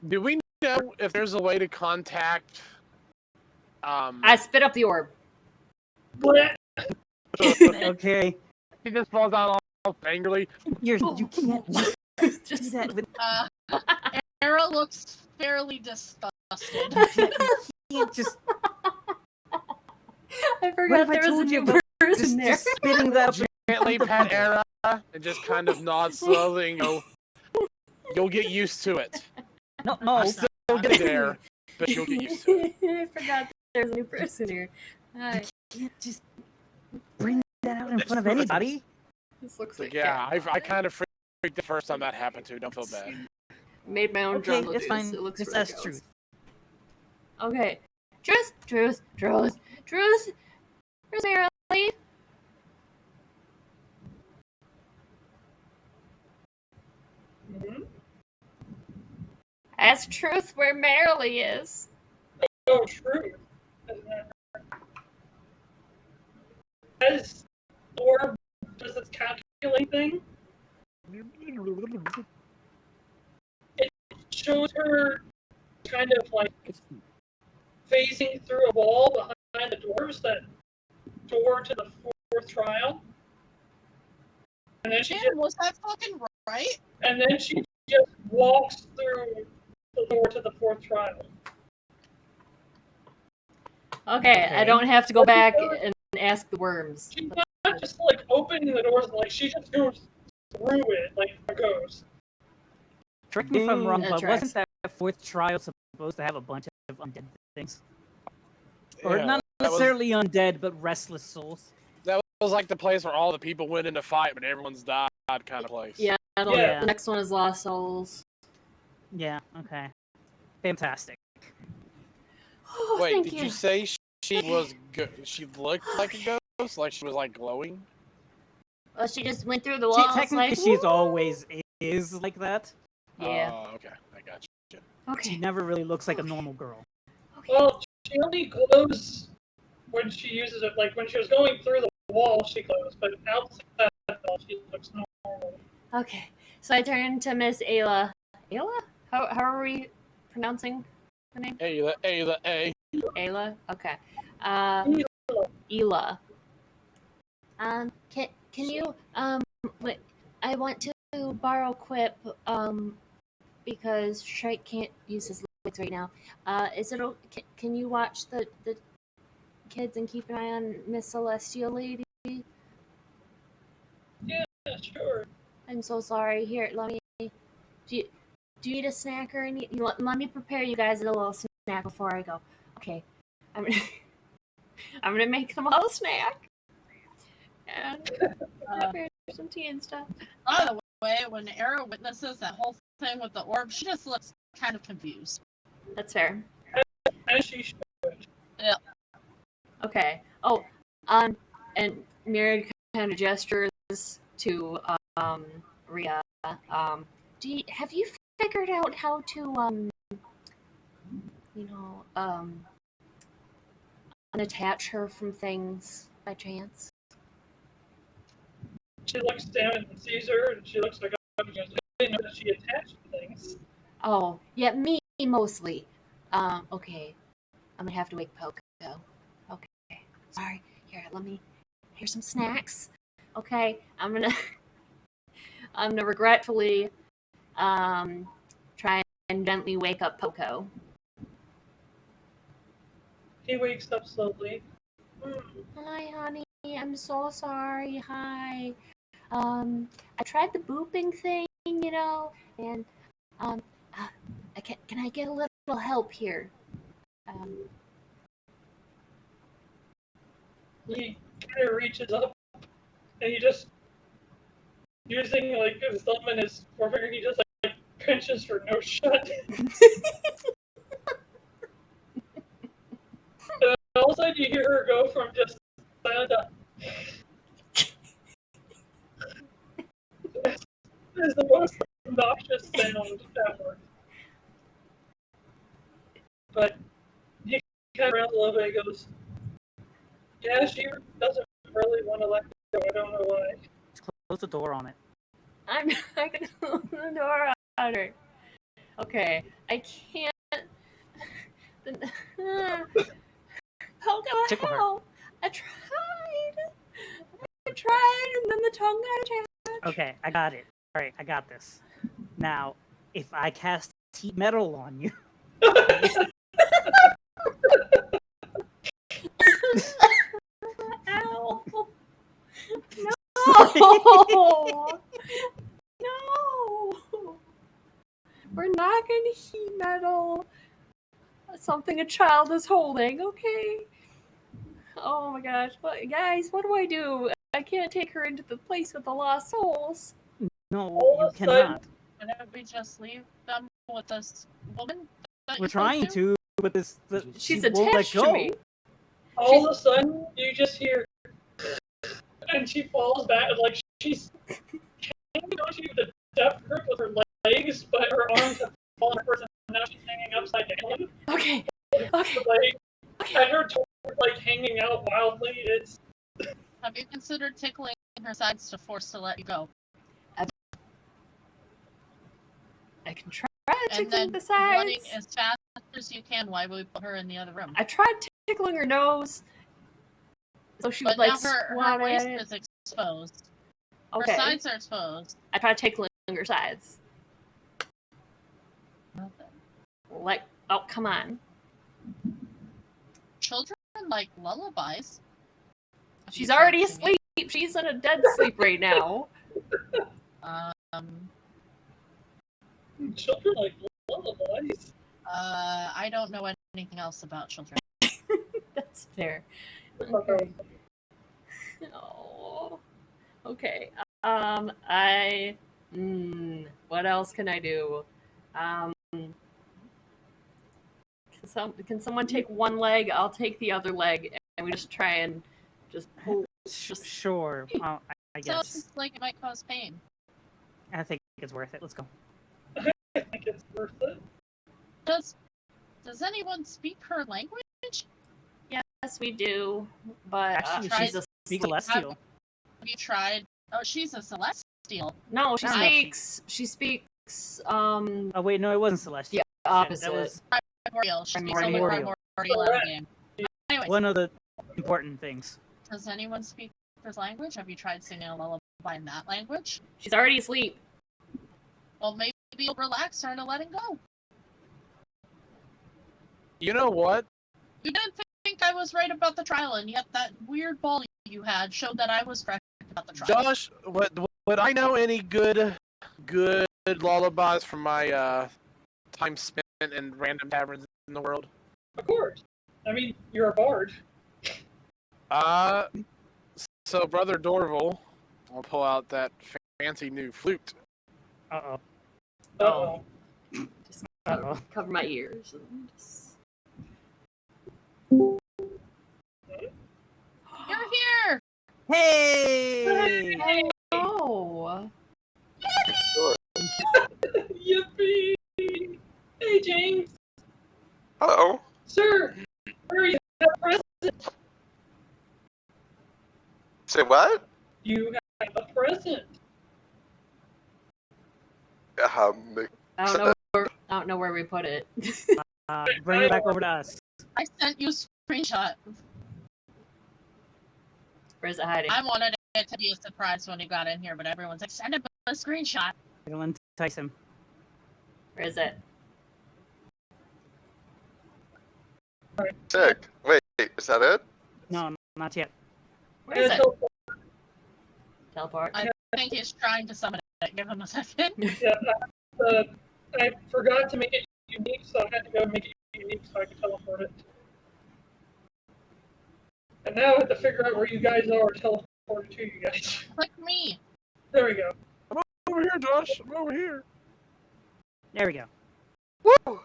Speaker 6: Do we know if there's a way to contact?
Speaker 4: I spit up the orb.
Speaker 2: Blech.
Speaker 3: Okay,
Speaker 6: He just falls down all angrily.
Speaker 3: you can't just do
Speaker 4: Just
Speaker 3: that with.
Speaker 1: Era looks fairly disgusted.
Speaker 3: You can't just.
Speaker 4: I
Speaker 3: What
Speaker 4: forgot
Speaker 3: if I
Speaker 4: there was a
Speaker 3: told you
Speaker 4: new
Speaker 3: about
Speaker 4: person there.
Speaker 3: just spitting that up?
Speaker 6: Gently pet Era and just kind of nod slowly and go, "You'll get used to it.
Speaker 3: No,
Speaker 6: I'm still getting there, but you'll get used to it."
Speaker 4: I forgot there's a new person here. Hi.
Speaker 3: you can't just bring that out in front of anybody.
Speaker 4: This looks like
Speaker 6: Yeah,
Speaker 4: cat.
Speaker 6: I kind of freaked the first time that happened too. Don't feel bad.
Speaker 4: Made my own
Speaker 3: Okay,
Speaker 4: jungle
Speaker 3: it's
Speaker 4: juice.
Speaker 3: fine.
Speaker 4: It looks
Speaker 3: Just
Speaker 4: really
Speaker 3: that's
Speaker 4: gross.
Speaker 3: truth.
Speaker 4: Okay. Truth. Where's Merrily?
Speaker 2: Mhm.
Speaker 4: Ask Truth where Merrily is.
Speaker 2: Oh, true. As orb does its calculate thing, it shows her kind of like phasing through a wall behind the dwarves, that door to the fourth trial. And then she
Speaker 1: Damn,
Speaker 2: just,
Speaker 1: was that fucking right?
Speaker 2: just walks through the door to the fourth trial.
Speaker 4: Okay, I
Speaker 3: Okay.
Speaker 4: don't have to go back and ask the worms.
Speaker 2: She's not just like opening the doors, like she just goes through it like a ghost.
Speaker 3: Correct me if I'm wrong,
Speaker 4: That
Speaker 3: but
Speaker 4: tracks.
Speaker 3: wasn't that fourth trial supposed to have a bunch of undead things? Or
Speaker 6: Yeah,
Speaker 3: not
Speaker 6: that was-
Speaker 3: necessarily undead, but restless souls.
Speaker 6: That was like the place where all the people went in to fight, but everyone's died kind of place.
Speaker 4: Yeah,
Speaker 2: Yeah.
Speaker 4: the next one is Lost Souls.
Speaker 3: Yeah, okay. Fantastic.
Speaker 4: Oh,
Speaker 6: Wait,
Speaker 4: thank
Speaker 6: did
Speaker 4: you.
Speaker 6: you say she was she looked like a ghost? Like she was like glowing?
Speaker 4: Well, she just went through the
Speaker 3: She,
Speaker 4: walls
Speaker 3: technically,
Speaker 4: like,
Speaker 3: she's
Speaker 4: "Woo!"
Speaker 3: always is like that.
Speaker 4: Yeah.
Speaker 6: Oh, okay. I got you.
Speaker 3: She
Speaker 4: Okay.
Speaker 3: never really looks like a normal girl.
Speaker 4: Okay.
Speaker 2: Well, she only glows when she uses it. Like when she was going through the wall, she glows, but outside the wall, she looks normal.
Speaker 4: Okay. So I turn to Miss Ayla. Ayla? How are we pronouncing her name?
Speaker 6: A.
Speaker 4: Ayla? Okay. Ela. Can you wait, I want to borrow Quip because Shrike can't use his legs right now. Is it can you watch the kids and keep an eye on Miss Celestial Lady?
Speaker 2: Yeah, sure.
Speaker 4: I'm so sorry. Here, let me. Do you need a snack or any? Let me prepare you guys a little snack before I go. Okay, I'm gonna make them all a snack and prepare some tea and stuff.
Speaker 1: By the way, when Era witnesses that whole thing with the orb, she just looks kind of confused.
Speaker 4: That's fair.
Speaker 2: As she should.
Speaker 4: Okay. Oh, and Mirra kind of gestures to Rhea. Have you figured out how to unattach her from things by chance?
Speaker 2: She looks down and sees her, and she looks like I didn't know that she attached things.
Speaker 4: Oh, yeah, me mostly. Okay. I'm gonna have to wake Poco. Okay. Sorry. Here's some snacks. Okay. I'm gonna regretfully try and gently wake up Poco.
Speaker 2: He wakes up slowly.
Speaker 4: Hi, honey. I'm so sorry. Hi. I tried the booping thing, and can I get a little help here?
Speaker 2: He kind of reaches up, and he just, using like his thumb and his forefinger, he just like pinches for no shut. And all of a sudden you hear her go from just silent to is the most obnoxious sound ever. But he kind of rounds a little bit and goes, Yeah, she doesn't really want to let go. I don't know why.
Speaker 3: Just close the door on it.
Speaker 4: I'm not gonna open the door on her. Okay, I can't. How the
Speaker 3: Tickle her.
Speaker 4: hell? I tried, and then the tongue got attached.
Speaker 3: Okay, I got it. All right, I got this. Now, if I cast heat metal on you,
Speaker 4: Ow!
Speaker 3: Sorry.
Speaker 4: No! No! We're not gonna heat metal something a child is holding, okay? Oh my gosh, guys, what do I do? I can't take her into the place with the lost souls.
Speaker 3: no,
Speaker 2: All
Speaker 3: you
Speaker 2: of a sudden-
Speaker 3: cannot.
Speaker 1: Why don't we just leave them with this woman? that
Speaker 3: We're
Speaker 1: you spoke
Speaker 3: trying to, but
Speaker 4: She's
Speaker 3: she won't let
Speaker 4: attached to
Speaker 3: go.
Speaker 4: me.
Speaker 2: All of a sudden, you just hear, and she falls back, like she's hanging on to you with a death grip with her legs, but her arms have fallen apart, and now she's hanging upside down.
Speaker 4: Okay.
Speaker 2: Like, and her toes are, like, hanging out wildly. It's
Speaker 1: Have you considered tickling her sides to force to let you go?
Speaker 4: I can try
Speaker 1: And
Speaker 4: tickling
Speaker 1: then
Speaker 4: the sides.
Speaker 1: running as fast as you can while we put her in the other room.
Speaker 4: I tried tickling her nose. So she
Speaker 1: But
Speaker 4: would, like,
Speaker 1: now her
Speaker 4: swat
Speaker 1: waist
Speaker 4: at it.
Speaker 1: is exposed.
Speaker 4: Okay.
Speaker 1: Her sides are exposed.
Speaker 4: I tried tickling her sides.
Speaker 1: Nothing.
Speaker 4: Like, oh, come on.
Speaker 1: Children like lullabies. Have
Speaker 4: She's
Speaker 1: you
Speaker 4: already
Speaker 1: tried singing?
Speaker 4: asleep. She's in a dead sleep right now.
Speaker 2: children like lullabies.
Speaker 1: I don't know anything else about children.
Speaker 4: That's fair.
Speaker 2: Okay.
Speaker 4: Oh. Okay. What else can I do? Can someone take one leg? I'll take the other leg, and we just try and just pull.
Speaker 3: Sure, I guess.
Speaker 1: Sounds like it might cause pain.
Speaker 3: I think it's worth it. Let's go.
Speaker 2: I think it's worth it.
Speaker 1: Does anyone speak her language?
Speaker 4: Yes, we do, but
Speaker 3: Actually,
Speaker 1: try
Speaker 3: she's
Speaker 1: to
Speaker 3: speak celestial.
Speaker 1: Have you tried? Oh, she's a celestial.
Speaker 4: no, she
Speaker 3: No.
Speaker 4: speaks. She speaks.
Speaker 3: Oh wait, no, it wasn't celestial.
Speaker 4: Yeah, opposite.
Speaker 3: That was
Speaker 1: Primordial. She speaks only
Speaker 3: Primordial.
Speaker 1: primordial in the game. Anyways,
Speaker 3: one of the important things.
Speaker 1: does anyone speak his language? Have you tried singing a lullaby in that language?
Speaker 4: She's already asleep.
Speaker 1: Well, maybe you'll relax her into letting go.
Speaker 6: You know what?
Speaker 1: You didn't think I was right about the trial, and yet that weird ball you had showed that I was correct about the trial.
Speaker 6: Josh, would I know any good lullabies from my time spent in random taverns in the world?
Speaker 2: Of course. I mean, you're a bard.
Speaker 6: So Brother Dorval, I'll pull out that fancy new flute.
Speaker 3: Uh-oh.
Speaker 2: Uh-oh.
Speaker 4: Just
Speaker 3: Uh-oh.
Speaker 4: cover my ears. And just...
Speaker 1: You're here!
Speaker 3: Hey!
Speaker 4: Oh.
Speaker 2: Yippee! Hey, James.
Speaker 7: Hello.
Speaker 2: Sir, where are you? Have a present.
Speaker 7: Say what?
Speaker 2: You have a present.
Speaker 4: I don't know where we put it.
Speaker 3: Bring it back over to us.
Speaker 1: I sent you a screenshot.
Speaker 4: Where's it hiding?
Speaker 1: I wanted it to be a surprise when he got in here, but everyone's like, send him a screenshot.
Speaker 3: It'll entice him.
Speaker 4: Where is it?
Speaker 7: Sick. Wait, is that it?
Speaker 3: No, not yet.
Speaker 4: Where is it?
Speaker 2: Until-
Speaker 4: Teleport.
Speaker 1: I think he's trying to summon it. Give him a second.
Speaker 2: Yeah, I forgot to make it unique, so I had to go make it unique so I could teleport it. And now I have to figure out where you guys are and teleport to you guys.
Speaker 1: Click me.
Speaker 2: There we go.
Speaker 6: I'm over here, Josh. I'm over here.
Speaker 3: There we go.
Speaker 7: Woo!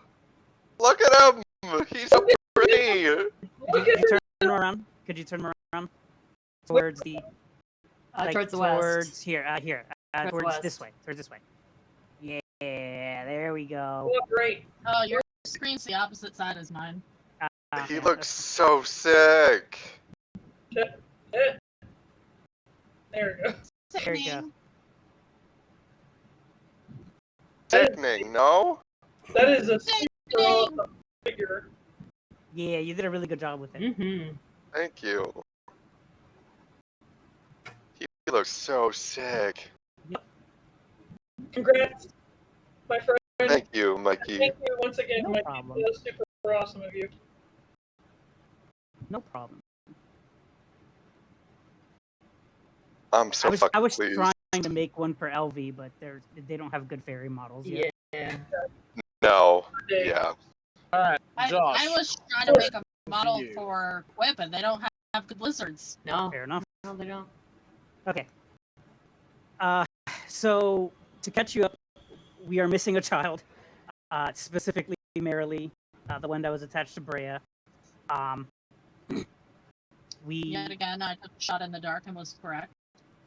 Speaker 7: Look at him! He's so pretty!
Speaker 2: Look
Speaker 3: Could
Speaker 2: at
Speaker 3: you turn him around? Could you turn him around? Towards the...
Speaker 4: Towards the west.
Speaker 3: Towards here.
Speaker 4: Towards the
Speaker 3: Towards
Speaker 4: west.
Speaker 3: this way. Towards this way. Yeah, there we go.
Speaker 2: Oh, great.
Speaker 1: Oh, your screen's the opposite side as mine.
Speaker 7: He
Speaker 3: Okay,
Speaker 7: looks so sick!
Speaker 2: There we go.
Speaker 3: There you go.
Speaker 7: Sickening, no?
Speaker 2: That is a super
Speaker 1: Sickening.
Speaker 2: awesome figure.
Speaker 3: Yeah, you did a really good job with it.
Speaker 4: Mm-hmm.
Speaker 7: Thank you. He looks so sick.
Speaker 2: Congrats, my friend.
Speaker 7: Thank you, Mikey.
Speaker 2: Thank you once again,
Speaker 3: No
Speaker 2: Mikey.
Speaker 3: problem.
Speaker 2: That was super awesome of you.
Speaker 3: No problem.
Speaker 7: I'm so fucking
Speaker 3: I was
Speaker 7: pleased.
Speaker 3: trying to make one for LV, but they don't have good fairy models yet.
Speaker 4: Yeah.
Speaker 7: No. Yeah.
Speaker 6: Alright,
Speaker 1: I
Speaker 6: Josh.
Speaker 1: was trying to make a model
Speaker 6: you.
Speaker 1: for Quip, and they don't have good lizards.
Speaker 4: No.
Speaker 3: Fair enough.
Speaker 4: No, they don't.
Speaker 3: Okay. So to catch you up, we are missing a child, specifically Merrily, the one that was attached to Brea.
Speaker 1: Yet again, I took a shot in the dark and was correct.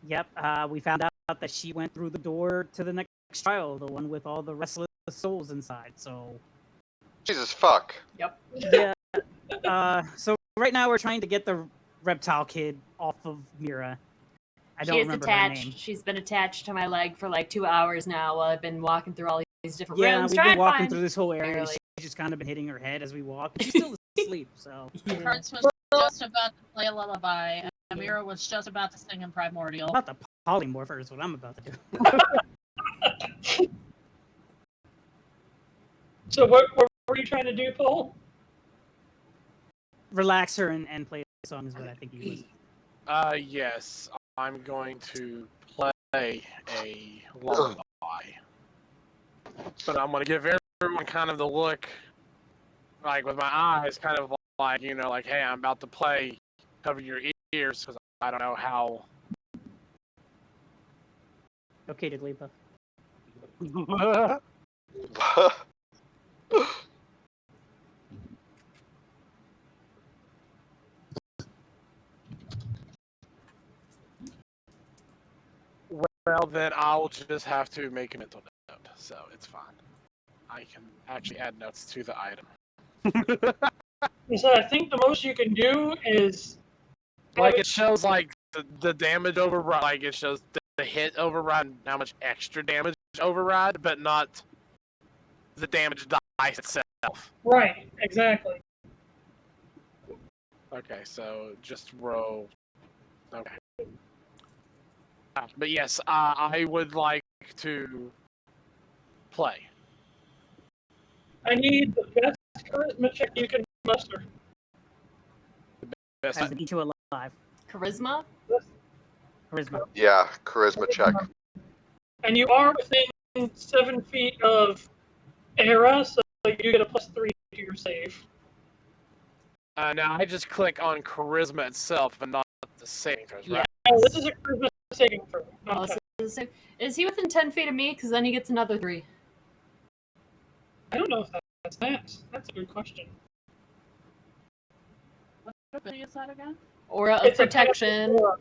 Speaker 3: Yep, we found out that she went through the door to the next trial, the one with all the restless souls inside. So
Speaker 7: Jesus fuck.
Speaker 4: Yep.
Speaker 3: yeah. So right now we're trying to get the reptile kid off of Mirra. I don't
Speaker 4: She is
Speaker 3: remember her
Speaker 4: attached.
Speaker 3: name.
Speaker 4: She's been attached to my leg for like 2 hours now while I've been walking through all these different
Speaker 3: Yeah,
Speaker 4: rooms.
Speaker 3: we've
Speaker 4: trying
Speaker 3: been
Speaker 4: to
Speaker 3: walking
Speaker 4: find
Speaker 3: through this whole area.
Speaker 4: Merrily.
Speaker 3: She's just kind of been hitting her head as we walk. She's still asleep, so.
Speaker 4: Yeah.
Speaker 1: Kurtz was just about to play a lullaby, and Mirra was just about to sing in Primordial.
Speaker 3: About the polymorpher is what I'm about to do.
Speaker 2: So what were you trying to do, Paul?
Speaker 3: Relax her and play a song is what I think he was.
Speaker 6: Yes. I'm going to play a lullaby. But I'm going to give everyone kind of the look, like with my eyes, kind of like, you know, like, hey, I'm about to play, cover your ears, because I don't know how.
Speaker 3: Okay, Diddlypuff.
Speaker 6: Well, then I'll just have to make a mental note, so it's fine. I can actually add notes to the item.
Speaker 2: So I think the most you can do is
Speaker 6: Like, it shows, like, the damage override, like, it shows the hit override and how much extra damage override, but not the damage dice itself.
Speaker 2: right, exactly.
Speaker 6: Okay, so just roll. Okay. But yes, I would like to play.
Speaker 2: I need the best charisma check you can muster.
Speaker 6: Best
Speaker 3: Has to beat you alive.
Speaker 4: Charisma?
Speaker 3: Charisma.
Speaker 7: Yeah, charisma check.
Speaker 2: And you are within 7 feet of Era, so you get a +3 to your save.
Speaker 6: Now I just click on charisma itself, but not the saving throws, right?
Speaker 2: Oh, this is a charisma saving throw.
Speaker 4: Oh,
Speaker 2: Okay.
Speaker 4: so is he within 10 feet of me? Because then he gets another 3.
Speaker 2: I don't know if that's that. That's a good question.
Speaker 1: What ability is that again?
Speaker 4: Aura of
Speaker 2: It's a
Speaker 4: protection.
Speaker 2: aura.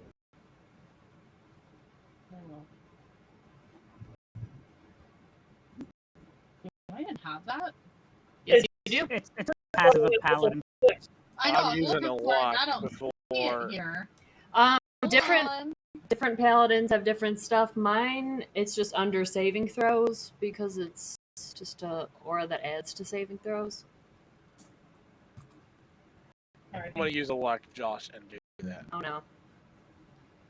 Speaker 1: I didn't have that.
Speaker 4: Yes, you do.
Speaker 3: It's a passive of Paladin.
Speaker 1: I know,
Speaker 6: I'm
Speaker 1: I'm
Speaker 6: using
Speaker 1: looking
Speaker 6: a
Speaker 1: for it. I
Speaker 6: lock
Speaker 1: don't see
Speaker 6: before.
Speaker 1: it here.
Speaker 4: Different
Speaker 1: Hold on.
Speaker 4: different paladins have different stuff. Mine, it's just under saving throws because it's just a aura that adds to saving throws.
Speaker 2: All right.
Speaker 6: I'm gonna use a luck, Josh, and do that.
Speaker 4: Oh no.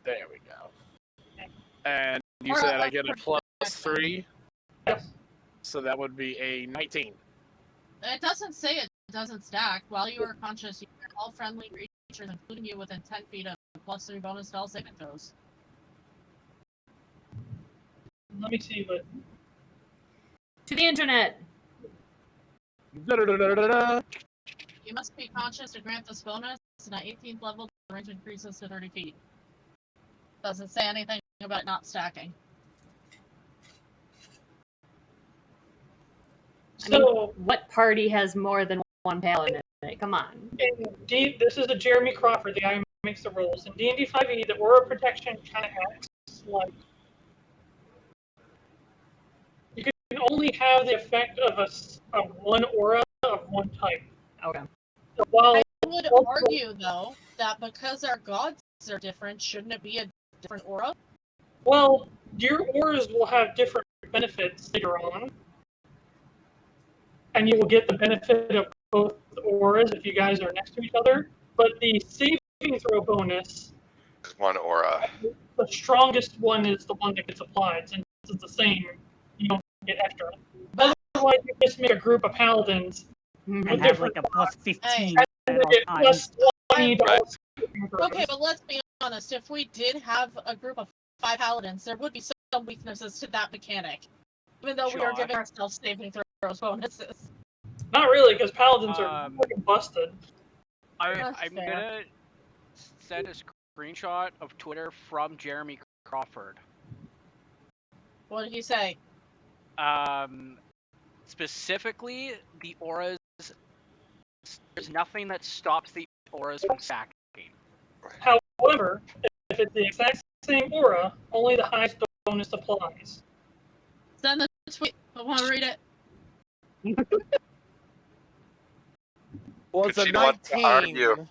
Speaker 6: There we go. And you
Speaker 1: Or
Speaker 6: said
Speaker 1: a
Speaker 6: I get a +3,
Speaker 2: Yes.
Speaker 6: so that would be a 19.
Speaker 1: It doesn't say it doesn't stack. While you are conscious, you get all friendly creatures, including you, within 10 feet of +3 bonus to all saving throws.
Speaker 2: Let me see what.
Speaker 4: To the internet.
Speaker 6: Da-da-da-da-da-da.
Speaker 1: You must be conscious to grant this bonus, and at 18th level, the range increases to 30 feet. Doesn't say anything about not stacking.
Speaker 4: I mean,
Speaker 2: So,
Speaker 4: what party has more than one paladin in it? Come on.
Speaker 2: this is a Jeremy Crawford. The guy who makes the rules. In D&D 5e, the aura protection kind of acts like you can only have the effect of one aura of one type.
Speaker 4: Okay.
Speaker 2: So while
Speaker 1: I would argue, though, that because our gods are different, shouldn't it be a different aura?
Speaker 2: Well, your auras will have different benefits later on. And you will get the benefit of both auras if you guys are next to each other. But the saving throw bonus,
Speaker 7: One aura.
Speaker 2: the strongest one is the one that gets applied. Since it's the same, you don't get extra. Otherwise, you just make a group of paladins
Speaker 3: And
Speaker 2: with
Speaker 3: have like
Speaker 2: different
Speaker 3: a plus 15
Speaker 2: and
Speaker 3: at
Speaker 2: they
Speaker 3: all
Speaker 2: get
Speaker 3: times.
Speaker 2: plus 20 to
Speaker 7: Right.
Speaker 2: all saving throws.
Speaker 1: Okay, but let's be honest. If we did have a group of 5 paladins, there would be some weaknesses to that mechanic. Even though we are giving ourselves saving throws bonuses.
Speaker 2: Not really, because paladins are fucking busted.
Speaker 5: I'm
Speaker 1: fair.
Speaker 5: gonna send a screenshot of Twitter from Jeremy Crawford.
Speaker 1: What did he say?
Speaker 5: Specifically, the auras. There's nothing that stops the auras from stacking.
Speaker 2: However, if it's the exact same aura, only the highest bonus applies.
Speaker 1: Send the tweet. I want to read it.
Speaker 6: Well, it's a
Speaker 7: Kachina wants to
Speaker 6: 19
Speaker 7: argue.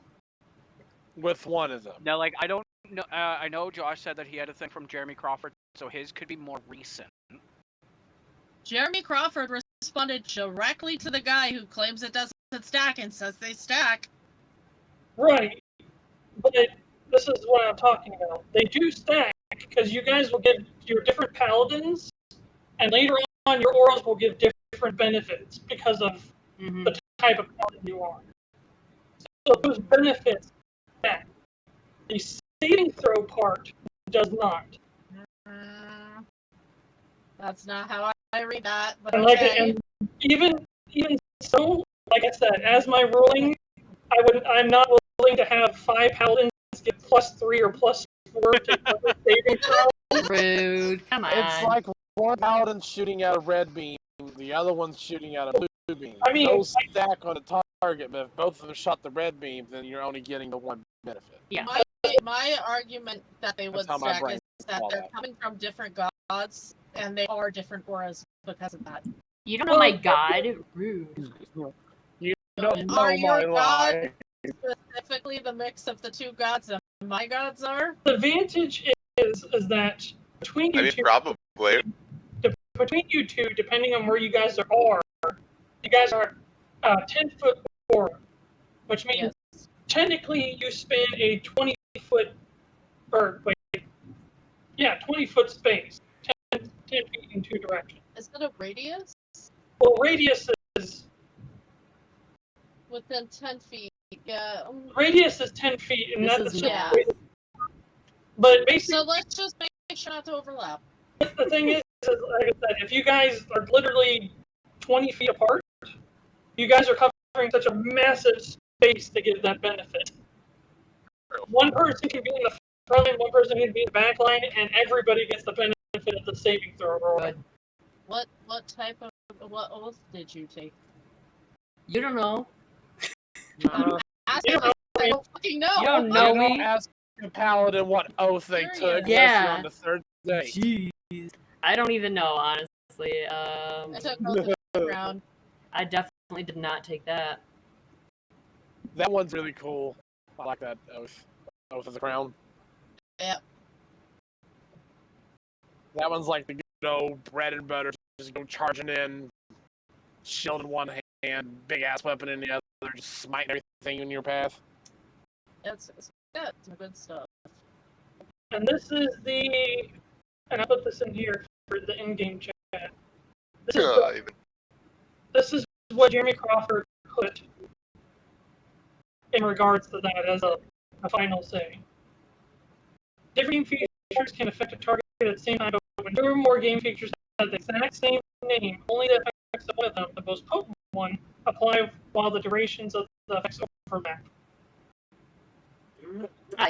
Speaker 6: with one of them.
Speaker 5: Now, like, I don't know. I know Josh said that he had a thing from Jeremy Crawford, so his could be more recent.
Speaker 1: Jeremy Crawford responded directly to the guy who claims it doesn't stack and says they stack.
Speaker 2: Right. But this is what I'm talking about. They do stack, because you guys will get your different paladins, and later on your auras will give different benefits because of the type of paladin you are. So those benefits stack. The saving throw part does not.
Speaker 1: That's not how I read that, but
Speaker 2: And
Speaker 1: okay.
Speaker 2: and even so, like I said, as my ruling, I'm not willing to have 5 paladins get +3 or +4 to cover saving throw.
Speaker 4: Rude. Come on.
Speaker 6: It's like one paladin shooting out a red beam, the other one's shooting out a blue beam.
Speaker 2: I mean,
Speaker 6: those stack on a target, but if both of them shot the red beam, then you're only getting the one benefit.
Speaker 4: Yeah.
Speaker 1: My argument that they would
Speaker 6: That's how my
Speaker 1: stack
Speaker 6: brain
Speaker 1: is that
Speaker 6: saw
Speaker 1: they're
Speaker 6: that.
Speaker 1: coming from different gods, and they are different auras because of that.
Speaker 4: You don't know my god. Rude.
Speaker 6: You don't know
Speaker 1: Are
Speaker 6: my
Speaker 1: your
Speaker 6: lie.
Speaker 1: gods specifically the mix of the 2 gods that my gods are?
Speaker 2: The advantage is that between you two,
Speaker 7: Probably.
Speaker 2: depending on where you guys are, you guys are 10-foot aura, which means technically you span a 20-foot, 20-foot space, 10 feet in 2 directions.
Speaker 1: Is it a radius?
Speaker 2: Well, radius is
Speaker 1: Within 10 feet, yeah.
Speaker 2: radius is 10 feet, and
Speaker 4: This
Speaker 2: that's
Speaker 4: is
Speaker 2: the
Speaker 1: math.
Speaker 2: But basically,
Speaker 1: So let's just make sure not to overlap.
Speaker 2: the thing is, like I said, if you guys are literally 20 feet apart, you guys are covering such a massive space to get that benefit. One person can be in the front line, one person can be in the back line, and everybody gets the benefit of the saving throw roll.
Speaker 4: Good.
Speaker 1: What type of what oath did you take?
Speaker 4: You don't know.
Speaker 1: Ask
Speaker 2: You
Speaker 1: me,
Speaker 2: know,
Speaker 1: I don't fucking know.
Speaker 4: You don't know
Speaker 6: You
Speaker 4: me.
Speaker 6: don't ask a paladin what oath they
Speaker 1: Period.
Speaker 6: took unless
Speaker 4: Yeah.
Speaker 6: you're on the 3rd day.
Speaker 4: Jeez. I don't even know, honestly.
Speaker 1: I took oath of the ground.
Speaker 4: I definitely did not take that.
Speaker 6: That one's really cool. I like that oath. Oath of the Crown.
Speaker 1: Yep.
Speaker 6: That one's like the good old bread and butter. Just go charging in, shield in one hand, big ass weapon in the other, just smiting everything in your path.
Speaker 1: It's some good stuff.
Speaker 2: and this is and I put this in here for the in-game chat. This is what Jeremy Crawford put in regards to that as a final say. Different features can affect a target at the same time, but when 2 or more game features have the exact same name, only the effects of one of them, the most potent one, apply while the durations of the effects overlap.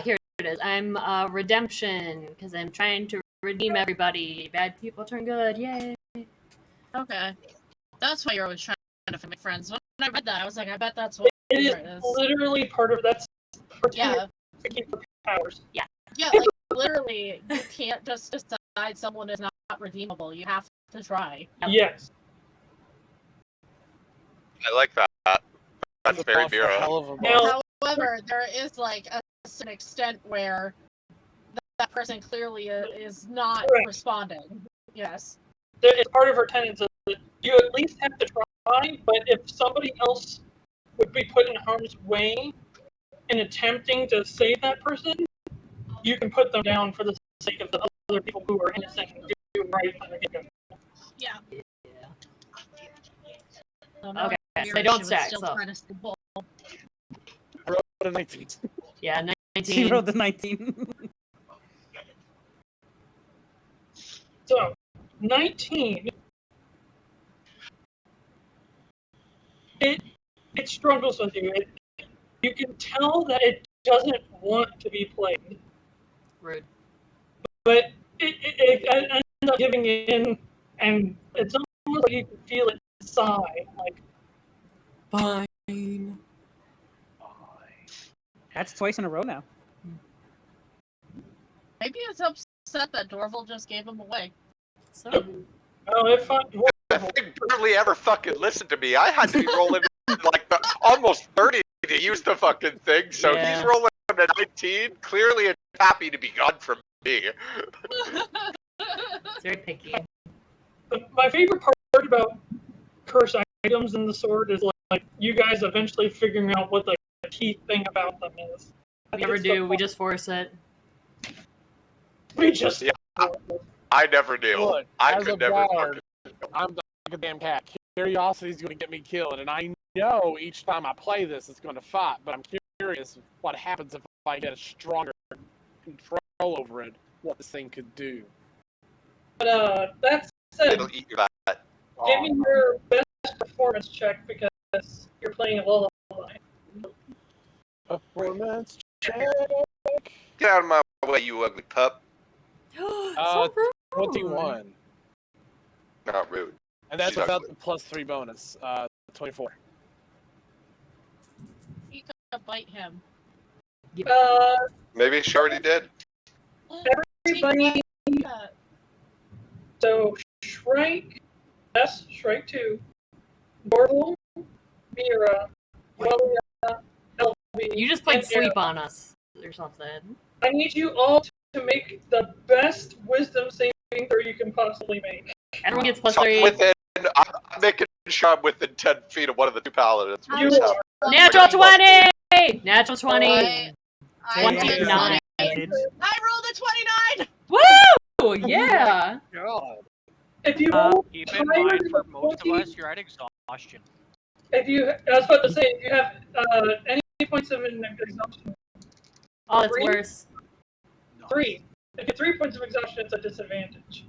Speaker 4: Here it is. I'm redemption because I'm trying to redeem everybody. Bad people turn good. Yay.
Speaker 1: Okay. That's why you're always trying to make friends. When I read that, I was like, I bet that's what
Speaker 2: It is
Speaker 1: it is.
Speaker 2: literally part of that's
Speaker 1: Yeah.
Speaker 2: to keep the powers.
Speaker 1: Yeah, like literally, you can't just decide someone is not redeemable. You have to try.
Speaker 2: Yes.
Speaker 7: I like that. That's very
Speaker 6: Off the
Speaker 7: Mirra.
Speaker 6: hell of a
Speaker 2: Now-
Speaker 1: However, there is like a an extent where that person clearly is not
Speaker 2: Correct.
Speaker 1: responding. Yes.
Speaker 2: It's part of her tenets that you at least have to try, but if somebody else would be put in harm's way in attempting to save that person, you can put them down for the sake of the other people who are innocent and do right from the get-go.
Speaker 1: Yeah.
Speaker 4: Okay, so they don't stack, so.
Speaker 6: I rolled a 19.
Speaker 4: Yeah, 19.
Speaker 3: She rolled the 19.
Speaker 2: So, 19. It struggles with you. You can tell that it doesn't want to be played,
Speaker 4: Rude.
Speaker 2: but it ends up giving in, and it's almost like you can feel it sigh, like,
Speaker 4: Fine.
Speaker 3: That's twice in a row now.
Speaker 1: Maybe it's upset that Dorval just gave him away.
Speaker 4: So,
Speaker 2: oh, it fought
Speaker 7: That thing barely ever fucking listened to me. I had to be rolling like almost 30 to use the fucking thing, so
Speaker 4: Yeah.
Speaker 7: he's rolling a 19. Clearly it's happy to be gone from me.
Speaker 4: it's very picky.
Speaker 2: My favorite part about curse items in the sword is like you guys eventually figuring out what the key thing about them is.
Speaker 4: We never do, we just force it.
Speaker 2: We just
Speaker 7: Yeah. I never do.
Speaker 6: Look,
Speaker 7: I
Speaker 6: as a
Speaker 7: could never
Speaker 6: bard,
Speaker 7: fucking...
Speaker 6: I'm like a damn cat. Curiosity is going to get me killed, and I know each time I play this, it's going to fight. But I'm curious what happens if I get a stronger control over it. What this thing could do.
Speaker 2: But that said,
Speaker 7: It'll eat your butt.
Speaker 2: give me your best performance check because you're playing a lullaby.
Speaker 6: Performance check.
Speaker 7: Get out of my way, you ugly pup.
Speaker 4: So rude.
Speaker 6: 21.
Speaker 7: Not rude.
Speaker 6: And that's
Speaker 7: She's
Speaker 6: without
Speaker 7: ugly.
Speaker 6: the +3 bonus. 24.
Speaker 1: You could bite him.
Speaker 7: Maybe she already did.
Speaker 2: Everybody. So Shrike, yes, Shrike 2, Dorval, Mirra, Yuelia, LB.
Speaker 4: You just played
Speaker 2: and
Speaker 4: sleep
Speaker 2: Mirra.
Speaker 4: on us or something.
Speaker 2: I need you all to make the best wisdom saving throw you can possibly make.
Speaker 4: Everyone gets plus
Speaker 7: I'm
Speaker 4: 3.
Speaker 7: I'm making sure I'm within 10 feet of one of the two paladins.
Speaker 2: You are.
Speaker 4: Natural 20! Natural 20!
Speaker 1: I
Speaker 4: 29.
Speaker 1: I rolled a 29!
Speaker 4: Woo! Yeah!
Speaker 6: God.
Speaker 2: If you roll
Speaker 5: Keep in
Speaker 2: higher
Speaker 5: mind,
Speaker 2: than
Speaker 5: for most of
Speaker 2: 14,
Speaker 5: us, you're at exhaustion.
Speaker 2: I was about to say, if you have any points of exhaustion,
Speaker 4: Oh, that's
Speaker 2: 3?
Speaker 4: worse.
Speaker 2: 3. If you have 3 points of exhaustion, it's a disadvantage.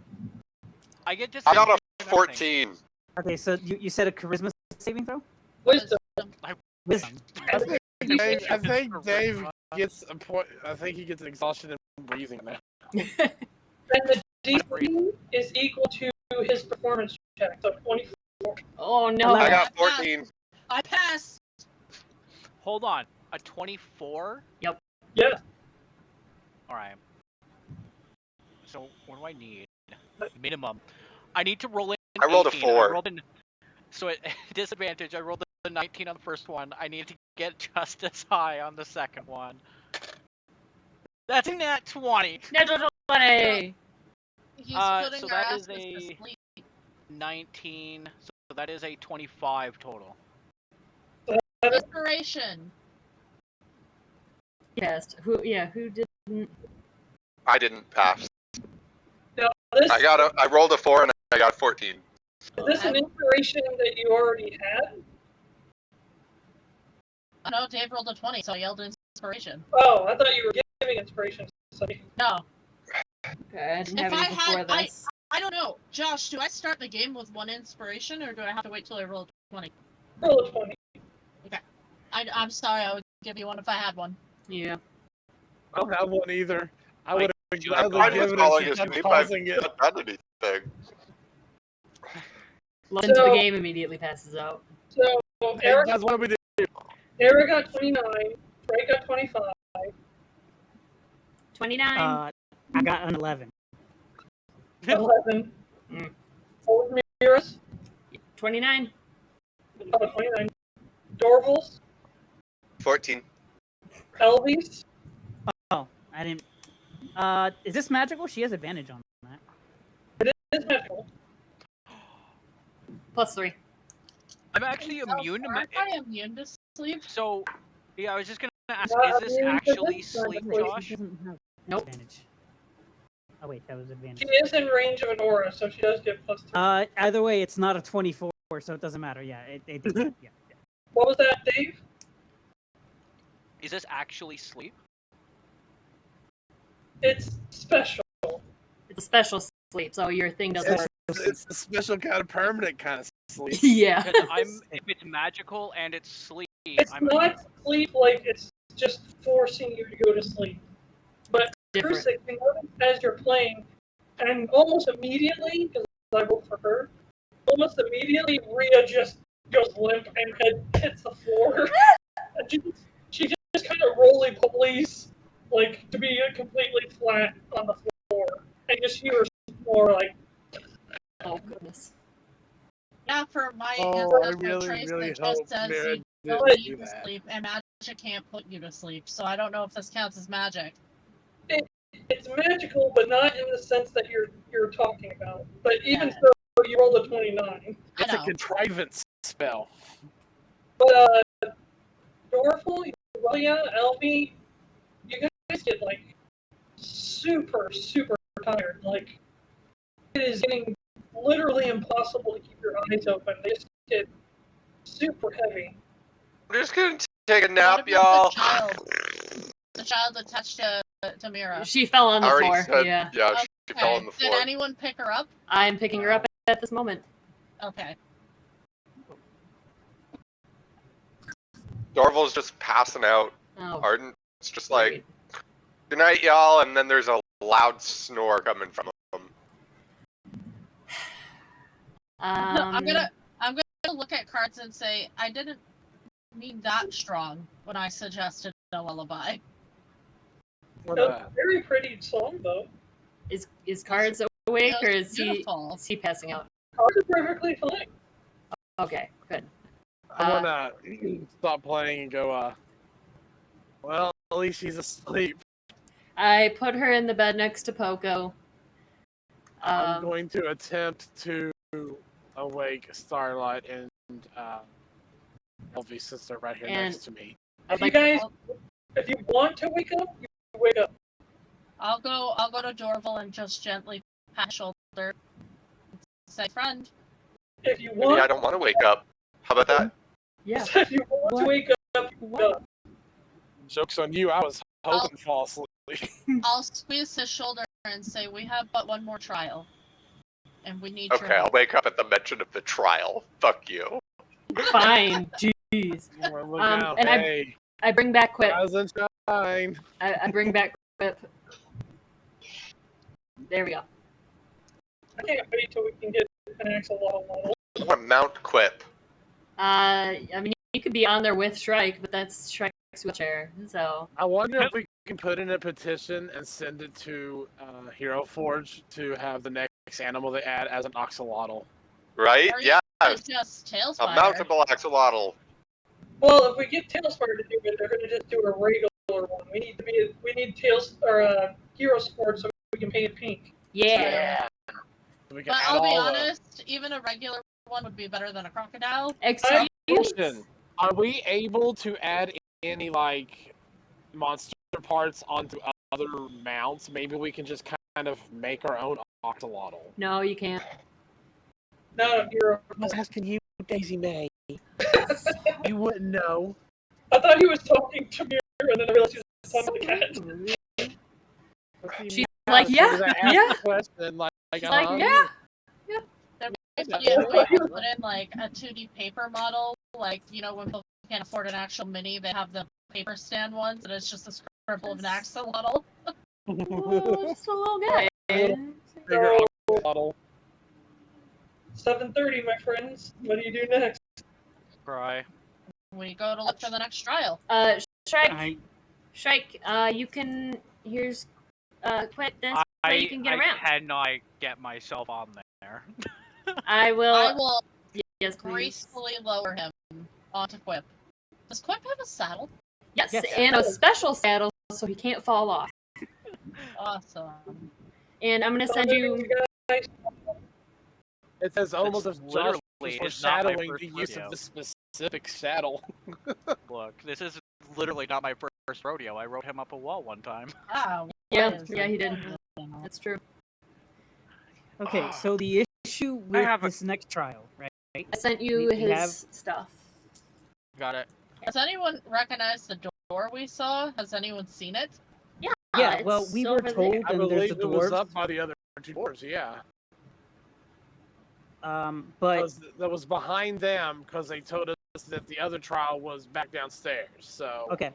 Speaker 5: I get
Speaker 7: I got
Speaker 5: disadvantage
Speaker 7: a
Speaker 5: on
Speaker 7: 14.
Speaker 3: Okay, so you said a charisma saving throw?
Speaker 2: Wisdom.
Speaker 3: Wisdom.
Speaker 6: I think Dave gets a point. I think he gets an exhaustion and breathing now.
Speaker 2: And the DC is equal to his performance check, so 24.
Speaker 4: Oh no.
Speaker 7: I got 14.
Speaker 1: I passed!
Speaker 5: Hold on. A 24?
Speaker 2: Yeah.
Speaker 5: Alright. So, what do I need? Minimum. I need to roll in
Speaker 7: I rolled a
Speaker 5: 18.
Speaker 7: 4.
Speaker 5: I rolled in... So, at disadvantage, I rolled a 19 on the first one. I need to get just as high on the second one. That's a nat 20!
Speaker 4: Natural 20!
Speaker 1: He's
Speaker 5: So
Speaker 1: putting our
Speaker 5: that
Speaker 1: asses
Speaker 5: is
Speaker 1: to
Speaker 5: a-
Speaker 1: sleep.
Speaker 5: 19. So that is a 25 total.
Speaker 1: Inspiration.
Speaker 4: Yes. Who didn't?
Speaker 7: I didn't pass.
Speaker 2: Now, this
Speaker 7: I rolled a 4 and I got 14.
Speaker 2: is this an inspiration that you already had?
Speaker 1: Oh no, Dave rolled a 20, so I yelled inspiration.
Speaker 2: Oh, I thought you were giving inspiration. So
Speaker 1: No.
Speaker 4: Okay, I didn't
Speaker 1: If
Speaker 4: have any
Speaker 1: I
Speaker 4: before
Speaker 1: had-
Speaker 4: this.
Speaker 1: I don't know. Josh, do I start the game with 1 inspiration, or do I have to wait till I roll a 20?
Speaker 2: roll a 20.
Speaker 1: I'm sorry, I would give you one if I had one.
Speaker 4: Yeah.
Speaker 6: I don't have one either. I would have
Speaker 7: I'm
Speaker 6: gladly
Speaker 7: fine with
Speaker 6: given
Speaker 7: calling
Speaker 6: it
Speaker 7: his
Speaker 6: instead of
Speaker 7: sleep.
Speaker 6: pausing it.
Speaker 7: I've not done anything.
Speaker 4: Love into
Speaker 2: So-
Speaker 4: the game immediately passes out.
Speaker 2: So
Speaker 6: Hey,
Speaker 2: Eric,
Speaker 6: that's what we do.
Speaker 2: Eric got 29, Frank got 25,
Speaker 4: 29.
Speaker 3: I got an 11.
Speaker 2: 11.
Speaker 4: Mm.
Speaker 2: Old Mirrors,
Speaker 4: 29.
Speaker 2: 29. Dorvals,
Speaker 7: 14.
Speaker 2: Elvies,
Speaker 3: I didn't. Is this magical? She has advantage on that.
Speaker 2: It is magical.
Speaker 4: +3.
Speaker 5: I'm actually immune to
Speaker 1: Aren't I immune to sleep?
Speaker 5: So, yeah, I was just gonna ask,
Speaker 2: Not
Speaker 5: is this
Speaker 2: immune to
Speaker 5: actually
Speaker 2: this kind of
Speaker 5: sleep,
Speaker 2: poison.
Speaker 5: Josh?
Speaker 3: She doesn't have
Speaker 4: Nope.
Speaker 3: advantage. Oh wait, that was advantage.
Speaker 2: She is in range of an aura, so she does get +2.
Speaker 3: Either way, it's not a 24, so it doesn't matter. Yeah, yeah.
Speaker 2: What was that, Dave?
Speaker 5: Is this actually sleep?
Speaker 2: It's special.
Speaker 4: It's a special sleep, so your thing doesn't work.
Speaker 6: It's a special kind of permanent kind of sleep.
Speaker 4: Yeah.
Speaker 5: Because if it's magical and it's sleep,
Speaker 2: It's
Speaker 5: I'm
Speaker 2: not sleep like it's just forcing you to go to sleep. But
Speaker 4: Different.
Speaker 2: Crusix, you notice as you're playing, and almost immediately, because I vote for her, almost immediately Rhea just goes limp and head hits the floor. And she just kind of roly-polies, like, to be completely flat on the floor. And just hear more like,
Speaker 4: Oh goodness.
Speaker 1: Yeah, for my
Speaker 6: Oh, I
Speaker 1: ancestral
Speaker 6: really,
Speaker 1: trace,
Speaker 6: really
Speaker 1: it
Speaker 6: hope
Speaker 1: just says
Speaker 6: Mirra
Speaker 1: you
Speaker 6: didn't
Speaker 1: don't
Speaker 6: do
Speaker 1: need to
Speaker 6: that.
Speaker 1: sleep, and magic can't put you to sleep. So I don't know if this counts as magic.
Speaker 2: it's magical, but not in the sense that you're talking about. But even
Speaker 1: Yeah.
Speaker 2: so, you rolled a 29.
Speaker 6: It's
Speaker 1: I
Speaker 6: a
Speaker 1: know.
Speaker 6: contrivance spell.
Speaker 2: But Dorval, Yuelia, Elmi, you guys get like super tired. Like it is getting literally impossible to keep your eyes open. They just get super heavy.
Speaker 7: I'm just gonna take a
Speaker 1: What
Speaker 7: nap,
Speaker 1: about
Speaker 7: y'all.
Speaker 1: the child? The child attached to Mirra.
Speaker 4: She fell on the
Speaker 7: I already
Speaker 4: floor.
Speaker 7: said,
Speaker 4: Yeah.
Speaker 7: she fell on the floor.
Speaker 1: Did anyone pick her up?
Speaker 4: I'm picking her up at this moment.
Speaker 1: Okay.
Speaker 7: Dorval's just passing out.
Speaker 4: Oh.
Speaker 7: Ardent's just like, good night, y'all, and then there's a loud snore coming from him.
Speaker 1: I'm gonna look at cards and say I didn't mean that strong when I suggested a lullaby.
Speaker 6: What
Speaker 2: A very pretty song though.
Speaker 4: Is Cards awake or is
Speaker 1: Beautiful.
Speaker 4: he passing out?
Speaker 2: Cards are perfectly fine.
Speaker 4: Okay, good.
Speaker 6: I wanna stop playing and go, well, at least she's asleep.
Speaker 4: I put her in the bed next to Poco.
Speaker 6: I'm going to attempt to awake Starlight and Elvie's sister right here
Speaker 4: And
Speaker 6: next to me.
Speaker 2: If you guys, if you want to wake up, you wake up.
Speaker 1: I'll go to Dorval and just gently pat shoulder. Say, friend.
Speaker 2: If you
Speaker 7: Maybe
Speaker 2: want,
Speaker 7: I don't want to wake up. How about that?
Speaker 4: Yeah.
Speaker 2: if you want to wake up, you wake up.
Speaker 6: Joke's on you, I was hoping to fall asleep.
Speaker 1: I'll squeeze his shoulder and say, we have but one more trial. And we need
Speaker 7: Okay,
Speaker 1: your
Speaker 7: I'll
Speaker 1: help.
Speaker 7: wake up at the mention of the trial. Fuck you.
Speaker 4: Fine. Jeez.
Speaker 6: Well, look out,
Speaker 4: and
Speaker 6: hey,
Speaker 4: I bring back Quip.
Speaker 6: rise and shine.
Speaker 4: I bring back Quip. There we go.
Speaker 2: I can't wait till we can get an axolotl model.
Speaker 7: I want to mount Quip.
Speaker 4: I mean, you could be on there with Shrike, but that's Shrike's wheelchair. So
Speaker 6: I wonder if we can put in a petition and send it to Hero Forge to have the next animal they add as an axolotl.
Speaker 7: Right?
Speaker 1: Or
Speaker 7: Yeah.
Speaker 1: It's just
Speaker 7: A
Speaker 1: TaleSpire.
Speaker 7: mountable axolotl.
Speaker 2: Well, if we get TaleSpire to do it, they're going to just do a regular one. We need Hero Sport so we can paint it pink.
Speaker 4: yeah.
Speaker 6: We can
Speaker 1: But
Speaker 6: add
Speaker 1: I'll be
Speaker 6: all the-
Speaker 1: honest, even a regular one would be better than a crocodile.
Speaker 4: Excuse.
Speaker 6: Question: are we able to add any like monster parts onto other mounts? Maybe we can just kind of make our own axolotl.
Speaker 4: No, you can't.
Speaker 2: Not a Hero.
Speaker 6: I was asking you, Daisy May. You wouldn't know.
Speaker 2: I thought he was talking to Mirra, and then I realized he was talking to the cat.
Speaker 4: She's like, yeah,
Speaker 6: Because I asked
Speaker 4: yeah.
Speaker 6: the question, like,
Speaker 4: She's like, yeah.
Speaker 1: There might be a way to put in like a 2D paper model, like, you know, when people can't afford an actual mini, they have the paper stand ones, and it's just a scribble of an axolotl.
Speaker 4: Oh, just a little guy.
Speaker 6: Bigger axolotl.
Speaker 2: 7:30, my friends. What do you do next?
Speaker 5: Cry.
Speaker 1: We go to look for the next trial.
Speaker 4: Shrike, you can. Here's Quip. That's how you can get around.
Speaker 5: I cannot get myself on there.
Speaker 4: I will.
Speaker 1: I will
Speaker 4: Yes, please.
Speaker 1: gracefully lower him onto Quip. Does Quip have a saddle?
Speaker 4: Yes,
Speaker 3: Yes.
Speaker 4: and a special saddle so he can't fall off.
Speaker 1: Awesome.
Speaker 4: And I'm gonna send you.
Speaker 2: guys.
Speaker 6: It says almost
Speaker 5: This
Speaker 6: as
Speaker 5: literally
Speaker 6: was
Speaker 5: is not my
Speaker 6: foreshadowing
Speaker 5: first
Speaker 6: the use
Speaker 5: rodeo.
Speaker 6: of this specific saddle.
Speaker 5: Look, this is literally not my first rodeo. I rode him up a wall one time.
Speaker 1: Ah,
Speaker 4: Yeah,
Speaker 1: what is
Speaker 4: yeah, he did.
Speaker 1: it?
Speaker 4: That's true.
Speaker 3: Okay, so the issue with
Speaker 5: have a-
Speaker 3: this next trial, right?
Speaker 4: I sent you
Speaker 3: We
Speaker 4: his
Speaker 3: have-
Speaker 4: stuff.
Speaker 5: Got it.
Speaker 1: Does anyone recognize the door we saw? Has anyone seen it?
Speaker 3: Yeah, well,
Speaker 4: it's
Speaker 3: we were
Speaker 4: over
Speaker 3: told,
Speaker 4: there.
Speaker 6: I
Speaker 3: and there's
Speaker 6: believe
Speaker 3: the
Speaker 6: it was
Speaker 3: dwarves.
Speaker 6: up by the other two doors, yeah.
Speaker 3: But
Speaker 6: 'Cause that was behind them because they told us that the other trial was back downstairs. So
Speaker 3: okay,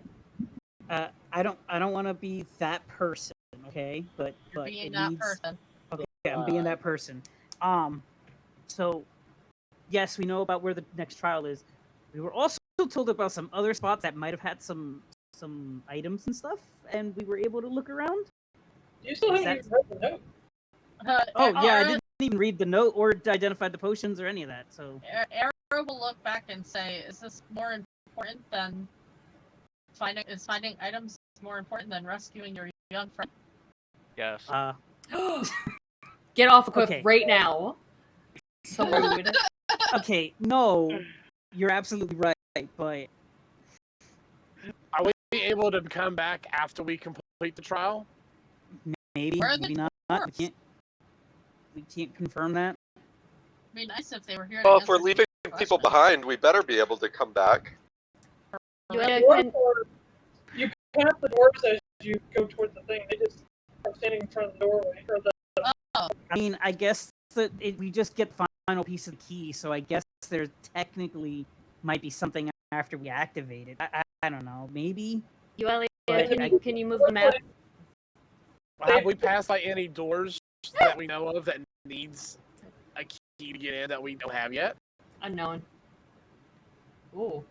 Speaker 3: I don't want to be that person, okay? But
Speaker 1: Being
Speaker 3: it
Speaker 1: that
Speaker 3: needs.
Speaker 1: person.
Speaker 3: Okay, I'm being that person. So yes, we know about where the next trial is. We were also told about some other spots that might have had some items and stuff, and we were able to look around.
Speaker 2: You still
Speaker 3: Is
Speaker 2: haven't even read the note.
Speaker 3: Oh yeah, I
Speaker 1: Aaron-
Speaker 3: didn't even read the note or identify the potions or any of that. So
Speaker 1: Arrow will look back and say, "Is this more important than finding items more important than rescuing your young friend?"
Speaker 5: Yes.
Speaker 4: Get off a cliff
Speaker 3: Okay.
Speaker 4: right now. So rude.
Speaker 3: okay, no, you're absolutely right, but
Speaker 6: are we able to come back after we complete the trial?
Speaker 3: maybe
Speaker 1: Where are the
Speaker 3: maybe not.
Speaker 1: dwarves?
Speaker 3: We can't confirm that.
Speaker 1: It'd be nice if they were here.
Speaker 7: Well,
Speaker 1: to
Speaker 7: if we're
Speaker 1: answer
Speaker 7: leaving
Speaker 1: some
Speaker 7: people
Speaker 1: questions.
Speaker 7: behind, we better be able to come back.
Speaker 4: Yuelia,
Speaker 2: You pass the dwarves as you go towards the thing. They just are standing in front of the doorway. Or the,
Speaker 3: I mean, I guess that we just get the final piece of the key, so I guess there technically might be something after we activate it. I don't know, maybe.
Speaker 4: Yuelia,
Speaker 3: But
Speaker 4: can you move the map?
Speaker 6: Have we passed like any doors that we know of that needs a key to get in that we don't have yet?
Speaker 4: Unknown. Ooh,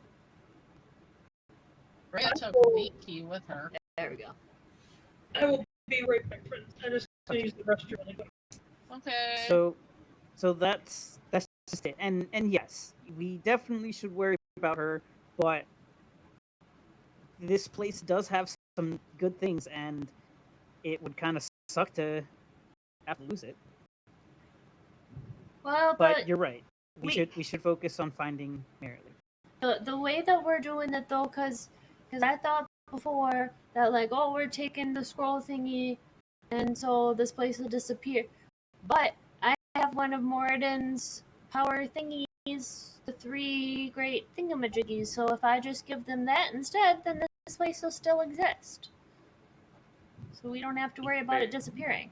Speaker 1: Rhea took Mikey with her.
Speaker 4: there we go.
Speaker 2: I will be right back, friends. I just gonna use the restroom really quick.
Speaker 1: Okay.
Speaker 3: So that's just it. And yes, we definitely should worry about her, but this place does have some good things, and it would kind of suck to have to lose it.
Speaker 4: Well,
Speaker 3: But you're right. We
Speaker 4: we-
Speaker 3: should focus on finding Mirra.
Speaker 4: the way that we're doing it though, because I thought before that like, oh, we're taking the scroll thingy, and so this place will disappear. But I have one of Moradin's power thingies, the 3 great thingamajiggies. So if I just give them that instead, then this place will still exist. So we don't have to worry about it disappearing.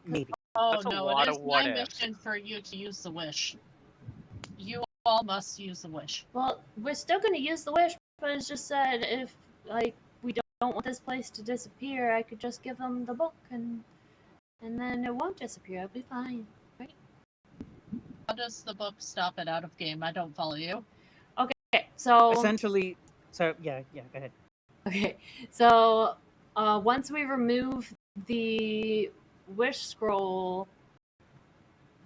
Speaker 3: Maybe.
Speaker 1: Oh
Speaker 5: That's a
Speaker 1: no,
Speaker 5: lot
Speaker 1: it is
Speaker 5: of
Speaker 1: my
Speaker 5: what ifs.
Speaker 1: mission for you to use the wish. You all must use the wish.
Speaker 4: Well, we're still going to use the wish, but it's just said if like we don't want this place to disappear, I could just give them the book and then it won't disappear. It'll be fine.
Speaker 1: How does the book stop it out of game? I don't follow you.
Speaker 4: Okay, so
Speaker 3: Essentially, so yeah, go ahead.
Speaker 4: okay, so once we remove the wish scroll,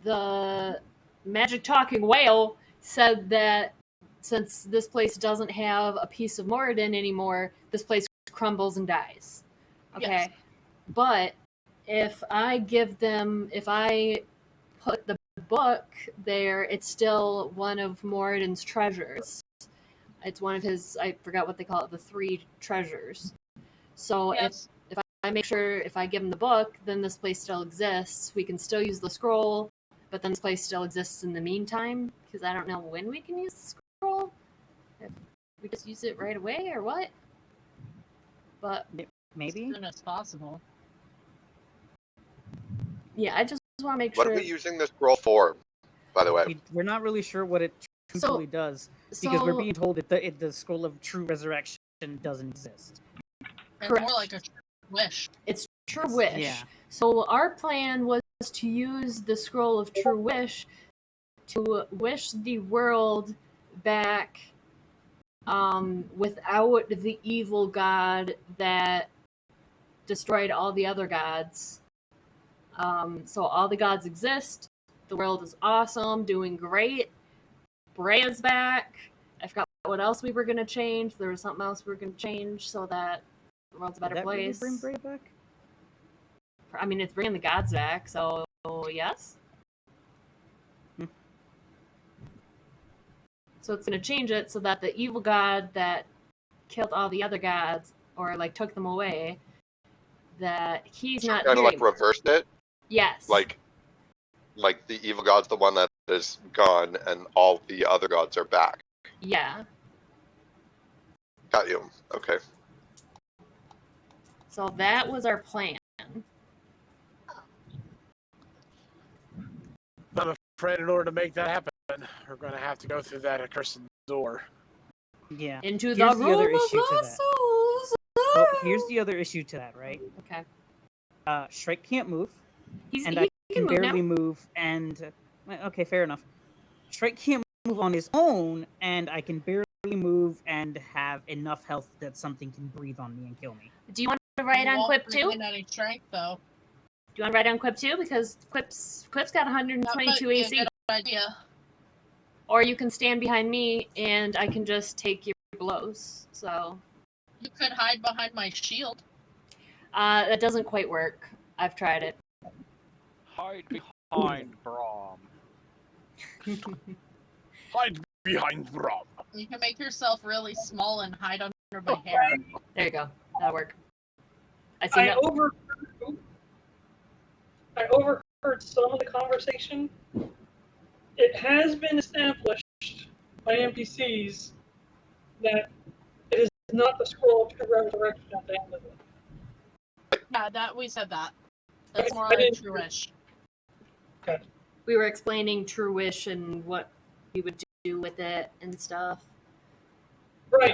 Speaker 4: the magic talking whale said that since this place doesn't have a piece of Moradin anymore, this place crumbles and dies. Okay,
Speaker 1: Yes.
Speaker 4: but if I put the book there, it's still one of Moradin's treasures. It's one of his, I forgot what they call it, the 3 treasures. So
Speaker 1: Yes.
Speaker 4: if I make sure if I give him the book, then this place still exists. We can still use the scroll, but then this place still exists in the meantime, because I don't know when we can use the scroll. If we just use it right away or what? But
Speaker 3: Maybe.
Speaker 1: As soon as possible.
Speaker 4: yeah, I just want to make
Speaker 7: What
Speaker 4: sure.
Speaker 7: are we using this scroll for, by the way?
Speaker 3: We're not really sure what it truthfully does because we're being told that the scroll of true resurrection doesn't exist.
Speaker 1: It's
Speaker 4: Correct.
Speaker 1: more like a wish.
Speaker 4: It's true wish.
Speaker 3: Yeah.
Speaker 4: So our plan was to use the scroll of true wish to wish the world back without the evil god that destroyed all the other gods. So all the gods exist. The world is awesome, doing great. Brea's back. I forgot what else we were going to change. There was something else we were going to change so that The world's a
Speaker 3: Did
Speaker 4: better
Speaker 3: that really
Speaker 4: place.
Speaker 3: bring Bray back?
Speaker 4: I mean, it's bringing the gods back, so yes.
Speaker 3: Hmm.
Speaker 4: So it's going to change it so that the evil god that killed all the other gods, or like took them away, that he's not
Speaker 7: Kind
Speaker 4: here
Speaker 7: of like
Speaker 4: anymore.
Speaker 7: reversed it.
Speaker 4: Yes.
Speaker 7: Like the evil god's the one that is gone, and all the other gods are back.
Speaker 4: Yeah.
Speaker 7: Got you. Okay.
Speaker 4: So that was our plan.
Speaker 6: I'm afraid in order to make that happen, we're going to have to go through that accursed door.
Speaker 3: Yeah.
Speaker 4: Into
Speaker 3: Here's
Speaker 4: the
Speaker 3: the other
Speaker 4: room of
Speaker 3: issue to
Speaker 4: the
Speaker 3: that.
Speaker 4: souls.
Speaker 3: Well, here's the other issue to that, right?
Speaker 4: Okay.
Speaker 3: Shrike can't move,
Speaker 4: He
Speaker 3: and I
Speaker 4: can
Speaker 3: can
Speaker 4: move
Speaker 3: barely
Speaker 4: now.
Speaker 3: move, and okay, fair enough. Shrike can't move on his own, and I can barely move and have enough health that something can breathe on me and kill me.
Speaker 4: Do you want to write on Quip too?
Speaker 1: Won't any strength though.
Speaker 4: Do you want to write on Quip too? Because Quip's got 122
Speaker 1: That
Speaker 4: AC.
Speaker 1: Good idea.
Speaker 4: Or you can stand behind me and I can just take your blows. So
Speaker 1: You could hide behind my shield.
Speaker 4: that doesn't quite work. I've tried it.
Speaker 5: Hide behind Braum.
Speaker 6: Hide behind Rob.
Speaker 1: You can make yourself really small and hide under my hair.
Speaker 4: There you go. That'll work. I see
Speaker 2: I
Speaker 4: that.
Speaker 2: overheard some of the conversation. It has been established by NPCs that it is not the scroll of true resurrection at the end of it.
Speaker 1: Yeah, we said that. That's
Speaker 2: Okay,
Speaker 1: more
Speaker 2: I
Speaker 1: like
Speaker 2: didn't-
Speaker 1: true-ish.
Speaker 4: We were explaining True Wish and what we would do with it and stuff.
Speaker 2: Right.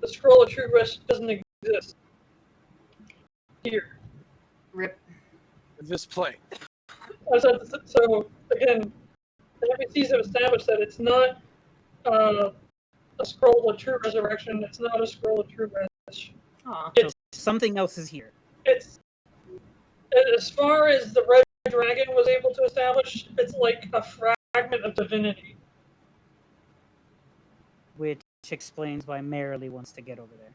Speaker 2: The scroll of true wish doesn't exist here.
Speaker 4: Rip.
Speaker 6: This plane.
Speaker 2: So again, the NPCs have established that it's not a scroll of true resurrection. It's not a scroll of true wish.
Speaker 4: Aw.
Speaker 3: So something else is here.
Speaker 2: It's as far as the red dragon was able to establish, it's like a fragment of divinity.
Speaker 3: Which explains why Merrily wants to get over there.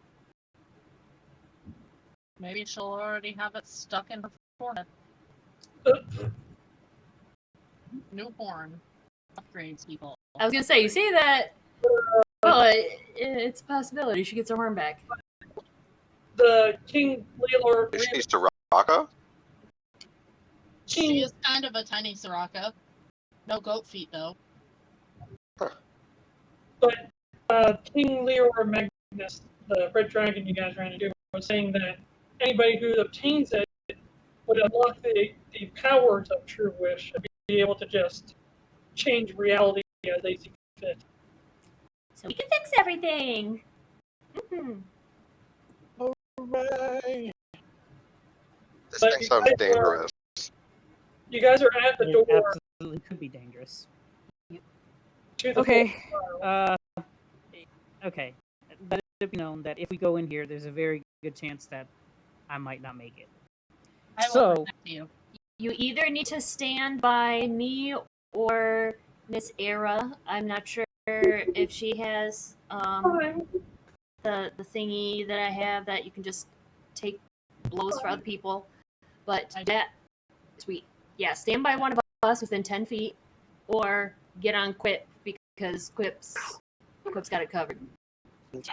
Speaker 1: Maybe she'll already have it stuck in her forehead. Newborn upgrades people.
Speaker 4: I was gonna say, you see that? Well, it's a possibility. She gets her horn back.
Speaker 2: The King Leelor.
Speaker 7: Is she Soraka?
Speaker 1: She is kind of a tiny Soraka. No goat feet, though.
Speaker 2: But King Leor Magnus, the red dragon you guys ran into, was saying that anybody who obtains it would unlock the powers of True Wish and be able to just change reality as they see fit.
Speaker 4: So we can fix everything. Mm-hmm.
Speaker 6: Hooray!
Speaker 7: This
Speaker 2: But
Speaker 7: thing
Speaker 2: you
Speaker 7: sounds
Speaker 2: guys
Speaker 7: dangerous.
Speaker 2: You guys are at the
Speaker 3: It
Speaker 2: door
Speaker 3: absolutely could be dangerous.
Speaker 2: to the
Speaker 3: Okay.
Speaker 2: door.
Speaker 3: Okay. Let it be known that if we go in here, there's a very good chance that I might not make it.
Speaker 1: I will
Speaker 3: So-
Speaker 1: protect you.
Speaker 4: You either need to stand by me or Miss Era. I'm not sure if she has
Speaker 2: Fine.
Speaker 4: the thingy that I have that you can just take blows for other people. But
Speaker 1: I do.
Speaker 4: that sweet. Yeah, stand by one of us within 10 feet or get on Quip because Quip's got it covered.
Speaker 1: At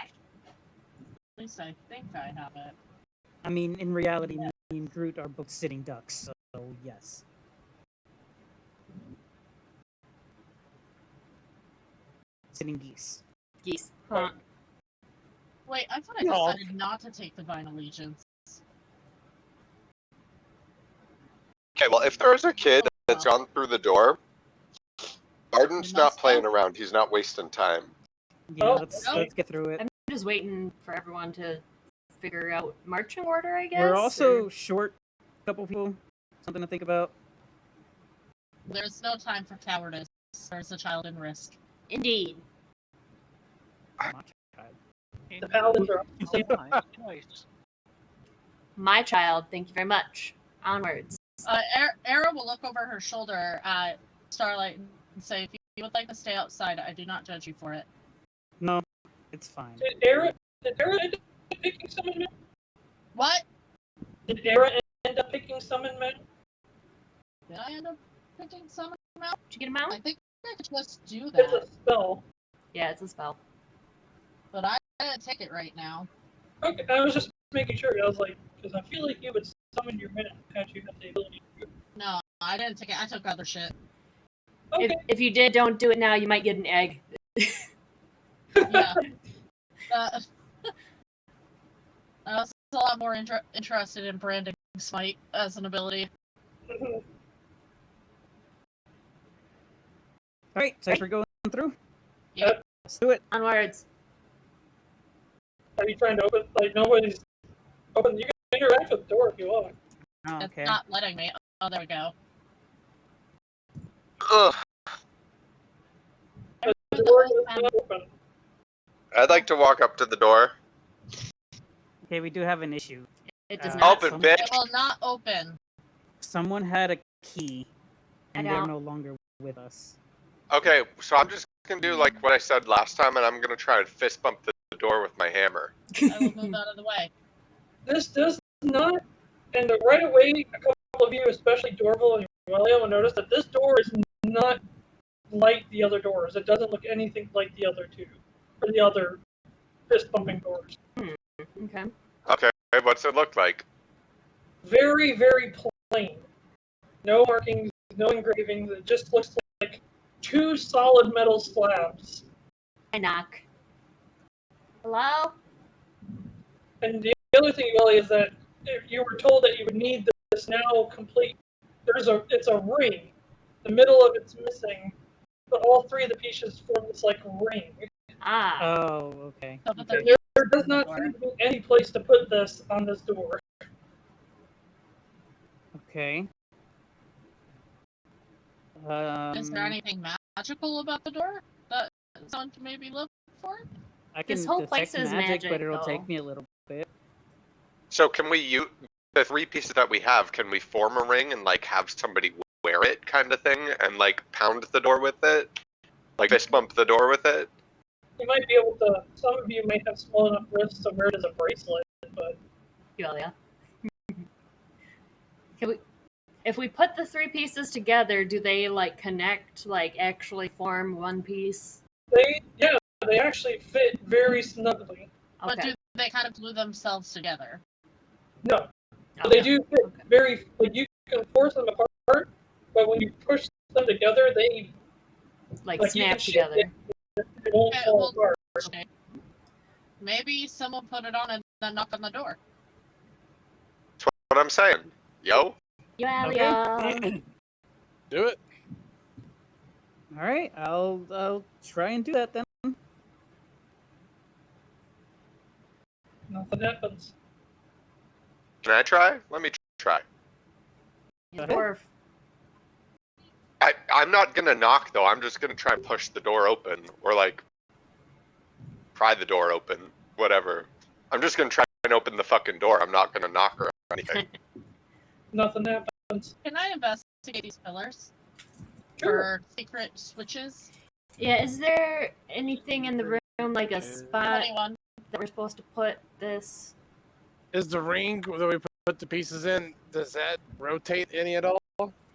Speaker 1: least I think I have it.
Speaker 3: I mean, in reality, me and Groot are both sitting ducks, so yes. Sitting geese.
Speaker 4: Geese. Huh.
Speaker 1: Wait, I thought I
Speaker 6: No.
Speaker 1: decided not to take Divine Allegiance.
Speaker 7: Okay, well, if there's a kid that's gone through the door, Ardent's
Speaker 1: You
Speaker 7: not
Speaker 1: must
Speaker 7: playing
Speaker 1: go.
Speaker 7: around. He's not wasting time.
Speaker 3: Yeah,
Speaker 2: Oh,
Speaker 3: let's
Speaker 1: okay.
Speaker 3: get through it.
Speaker 4: I'm just waiting for everyone to figure out marching order, I guess.
Speaker 3: We're also
Speaker 4: or-
Speaker 3: short a couple people. Something to think about.
Speaker 1: There's no time for cowardice. There's a child in risk.
Speaker 4: Indeed.
Speaker 3: My child.
Speaker 2: The paladins are
Speaker 5: Nice.
Speaker 4: My child, thank you very much. Onwards.
Speaker 1: Era will look over her shoulder at Starlight and say, if you would like to stay outside, I do not judge you for it.
Speaker 3: No, it's fine.
Speaker 2: Did Era up picking Summon Men?
Speaker 1: What?
Speaker 2: Did Era end up picking Summon Men?
Speaker 1: Did I end up picking someone out?
Speaker 4: Did you get him out?
Speaker 1: I think I could just do
Speaker 2: It's
Speaker 1: that,
Speaker 2: a spell.
Speaker 4: Yeah, it's a spell.
Speaker 1: but I didn't take it right now.
Speaker 2: Okay, I was just making sure. I was like, because I feel like you would summon your men had you had the ability to.
Speaker 1: No, I didn't take it. I took other shit.
Speaker 2: Okay.
Speaker 4: If you did, don't do it now. You might get an egg.
Speaker 1: Yeah. I was a lot more interested in branding Smite as an ability.
Speaker 3: All right, so we're going through.
Speaker 1: Yep.
Speaker 3: Let's do it.
Speaker 4: Onwards.
Speaker 2: Are you trying to open? Like nobody's open. You can interact with the door if you want.
Speaker 3: Oh, okay.
Speaker 1: It's not letting me. Oh, there we go.
Speaker 7: Ugh.
Speaker 2: The door is not open.
Speaker 7: I'd like to walk up to the door.
Speaker 3: Okay, we do have an issue.
Speaker 4: It does
Speaker 3: Uh,
Speaker 4: not.
Speaker 7: Open,
Speaker 3: some-
Speaker 7: bitch.
Speaker 1: It will not open.
Speaker 3: Someone had a key, and
Speaker 4: I
Speaker 3: they're
Speaker 4: don't.
Speaker 3: no longer with us.
Speaker 7: Okay, so I'm just gonna do like what I said last time, and I'm gonna try and fist bump the door with my hammer.
Speaker 1: I will move out of the way.
Speaker 2: This does not, and right away, a couple of you, especially Dorval and Yuelia, will notice that this door is not like the other doors. It doesn't look anything like the other two, or the other fist bumping doors.
Speaker 4: Okay.
Speaker 7: Okay, what's it look like?
Speaker 2: Very, very plain. No markings, no engravings. It just looks like two solid metal slabs.
Speaker 4: I knock. Hello?
Speaker 2: And the other thing, Yuelia, is that if you were told that you would need this now complete. It's a ring. The middle of it's missing, but all three of the pieces form this like ring.
Speaker 4: Ah.
Speaker 3: Oh, okay.
Speaker 1: So, but
Speaker 3: Okay.
Speaker 2: There does not seem to be any place to put this on this door.
Speaker 3: Okay.
Speaker 1: Is there anything magical about the door that someone can maybe look for?
Speaker 3: I can
Speaker 4: This whole
Speaker 3: detect
Speaker 4: place is magic,
Speaker 3: but it'll
Speaker 4: though.
Speaker 3: take me a little bit.
Speaker 7: So can we use the three pieces that we have? Can we form a ring and like have somebody wear it, kind of thing, and like pound the door with it, like fist bump the door with it?
Speaker 2: You might be able to. Some of you may have small enough wrists to wear it as a bracelet, but
Speaker 4: Yuelia. If we put the three pieces together, do they like connect, like actually form one piece?
Speaker 2: they actually fit very snugly.
Speaker 1: But
Speaker 4: Okay.
Speaker 1: do they kind of glue themselves together?
Speaker 2: No, but
Speaker 4: Okay.
Speaker 2: they do fit
Speaker 4: Okay.
Speaker 2: very. Like you can force them apart, but when you push them together, they
Speaker 4: Like
Speaker 2: you
Speaker 4: snap
Speaker 2: can shift
Speaker 4: together.
Speaker 2: It won't
Speaker 1: Okay,
Speaker 2: fall
Speaker 1: well-
Speaker 2: apart.
Speaker 1: Okay. Maybe someone put it on and then knock on the door.
Speaker 7: That's what I'm saying. Yo.
Speaker 4: Yuelia.
Speaker 6: Do it.
Speaker 3: All right, I'll try and do that then.
Speaker 2: Nothing happens.
Speaker 7: Can I try? Let me try.
Speaker 4: He's a dwarf.
Speaker 7: I'm not gonna knock though. I'm just gonna try and push the door open, or like pry the door open, whatever. I'm just gonna try and open the fucking door. I'm not gonna knock or anything.
Speaker 2: Nothing happens.
Speaker 1: Can I investigate these pillars
Speaker 2: Sure.
Speaker 1: for secret switches?
Speaker 4: Yeah, is there anything in the room, like a spot
Speaker 1: 21.
Speaker 4: that we're supposed to put this?
Speaker 6: Is the ring that we put the pieces in, does that rotate any at all?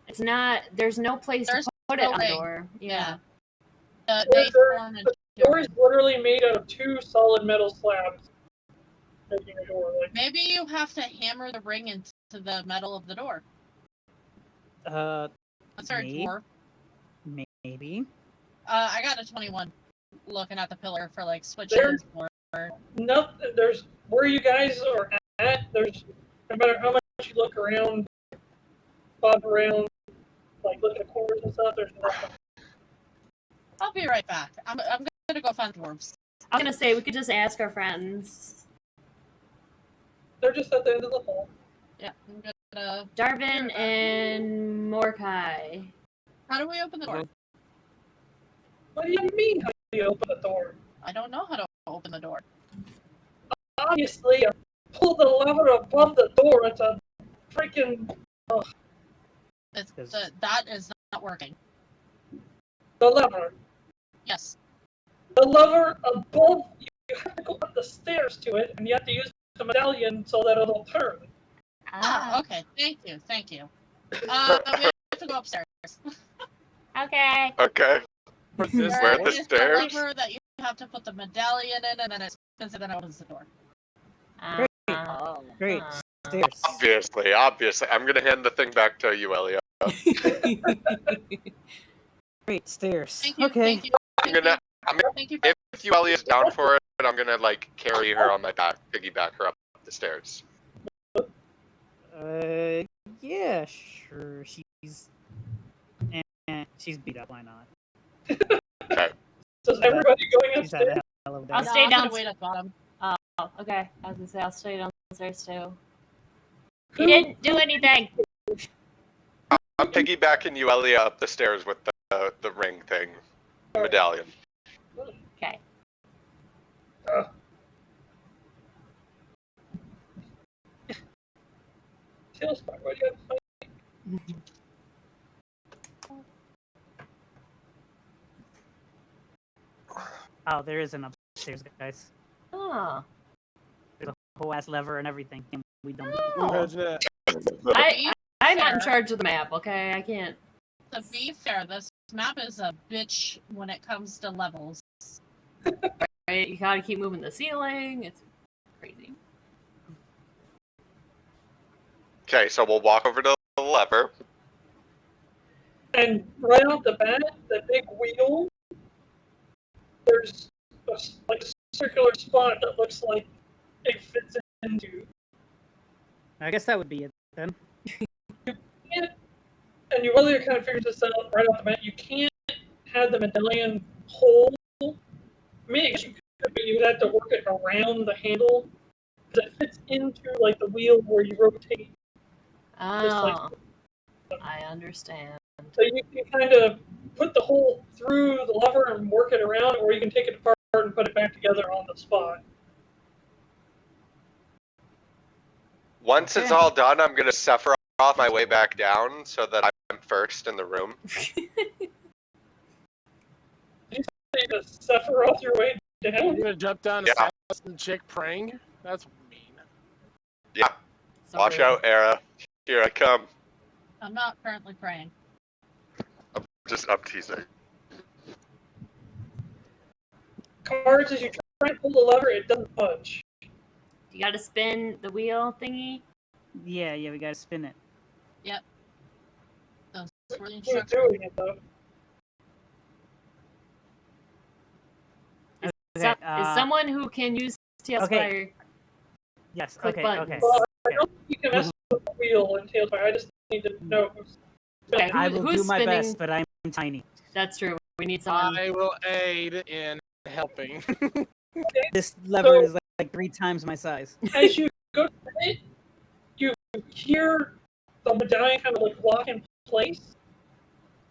Speaker 4: It's not. There's no place
Speaker 1: There's
Speaker 4: to put
Speaker 1: no
Speaker 4: it on the
Speaker 1: ring.
Speaker 4: door.
Speaker 1: Yeah.
Speaker 4: Yeah.
Speaker 1: They form into
Speaker 2: The door is literally made out of two solid metal slabs. Making a door. Like,
Speaker 1: Maybe you have to hammer the ring into the metal of the door. Sorry,
Speaker 3: Me?
Speaker 1: dwarf.
Speaker 3: Maybe.
Speaker 1: I got a 21 looking at the pillar for like switches or
Speaker 2: there's where you guys are at. There's no matter how much you look around, bob around, like look at corners and stuff. There's nothing.
Speaker 1: I'll be right back. I'm gonna go find dwarves.
Speaker 4: I was gonna say we could just ask our friends.
Speaker 2: They're just at the end of the hall.
Speaker 1: Yeah, I'm gonna.
Speaker 4: Jarvin and Mordecai.
Speaker 1: How do we open the door?
Speaker 2: What do you mean? How do you open the door?
Speaker 1: I don't know how to open the door.
Speaker 2: Obviously, I pulled the lever above the door. It's a freaking
Speaker 1: That is not working.
Speaker 2: the lever.
Speaker 1: Yes.
Speaker 2: The lever above. You have to go up the stairs to it, and you have to use the medallion so that it'll turn.
Speaker 1: Okay. Thank you. We have to go upstairs.
Speaker 4: Okay.
Speaker 7: Okay.
Speaker 6: What's this?
Speaker 7: Where
Speaker 1: There
Speaker 7: the
Speaker 1: is
Speaker 7: stairs?
Speaker 1: lever that you have to put the medallion in, and then it spins and then opens the door.
Speaker 3: Great. Stairs.
Speaker 7: Obviously. I'm gonna hand the thing back to Yuelia.
Speaker 3: Great stairs.
Speaker 1: Thank you.
Speaker 3: Okay.
Speaker 1: Thank you. Thank you.
Speaker 7: If Yuelia's down for it, I'm gonna like carry her on my back, piggyback her up the stairs.
Speaker 3: Yeah, sure. She's beat up. Why not?
Speaker 7: Okay.
Speaker 2: So is everybody going
Speaker 3: She's had a
Speaker 2: upstairs?
Speaker 3: hell of a day.
Speaker 4: I'll stay
Speaker 1: I'm gonna
Speaker 4: down.
Speaker 1: wait at bottom.
Speaker 4: Oh, okay. I was gonna say I'll stay downstairs too. He didn't do anything.
Speaker 7: I'm piggybacking Yuelia up the stairs with the ring thing, the medallion.
Speaker 4: Okay.
Speaker 2: TaleSpire, what do you have to fight?
Speaker 3: Oh, there is an upstairs, guys.
Speaker 4: Oh.
Speaker 3: There's a whole ass lever and everything. And we don't.
Speaker 4: Oh. I'm not in charge of the map, okay? I can't.
Speaker 1: To be fair, this map is a bitch when it comes to levels.
Speaker 4: Right? You gotta keep moving the ceiling. It's crazy.
Speaker 7: Okay, so we'll walk over to the lever.
Speaker 2: And right off the bat, the big wheel, there's a circular spot that looks like it fits into.
Speaker 3: I guess that would be it then.
Speaker 2: And you really kind of figures this out right off the bat. You can't have the medallion hold. I mean, I guess you could, but you would have to work it around the handle. Because it fits into like the wheel where you rotate.
Speaker 4: Oh. I understand.
Speaker 2: So you can kind of put the hole through the lever and work it around, or you can take it apart and put it back together on the spot.
Speaker 7: Once it's all done, I'm gonna suffer off my way back down so that I'm first in the room.
Speaker 2: You just suffer off your way down.
Speaker 6: You're gonna jump down
Speaker 7: Yeah.
Speaker 6: a assassin chick praying? That's mean.
Speaker 7: Yeah.
Speaker 4: So
Speaker 7: Watch
Speaker 4: rude.
Speaker 7: out, Era. Here I come.
Speaker 1: I'm not currently praying.
Speaker 7: I'm teasing.
Speaker 2: Cards, as you try and pull the lever, it doesn't budge.
Speaker 4: You gotta spin the wheel thingy.
Speaker 3: Yeah, we gotta spin it.
Speaker 1: Those were the
Speaker 2: You're
Speaker 1: instructions.
Speaker 2: doing it though.
Speaker 3: Okay,
Speaker 4: Is someone who can use TaleSpire?
Speaker 3: Yes.
Speaker 4: click
Speaker 3: Okay.
Speaker 4: buttons?
Speaker 3: Okay.
Speaker 2: Well, I don't think you can mess with the wheel in TaleSpire. I just need to know who's.
Speaker 4: Okay,
Speaker 3: I will
Speaker 4: who's
Speaker 3: do my
Speaker 4: spinning?
Speaker 3: best, but I'm tiny.
Speaker 4: That's true. We need someone.
Speaker 6: I will aid in helping.
Speaker 3: This lever is like 3 times my size.
Speaker 2: As you go to it, you hear the medallion kind of like lock in place,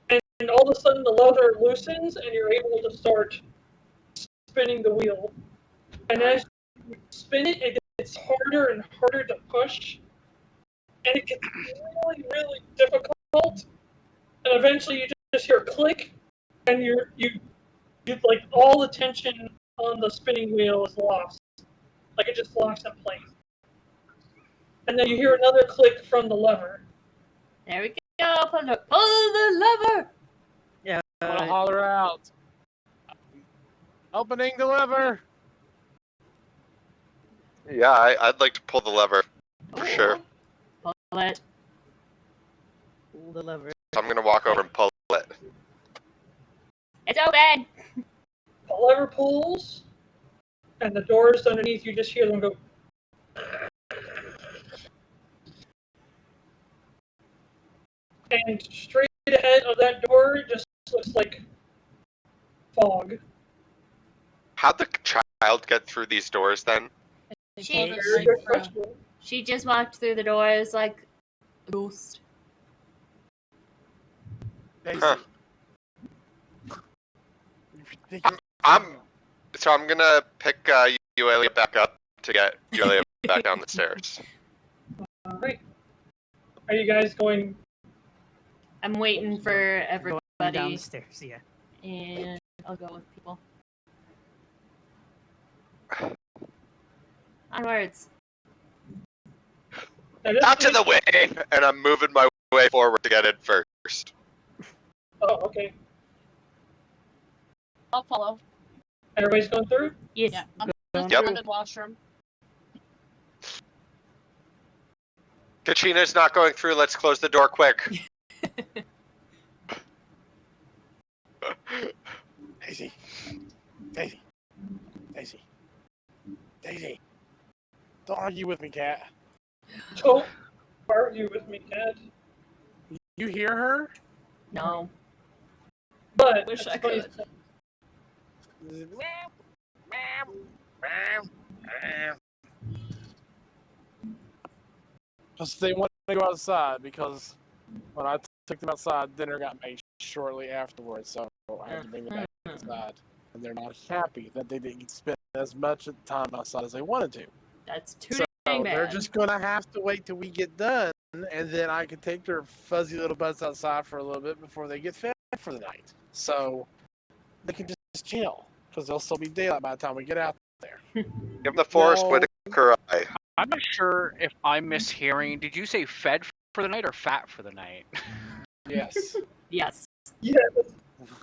Speaker 2: and all of a sudden the lever loosens, and you're able to start spinning the wheel. And as you spin it, it gets harder and harder to push, and it gets really, really difficult. And eventually, you just hear a click, and you like all the tension on the spinning wheel is lost. Like it just locks in place. And then you hear another click from the lever.
Speaker 4: There we go. Pull the lever.
Speaker 3: Yeah.
Speaker 6: I'm gonna holler out. Opening the lever.
Speaker 7: Yeah, I'd like to pull the lever for sure.
Speaker 4: Pull it.
Speaker 3: Pull the lever.
Speaker 7: So I'm gonna walk over and pull it.
Speaker 4: It's open.
Speaker 2: The lever pulls, and the doors underneath you just hear them go. And straight ahead of that door just looks like fog.
Speaker 7: How'd the child get through these doors then?
Speaker 1: They
Speaker 4: She-
Speaker 1: pulled it
Speaker 2: Very
Speaker 1: right
Speaker 2: good
Speaker 1: through.
Speaker 2: question.
Speaker 4: She just walked through the doors like a ghost.
Speaker 6: Daisy.
Speaker 7: Huh.
Speaker 6: Think-
Speaker 7: I'm gonna pick Yuelia back up to get Yuelia back down the stairs.
Speaker 2: Alright. Are you guys going?
Speaker 4: I'm waiting for
Speaker 3: Going
Speaker 4: everybody,
Speaker 3: down the stairs. Yeah.
Speaker 4: and I'll go with people. Onwards.
Speaker 7: Out to the way! And I'm moving my way forward to get in first.
Speaker 2: Oh, okay.
Speaker 1: I'll follow.
Speaker 2: Everybody's going through?
Speaker 4: Yes.
Speaker 1: Yeah, I'm
Speaker 3: Going
Speaker 1: just
Speaker 7: through.
Speaker 1: in the washroom.
Speaker 7: Kachina's not going through. Let's close the door quick.
Speaker 6: Daisy. Daisy. Daisy. Daisy. Don't argue with me, cat.
Speaker 2: Don't argue with me, Cat.
Speaker 6: You hear her?
Speaker 4: No.
Speaker 2: But
Speaker 4: Wish I
Speaker 2: it's
Speaker 4: could.
Speaker 6: Because they want to go outside, because when I took them outside, dinner got made shortly afterwards, so I had to bring them back inside. And they're not happy that they didn't spend as much time outside as they wanted to.
Speaker 4: That's too
Speaker 6: So
Speaker 4: dang
Speaker 6: they're
Speaker 4: bad.
Speaker 6: just going to have to wait till we get done, and then I can take their fuzzy little butts outside for a little bit before they get fed for the night. So they can just chill, because they'll still be daylight by the time we get out there.
Speaker 7: Give them the Forest
Speaker 6: No.
Speaker 7: Whitaker eye.
Speaker 5: I'm not sure if I'm mishearing. Did you say fed for the night or fat for the night?
Speaker 6: Yes.
Speaker 4: Yes.
Speaker 2: Yeah.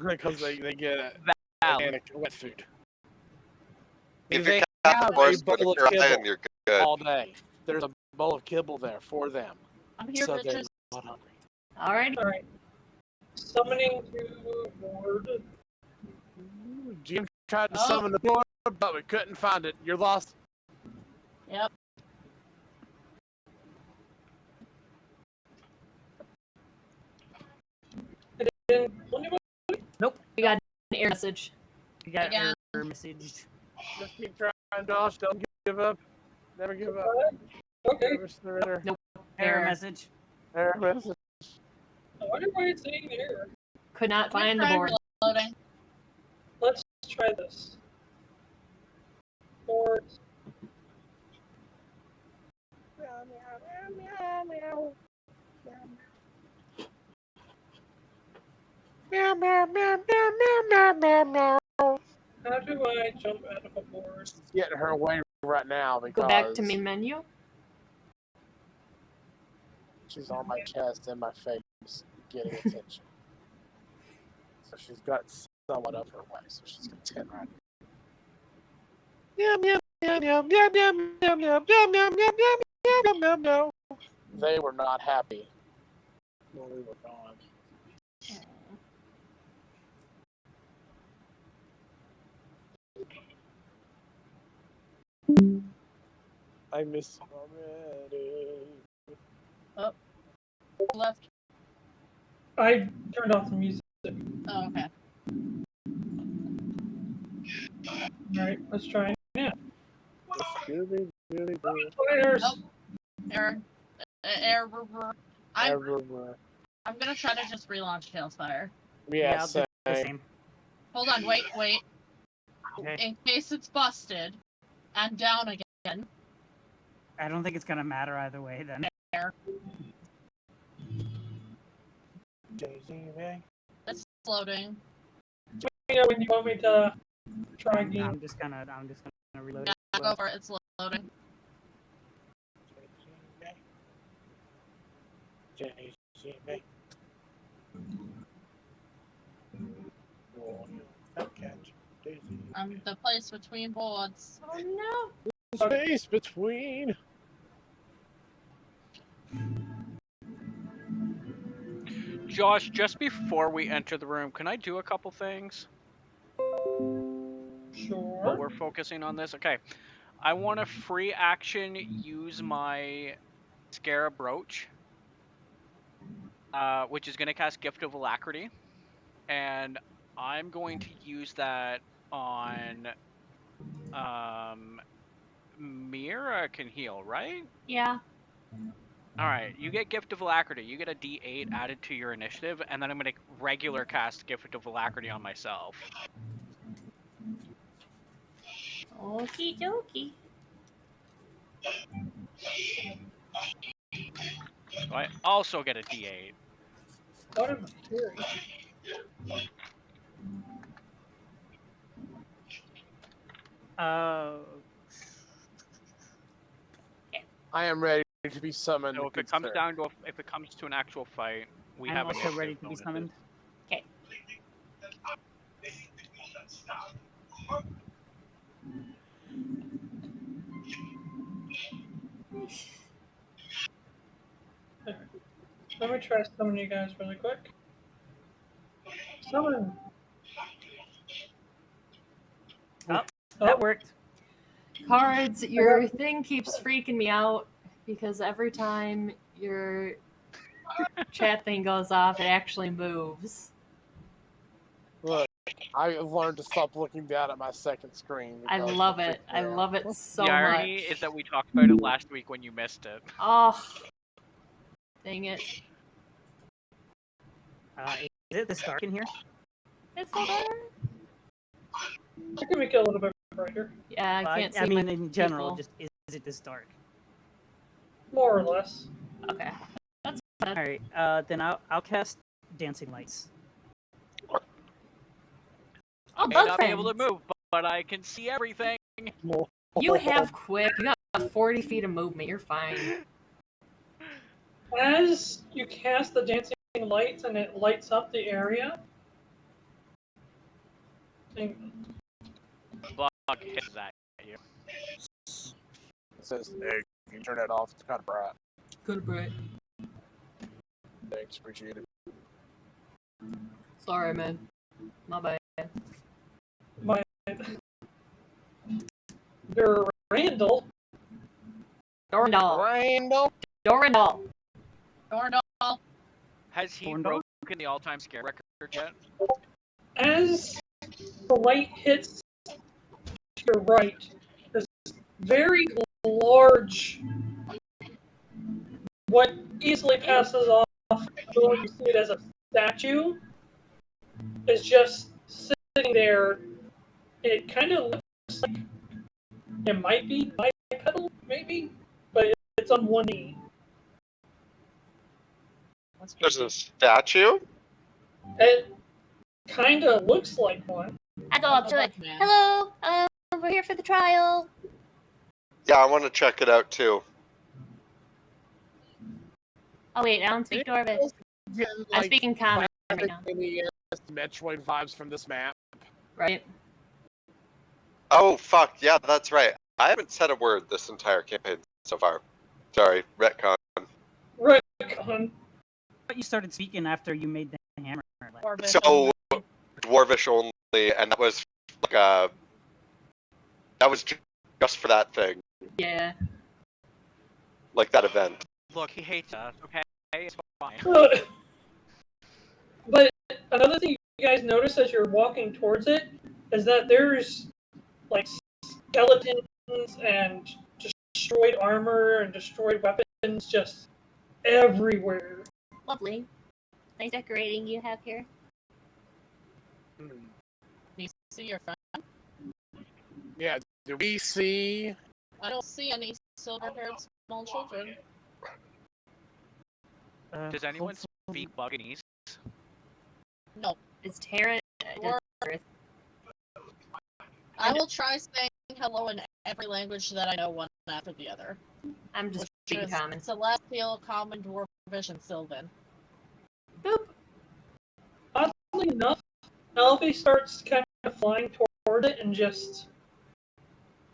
Speaker 6: Because they get
Speaker 5: Valid.
Speaker 6: organic wet food.
Speaker 7: If
Speaker 6: They
Speaker 7: you cut
Speaker 6: have
Speaker 7: the
Speaker 6: a
Speaker 7: Forest
Speaker 6: bowl of
Speaker 7: Whitaker eye,
Speaker 6: kibble
Speaker 7: and you're good.
Speaker 6: all day. There's a bowl of kibble there for them.
Speaker 1: I'm here,
Speaker 6: So they're
Speaker 1: bitches.
Speaker 6: not hungry.
Speaker 4: Alrighty.
Speaker 2: Alright. Summoning to board.
Speaker 6: Jim tried to
Speaker 1: Oh.
Speaker 6: summon the door, but we couldn't find it. You're lost.
Speaker 1: Yep.
Speaker 3: Nope.
Speaker 4: We got an error message.
Speaker 3: You got
Speaker 1: Again.
Speaker 3: error message.
Speaker 6: Just keep trying, Josh. Don't give up. Never give up.
Speaker 2: Okay.
Speaker 6: Never surrender.
Speaker 3: Error message.
Speaker 6: Error message.
Speaker 2: Why am I saying error?
Speaker 4: Could not find the
Speaker 1: Try
Speaker 4: board.
Speaker 1: reloading.
Speaker 2: Let's try this. Board. How do I jump out of a board?
Speaker 6: She's getting her way right now because
Speaker 4: Go back to main menu.
Speaker 6: she's on my chest and my face, getting attention. So she's got somewhat of her way, so she's got 10 right now. They were not happy when we were gone. I miss you already.
Speaker 1: Left.
Speaker 2: I turned off the music.
Speaker 1: Oh, okay.
Speaker 2: Alright, let's try it now.
Speaker 6: It's really, really good.
Speaker 2: Players!
Speaker 1: Nope. Error. Error. I'm gonna try to just relaunch TaleSpire.
Speaker 6: Yeah,
Speaker 3: I'll do the
Speaker 6: same.
Speaker 3: same.
Speaker 1: Hold on, wait.
Speaker 3: Okay.
Speaker 1: In case it's busted and down again.
Speaker 3: I don't think it's gonna matter either way then.
Speaker 1: Error. It's loading.
Speaker 2: You know when you want me to try again.
Speaker 3: I'm just gonna reload
Speaker 1: Yeah,
Speaker 3: it.
Speaker 1: go for it. It's loading. I'm the place between boards.
Speaker 4: Oh no.
Speaker 6: Space between.
Speaker 5: Josh, just before we enter the room, can I do a couple things while
Speaker 2: Sure.
Speaker 5: we're focusing on this? Okay. I want to free action use my Scarab Brooch, which is going to cast Gift of Alacrity. And I'm going to use that on Mirra can heal, right?
Speaker 4: Yeah.
Speaker 5: Alright, you get Gift of Alacrity. You get a D8 added to your initiative, and then I'm going to regular cast Gift of Alacrity on myself.
Speaker 4: Okie dokie.
Speaker 5: So I also get a D8.
Speaker 2: What am I hearing?
Speaker 6: I am ready to be summoned.
Speaker 5: So if it comes down to if it comes to an actual fight, we
Speaker 3: I'm
Speaker 5: have
Speaker 3: also
Speaker 5: initiative
Speaker 3: ready to be
Speaker 5: bonuses.
Speaker 3: summoned.
Speaker 4: Okay.
Speaker 2: Let me try summoning you guys really quick. Summon.
Speaker 3: That worked.
Speaker 4: Cards, your thing keeps freaking me out because every time your chat thing goes off, it actually moves.
Speaker 6: Look, I learned to stop looking down at my second screen.
Speaker 4: I
Speaker 6: because
Speaker 4: love
Speaker 6: it
Speaker 4: it.
Speaker 6: freaks me
Speaker 4: I
Speaker 6: out.
Speaker 4: love it so
Speaker 5: The
Speaker 4: much.
Speaker 5: irony is that we talked about it last week when you missed it.
Speaker 4: Oh, dang it.
Speaker 3: Is it this dark in here?
Speaker 4: It's so dark.
Speaker 2: I can make it a little bit brighter.
Speaker 4: Yeah, I can't see
Speaker 3: I mean,
Speaker 4: my
Speaker 3: in general,
Speaker 4: people.
Speaker 3: just is it this dark?
Speaker 2: More or less.
Speaker 4: Okay. That's
Speaker 3: All
Speaker 4: fine.
Speaker 3: right. Then I'll cast dancing lights.
Speaker 4: Oh,
Speaker 5: May
Speaker 4: bug
Speaker 5: not be able to
Speaker 4: friends.
Speaker 5: move, but I can see everything.
Speaker 4: You have quick. You got 40 feet of movement. You're fine.
Speaker 2: As you cast the dancing lights and it lights up the area,
Speaker 5: Bug hits at you.
Speaker 6: It says, hey, can you turn that off? It's kind of bright.
Speaker 4: Good break.
Speaker 6: Thanks, appreciate it.
Speaker 4: Sorry, man. My bad.
Speaker 2: my Randall.
Speaker 4: Dorndal.
Speaker 6: Randall?
Speaker 4: Dorndal.
Speaker 1: Dorval.
Speaker 5: Has he
Speaker 3: Thorndal?
Speaker 5: broken the all-time scare record yet?
Speaker 2: As the light hits your right, this very large, what easily passes off, ability to see it as a statue, is just sitting there. It kind of looks like it might be bipedal, maybe, but it's on one knee.
Speaker 7: There's a statue?
Speaker 2: It kind of looks like one.
Speaker 8: I go up to it.
Speaker 1: Man.
Speaker 8: Hello, we're here for the trial.
Speaker 7: Yeah, I want to check it out too.
Speaker 8: Oh wait, I don't speak Dwarvish.
Speaker 4: I'm speaking common right now.
Speaker 6: Any Metroid vibes from this map?
Speaker 4: Right?
Speaker 7: Oh, fuck, yeah, that's right. I haven't said a word this entire campaign so far. Sorry, retcon.
Speaker 2: Retcon.
Speaker 3: But you started speaking after you made the hammer.
Speaker 1: Dwarvish
Speaker 7: So,
Speaker 1: only.
Speaker 7: Dwarvish only, and that was like a... That was just for that thing,
Speaker 4: Yeah.
Speaker 7: like that event.
Speaker 5: Look, he hates us, okay? It's fine.
Speaker 2: But another thing you guys notice as you're walking towards it is that there's like skeletons and destroyed armor and destroyed weapons just everywhere.
Speaker 8: Lovely. Nice decorating you have here.
Speaker 1: You see your friend?
Speaker 6: Yeah, do we see...
Speaker 1: I don't see any silver-haired small children.
Speaker 5: Does anyone
Speaker 3: Hopefully-
Speaker 5: speak Buganese?
Speaker 1: No.
Speaker 4: It's Terran.
Speaker 1: Or- I will try saying hello in every language that I know, one after the other.
Speaker 4: I'm just
Speaker 1: Which
Speaker 4: speaking
Speaker 1: is
Speaker 4: common.
Speaker 1: Celestial, Common, Dwarvish, and Sylvan.
Speaker 4: Boop.
Speaker 2: Oddly enough, Alfie starts kind of flying toward it and just...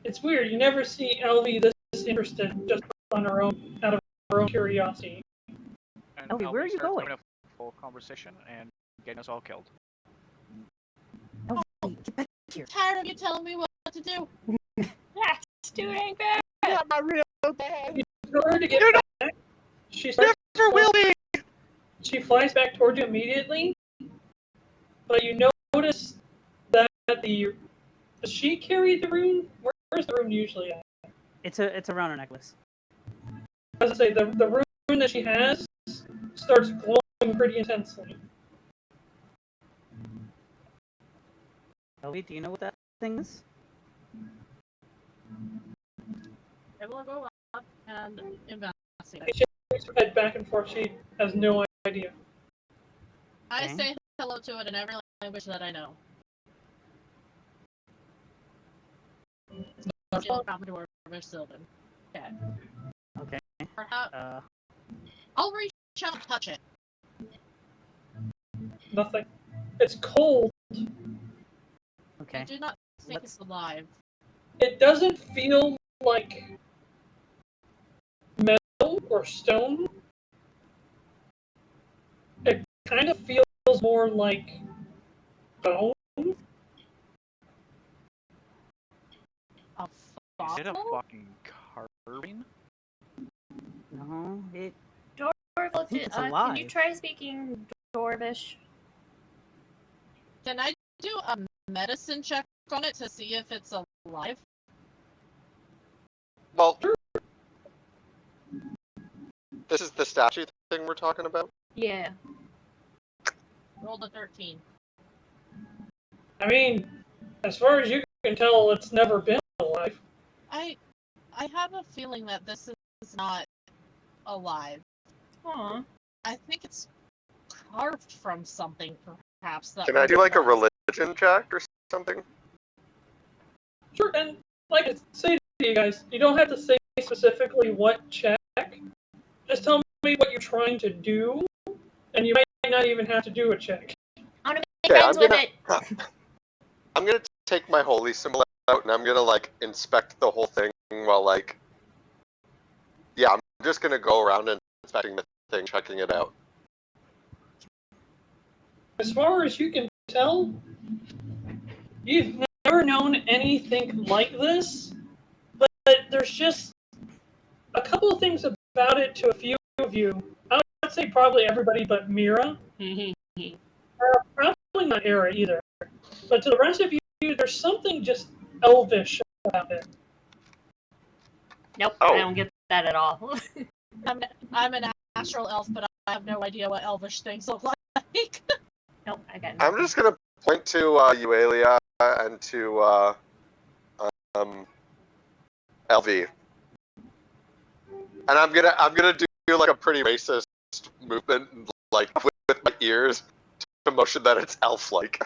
Speaker 2: It's weird, you never see Alfie this interested just on her own, out of her own curiosity.
Speaker 5: And
Speaker 3: Elvie, where are
Speaker 5: Alfie
Speaker 3: you
Speaker 5: starts
Speaker 3: going?
Speaker 5: having a full conversation and getting us all killed.
Speaker 3: Get back here.
Speaker 1: I'm tired of you telling me what to do.
Speaker 8: Ah, stupid angry.
Speaker 6: Not my real dad.
Speaker 2: For her to get back, she starts...
Speaker 7: Never will be!
Speaker 2: She flies back toward you immediately, but you notice that the... Does she carry the rune? Where's the rune usually at?
Speaker 3: It's around her necklace.
Speaker 2: As I say, the rune that she has starts glowing pretty intensely.
Speaker 3: Elvie, do you know what that thing is?
Speaker 1: I will go up and investigate.
Speaker 2: She shakes her head back and forth. She has no idea.
Speaker 1: I
Speaker 3: Okay.
Speaker 1: say hello to it in every language that I know. Celestial, Common, Dwarvish, Sylvan. Okay.
Speaker 3: Okay.
Speaker 1: Perhaps
Speaker 3: Uh,
Speaker 1: I'll reach out and touch it.
Speaker 2: Nothing. It's cold.
Speaker 1: I
Speaker 3: okay.
Speaker 1: do not think
Speaker 3: Let's-
Speaker 1: it's alive.
Speaker 2: It doesn't feel like metal or stone. It kind of feels more like bone.
Speaker 1: A
Speaker 5: Is it a
Speaker 1: fossil?
Speaker 5: fucking carving?
Speaker 3: No, it.
Speaker 4: Dorval,
Speaker 3: think it's
Speaker 4: can you
Speaker 3: alive.
Speaker 4: try speaking Dwarvish?
Speaker 1: Can I do a medicine check on it to see if it's alive?
Speaker 7: Well, this is the statue thing we're talking about.
Speaker 4: Yeah.
Speaker 1: Rolled a 13.
Speaker 2: I mean, as far as you can tell, it's never been alive.
Speaker 1: I have a feeling that this is not alive.
Speaker 4: Aw.
Speaker 1: I think it's carved from something, perhaps. That
Speaker 7: Can I do like a
Speaker 1: religion?
Speaker 7: religion check or something?
Speaker 2: Sure, and like I say to you guys, you don't have to say specifically what check. Just tell me what you're trying to do, and you might not even have to do a check.
Speaker 8: I want to make
Speaker 7: Okay,
Speaker 8: friends with it.
Speaker 7: I'm gonna take my holy symbol out and I'm gonna like inspect the whole thing while like, yeah, I'm just gonna go around and inspecting the thing, checking it out.
Speaker 2: As far as you can tell, you've never known anything like this, but there's just a couple of things about it to a few of you. I would say probably everybody but Mirra. Probably not Era either. But to the rest of you, there's something just elvish about it.
Speaker 8: Nope,
Speaker 7: Oh.
Speaker 8: I don't get that at all.
Speaker 1: I'm an astral elf, but I have no idea what elvish things look like.
Speaker 8: Nope, I got
Speaker 7: I'm
Speaker 8: nothing.
Speaker 7: just gonna point to Yuelia and to LV, and I'm gonna do like a pretty racist movement, like with my ears, to motion that it's elf-like.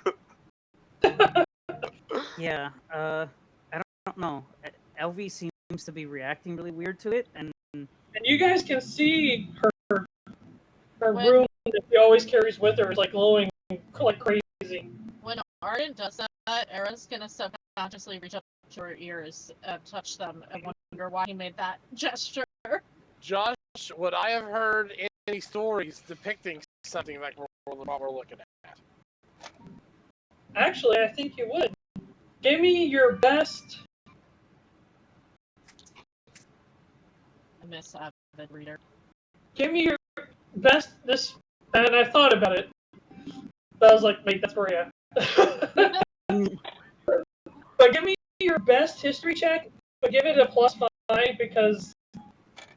Speaker 3: Yeah. I don't know. LV seems to be reacting really weird to it, and
Speaker 2: And you guys can see her
Speaker 1: When-
Speaker 2: room that she always carries with her is like glowing like crazy.
Speaker 1: When Ardent does that, Era's gonna subconsciously reach up to her ears and touch them and wonder why he made that gesture.
Speaker 6: Josh, would I have heard any stories depicting something like what we're looking at?
Speaker 2: Actually, I think you would. Give me your best.
Speaker 1: I miss Avid Reader.
Speaker 2: Give me your best. This, and I thought about it. But I was like, wait, that's where you're at. But give me your best history check, but give it a +5 because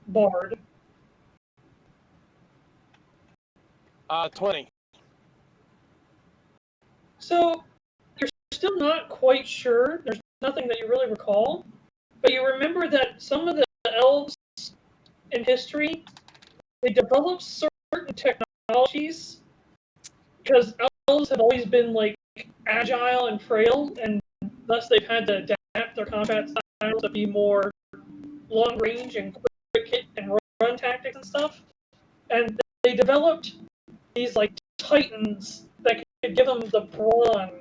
Speaker 2: Bard.
Speaker 6: 20.
Speaker 2: So you're still not quite sure. There's nothing that you really recall, but you remember that some of the elves in history, they developed certain technologies because elves have always been like agile and frail, and thus they've had to adapt their combat styles to be more long range and quick hit and run tactics and stuff. And they developed these like titans that could give them the brawn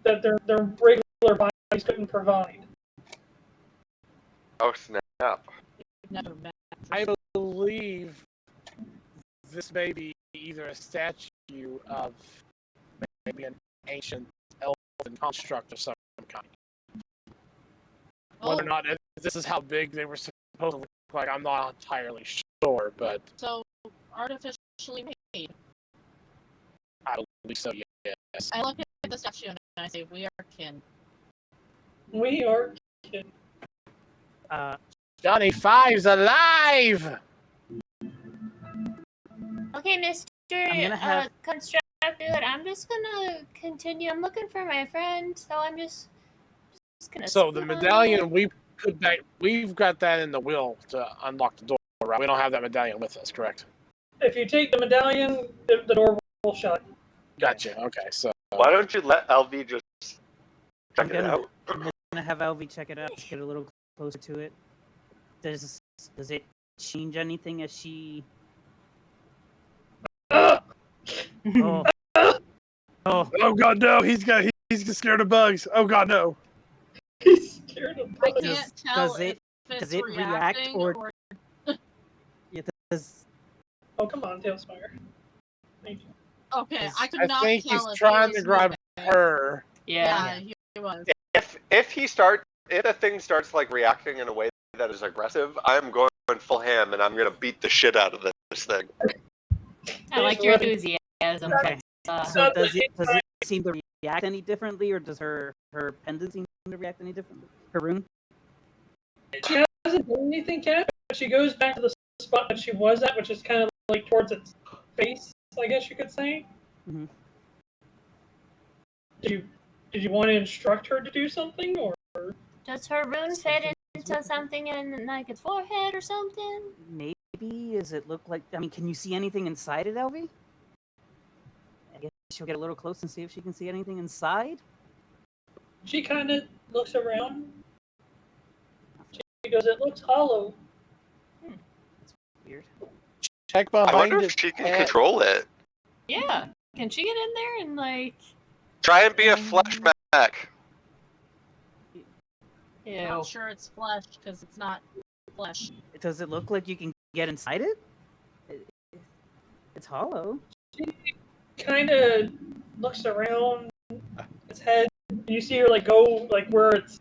Speaker 2: that their regular bodies couldn't provide.
Speaker 7: Oh snap!
Speaker 1: Never met.
Speaker 6: I believe this may be either a statue of maybe an ancient elven construct of some kind.
Speaker 1: Oh,
Speaker 6: Whether or not this is how big they were supposed to look like, I'm not entirely sure, but
Speaker 1: so artificially made.
Speaker 6: I believe so, yes.
Speaker 1: I look at the statue and I say, "We are kin."
Speaker 2: We are.
Speaker 6: Johnny Five's alive!
Speaker 8: Okay, Mr.
Speaker 3: I'm gonna have-
Speaker 8: Constructed, I'm just gonna continue. I'm looking for my friend, so I'm just gonna.
Speaker 6: So the
Speaker 8: sit on
Speaker 6: medallion,
Speaker 8: it.
Speaker 6: we've got that in the will to unlock the door, right? We don't have that medallion with us, correct?
Speaker 2: If you take the medallion, the door will shut.
Speaker 6: Gotcha, okay, so...
Speaker 7: Why don't you let LV just check it out?
Speaker 3: I'm gonna have LV check it out, just get a little closer to it. Does it change anything as she?
Speaker 2: Ah!
Speaker 3: Oh, oh,
Speaker 6: Oh god, no! He's scared of bugs. Oh god, no!
Speaker 2: He's scared of
Speaker 1: I
Speaker 2: bugs.
Speaker 1: can't
Speaker 3: Does-
Speaker 1: tell
Speaker 3: does it-
Speaker 1: if
Speaker 3: does
Speaker 1: it's
Speaker 3: it react
Speaker 1: reacting
Speaker 3: or- yeah, does,
Speaker 2: Oh, come on, TaleSpire. Thank you.
Speaker 1: Okay, I could
Speaker 6: I
Speaker 1: not
Speaker 6: think
Speaker 1: tell
Speaker 6: he's
Speaker 1: if
Speaker 6: trying
Speaker 1: he
Speaker 6: to
Speaker 1: was
Speaker 6: grab
Speaker 1: moving.
Speaker 6: her.
Speaker 1: Yeah, he was.
Speaker 7: If the thing starts like reacting in a way that is aggressive, I'm going full ham and I'm gonna beat the shit out of this thing.
Speaker 4: I like your enthusiasm.
Speaker 3: okay.
Speaker 4: Uh,
Speaker 3: So does it seem to react any differently, or does her pendant seem to react any differently? Her rune?
Speaker 2: She hasn't done anything yet, but she goes back to the spot that she was at, which is kind of like towards its face, I guess you could say.
Speaker 3: Mhm.
Speaker 2: Did you want to instruct her to do something, or?
Speaker 8: Does her rune fit into something in like its forehead or something?
Speaker 3: Maybe. Does it look like? I mean, can you see anything inside it, Elvie? I guess she'll get a little close and see if she can see anything inside.
Speaker 2: She kind of looks around. She goes, "It looks hollow."
Speaker 3: Weird.
Speaker 6: Check
Speaker 7: I
Speaker 6: behind
Speaker 7: wonder if
Speaker 6: his
Speaker 7: she can
Speaker 6: head.
Speaker 7: control it.
Speaker 4: yeah. Can she get in there and like?
Speaker 7: Try and be a flesh mech.
Speaker 1: I'm
Speaker 4: Ew.
Speaker 1: not sure it's flesh because it's not flesh.
Speaker 3: Does it look like you can get inside it? It's hollow.
Speaker 2: Kind of looks around its head. You see her like go like where it's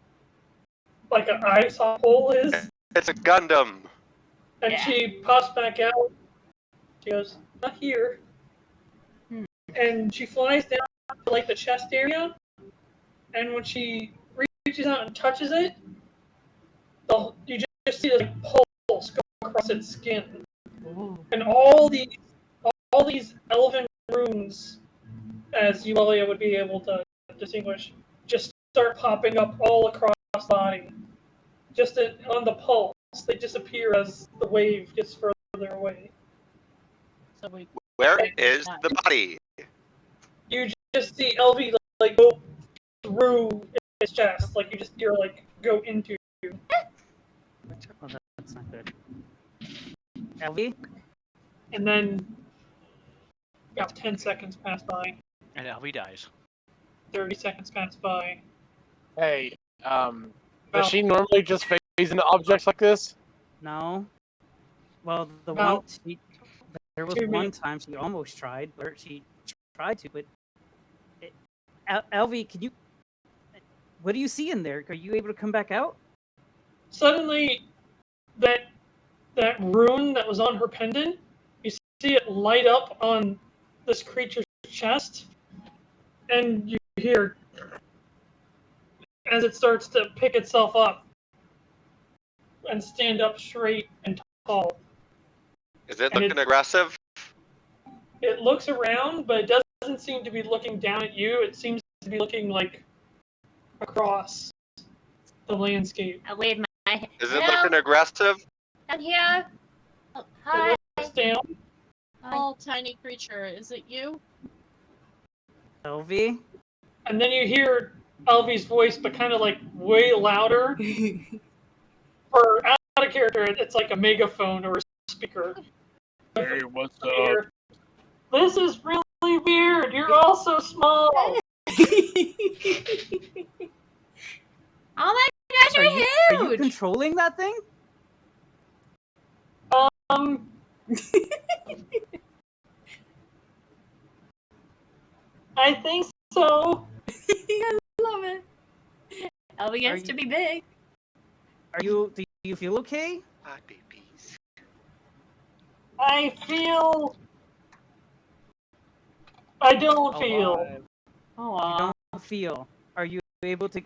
Speaker 2: like an eye saw hole is,
Speaker 7: It's a Gundam.
Speaker 2: and
Speaker 4: Yeah.
Speaker 2: she pops back out. She goes, "Not here," and she flies down to like the chest area. And when she reaches out and touches it, you just see this pulse go across its skin, and all these elven runes, as Yuelia would be able to distinguish, just start popping up all across the body. Just on the pulse, they disappear as the wave gets further away.
Speaker 1: So we
Speaker 7: Where is the body?
Speaker 2: You just see LV like go through its chest, like you just hear like go into.
Speaker 3: Oh, that's not good. Elvie?
Speaker 2: And then about 10 seconds pass by,
Speaker 5: And Elvie dies.
Speaker 2: 30 seconds pass by.
Speaker 6: Hey,
Speaker 2: Well-
Speaker 6: does she normally just phase into objects like this?
Speaker 3: No. Well,
Speaker 2: About
Speaker 3: there was
Speaker 2: 2
Speaker 3: one
Speaker 2: minutes.
Speaker 3: time she almost tried, but she tried to, but Elvie, can you? What do you see in there? Are you able to come back out?
Speaker 2: Suddenly, that rune that was on her pendant, you see it light up on this creature's chest, and you hear as it starts to pick itself up and stand up straight and tall.
Speaker 7: Is it
Speaker 2: And
Speaker 7: looking aggressive?
Speaker 2: It looks around, but it doesn't seem to be looking down at you. It seems to be looking like across the landscape.
Speaker 8: I wave my hand.
Speaker 7: Is it
Speaker 8: Hello?
Speaker 7: looking aggressive?
Speaker 8: I'm here. Oh, hi.
Speaker 2: It looks down.
Speaker 1: small tiny creature. Is it you?
Speaker 3: Elvie?
Speaker 2: And then you hear Elvie's voice, but kind of like way louder. For out of character, it's like a megaphone or a speaker.
Speaker 6: Hey, what's
Speaker 2: You
Speaker 6: up?
Speaker 2: hear, "This is really weird. You're all so small."
Speaker 8: Oh my gosh, you're
Speaker 3: Are you
Speaker 8: huge!
Speaker 3: controlling that thing?
Speaker 2: I think so.
Speaker 4: I love it. Elvie gets
Speaker 3: Are
Speaker 4: to
Speaker 3: you-
Speaker 4: be big.
Speaker 3: Do you feel okay?
Speaker 7: My babies.
Speaker 2: I don't feel.
Speaker 3: Alive.
Speaker 4: Oh,
Speaker 3: You don't feel. Are you able to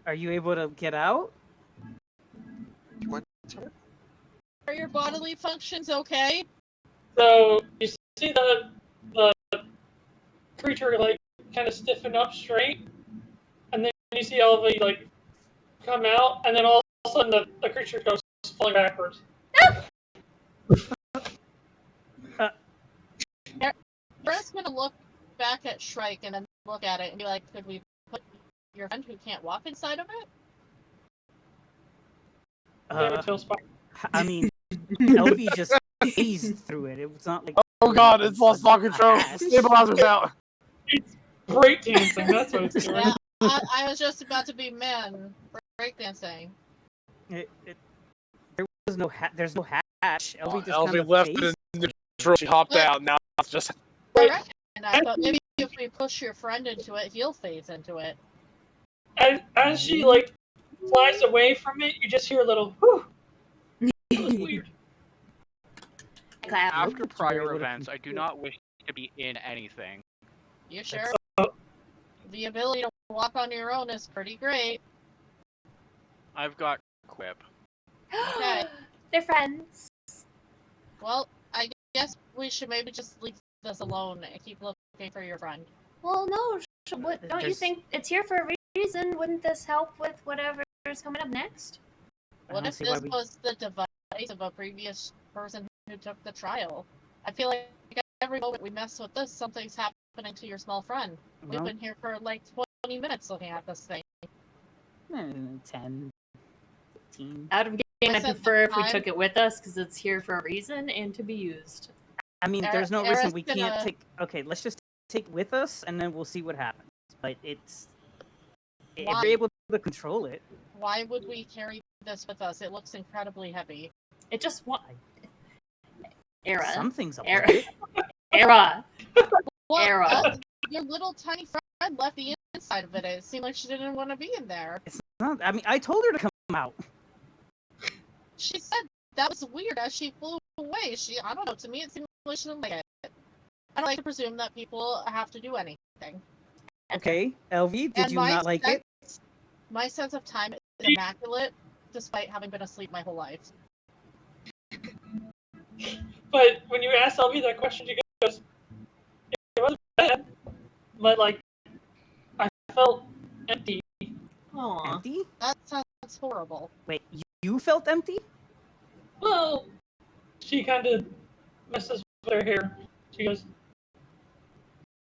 Speaker 3: Are you able to get out?
Speaker 1: Are your bodily functions okay?
Speaker 2: So you see the creature like kind of stiffen up straight, and then you see Elvie like come out, and then all of a sudden the creature goes falling backwards.
Speaker 1: Brett's gonna look back at Shrike and then look at it and be like, could we put your friend who can't walk inside of it?
Speaker 2: Damn it, TaleSpire.
Speaker 3: I mean, LV just phased through it. It was not like.
Speaker 6: Oh god, it's lost all control.
Speaker 3: Hatch.
Speaker 6: Stabilizer's out.
Speaker 2: It's breakdancing, that's what it's doing.
Speaker 1: Yeah, I was just about to be men breakdancing.
Speaker 3: There was no there's no hatch. LV just
Speaker 6: LV
Speaker 3: kind of
Speaker 6: left
Speaker 3: phased.
Speaker 6: it in neutral. She hopped out. Now it's just.
Speaker 1: I recognize, but maybe if we push your friend into it, he'll phase into it.
Speaker 2: As she, like, flies away from it, you just hear a little, whew. That was weird.
Speaker 4: Clap.
Speaker 5: After prior events, I do not wish to be in anything.
Speaker 1: You sure? The ability to walk on your own is pretty great.
Speaker 5: I've got Quip.
Speaker 1: Okay.
Speaker 4: They're friends.
Speaker 1: Well, I guess we should maybe just leave this alone and keep looking for your friend.
Speaker 4: Well, no. Don't you
Speaker 3: There's-
Speaker 4: think it's here for a reason? Wouldn't this help with whatever's coming up next?
Speaker 3: I
Speaker 1: What
Speaker 3: don't
Speaker 1: if
Speaker 3: see why
Speaker 1: this
Speaker 3: we-
Speaker 1: was the device of a previous person who took the trial? I feel like every moment we mess with this, something's happening to your small friend. We've
Speaker 3: Well,
Speaker 1: been here for like 20 minutes looking at this thing.
Speaker 3: 10, 15.
Speaker 4: Out of game, I
Speaker 1: Listen,
Speaker 4: prefer if we
Speaker 1: I'm-
Speaker 4: took it with us because it's here for a reason and to be used.
Speaker 3: I mean,
Speaker 1: Era-
Speaker 3: there's no reason
Speaker 1: Era's
Speaker 3: we
Speaker 1: gonna-
Speaker 3: can't take. Okay, let's just take with us, and then we'll see what happens. But it's if
Speaker 1: Why?
Speaker 3: you're able to control it.
Speaker 1: Why would we carry this with us? It looks incredibly heavy.
Speaker 4: It just Era.
Speaker 3: Something's up
Speaker 4: Era.
Speaker 3: with it.
Speaker 4: Era.
Speaker 1: Well,
Speaker 4: Era.
Speaker 1: your little tiny friend left the inside of it. It seemed like she didn't want to be in there.
Speaker 3: It's not. I mean, I told her to come out.
Speaker 1: She said that was weird as she flew away. I don't know, to me it seemed like she didn't like it. I don't like to presume that people have to do anything.
Speaker 3: Okay, LV, did
Speaker 1: And
Speaker 3: you not like it?
Speaker 1: My sense of time is immaculate, despite having been asleep my whole life.
Speaker 2: But when you ask LV that question, she goes, it wasn't bad, but, like, I felt empty.
Speaker 4: Aw.
Speaker 3: Empty?
Speaker 1: That sounds horrible.
Speaker 3: Wait, you felt empty?
Speaker 2: Well, she kind of messes with her hair. She goes,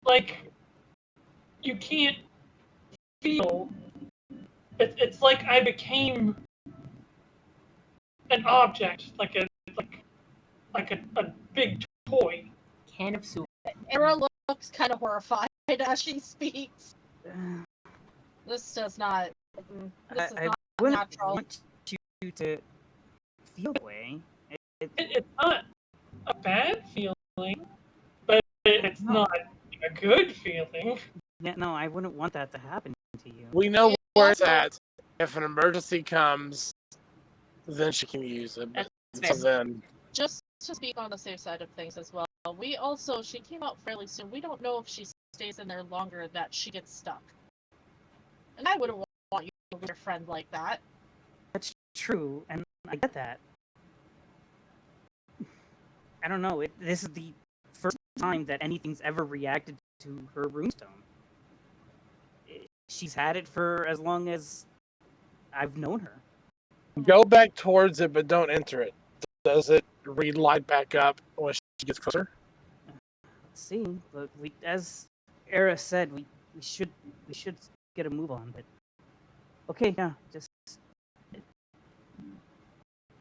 Speaker 2: like, you can't feel. It's like I became an object, like a big toy.
Speaker 4: Can of soup.
Speaker 1: Era looks kind of horrified as she speaks. This does not. This is
Speaker 3: I
Speaker 1: not
Speaker 3: wouldn't
Speaker 1: natural.
Speaker 3: want you to feel that way.
Speaker 2: It's not a bad feeling, but it's not a good feeling.
Speaker 3: Yeah, no, I wouldn't want that to happen to you.
Speaker 6: We know where it's
Speaker 1: Also-
Speaker 6: at. If an emergency comes, then she can use it. But
Speaker 4: That's
Speaker 6: until
Speaker 4: fair.
Speaker 6: then,
Speaker 1: Just to speak on the safe side of things as well, she came out fairly soon. We don't know if she stays in there longer, that she gets stuck. And I wouldn't want you to be a friend like that.
Speaker 3: That's true, and I get that. I don't know. This is the first time that anything's ever reacted to her runestone. She's had it for as long as I've known her.
Speaker 6: go back towards it, but don't enter it. Does it relight back up when she gets closer?
Speaker 3: Let's see. But as Era said, we should get a move on. But okay, yeah, just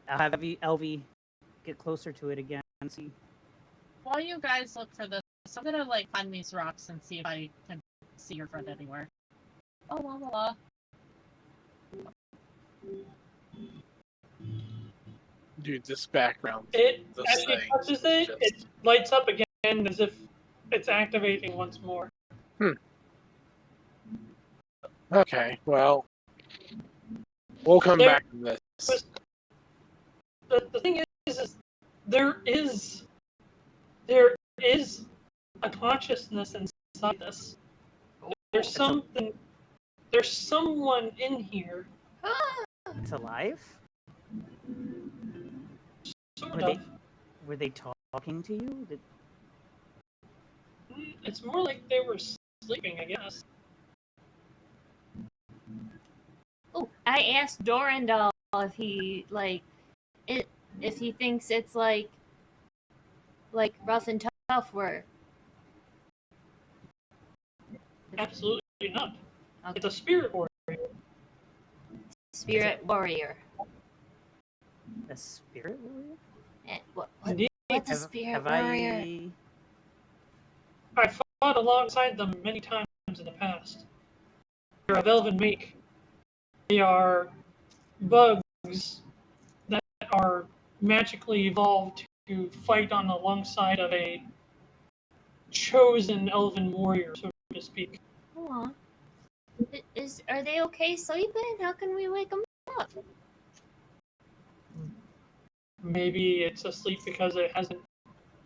Speaker 3: I'll have LV get closer to it again and see.
Speaker 1: While you guys look for this, I'm gonna find these rocks and see if I can see your friend anywhere. Oh, la la la.
Speaker 6: Dude, this background.
Speaker 2: As
Speaker 6: This
Speaker 2: she
Speaker 6: thing
Speaker 2: touches
Speaker 6: is
Speaker 2: it,
Speaker 6: just-
Speaker 2: it lights up again as if it's activating once more.
Speaker 6: Okay, well, we'll come
Speaker 2: There-
Speaker 6: back to this.
Speaker 2: The thing is there is a consciousness inside this. There's someone in here.
Speaker 3: It's alive?
Speaker 2: Sort
Speaker 3: Were
Speaker 2: of.
Speaker 3: Were they talking to you?
Speaker 2: It's more like they were sleeping, I guess.
Speaker 4: Oh, I asked Dorandal if he if he thinks it's like rough and tough work.
Speaker 2: Absolutely not.
Speaker 4: Okay.
Speaker 2: It's a spirit warrior.
Speaker 4: Spirit warrior.
Speaker 3: A spirit warrior?
Speaker 2: Indeed.
Speaker 8: What's a
Speaker 3: Have,
Speaker 8: spirit
Speaker 3: have
Speaker 8: warrior?
Speaker 2: I fought alongside them many times in the past. They're of elven make. They are bugs that are magically evolved to fight on alongside of a chosen elven warrior, so to speak.
Speaker 8: Aw. Are they okay sleeping? How can we wake them up?
Speaker 2: Maybe it's asleep because it hasn't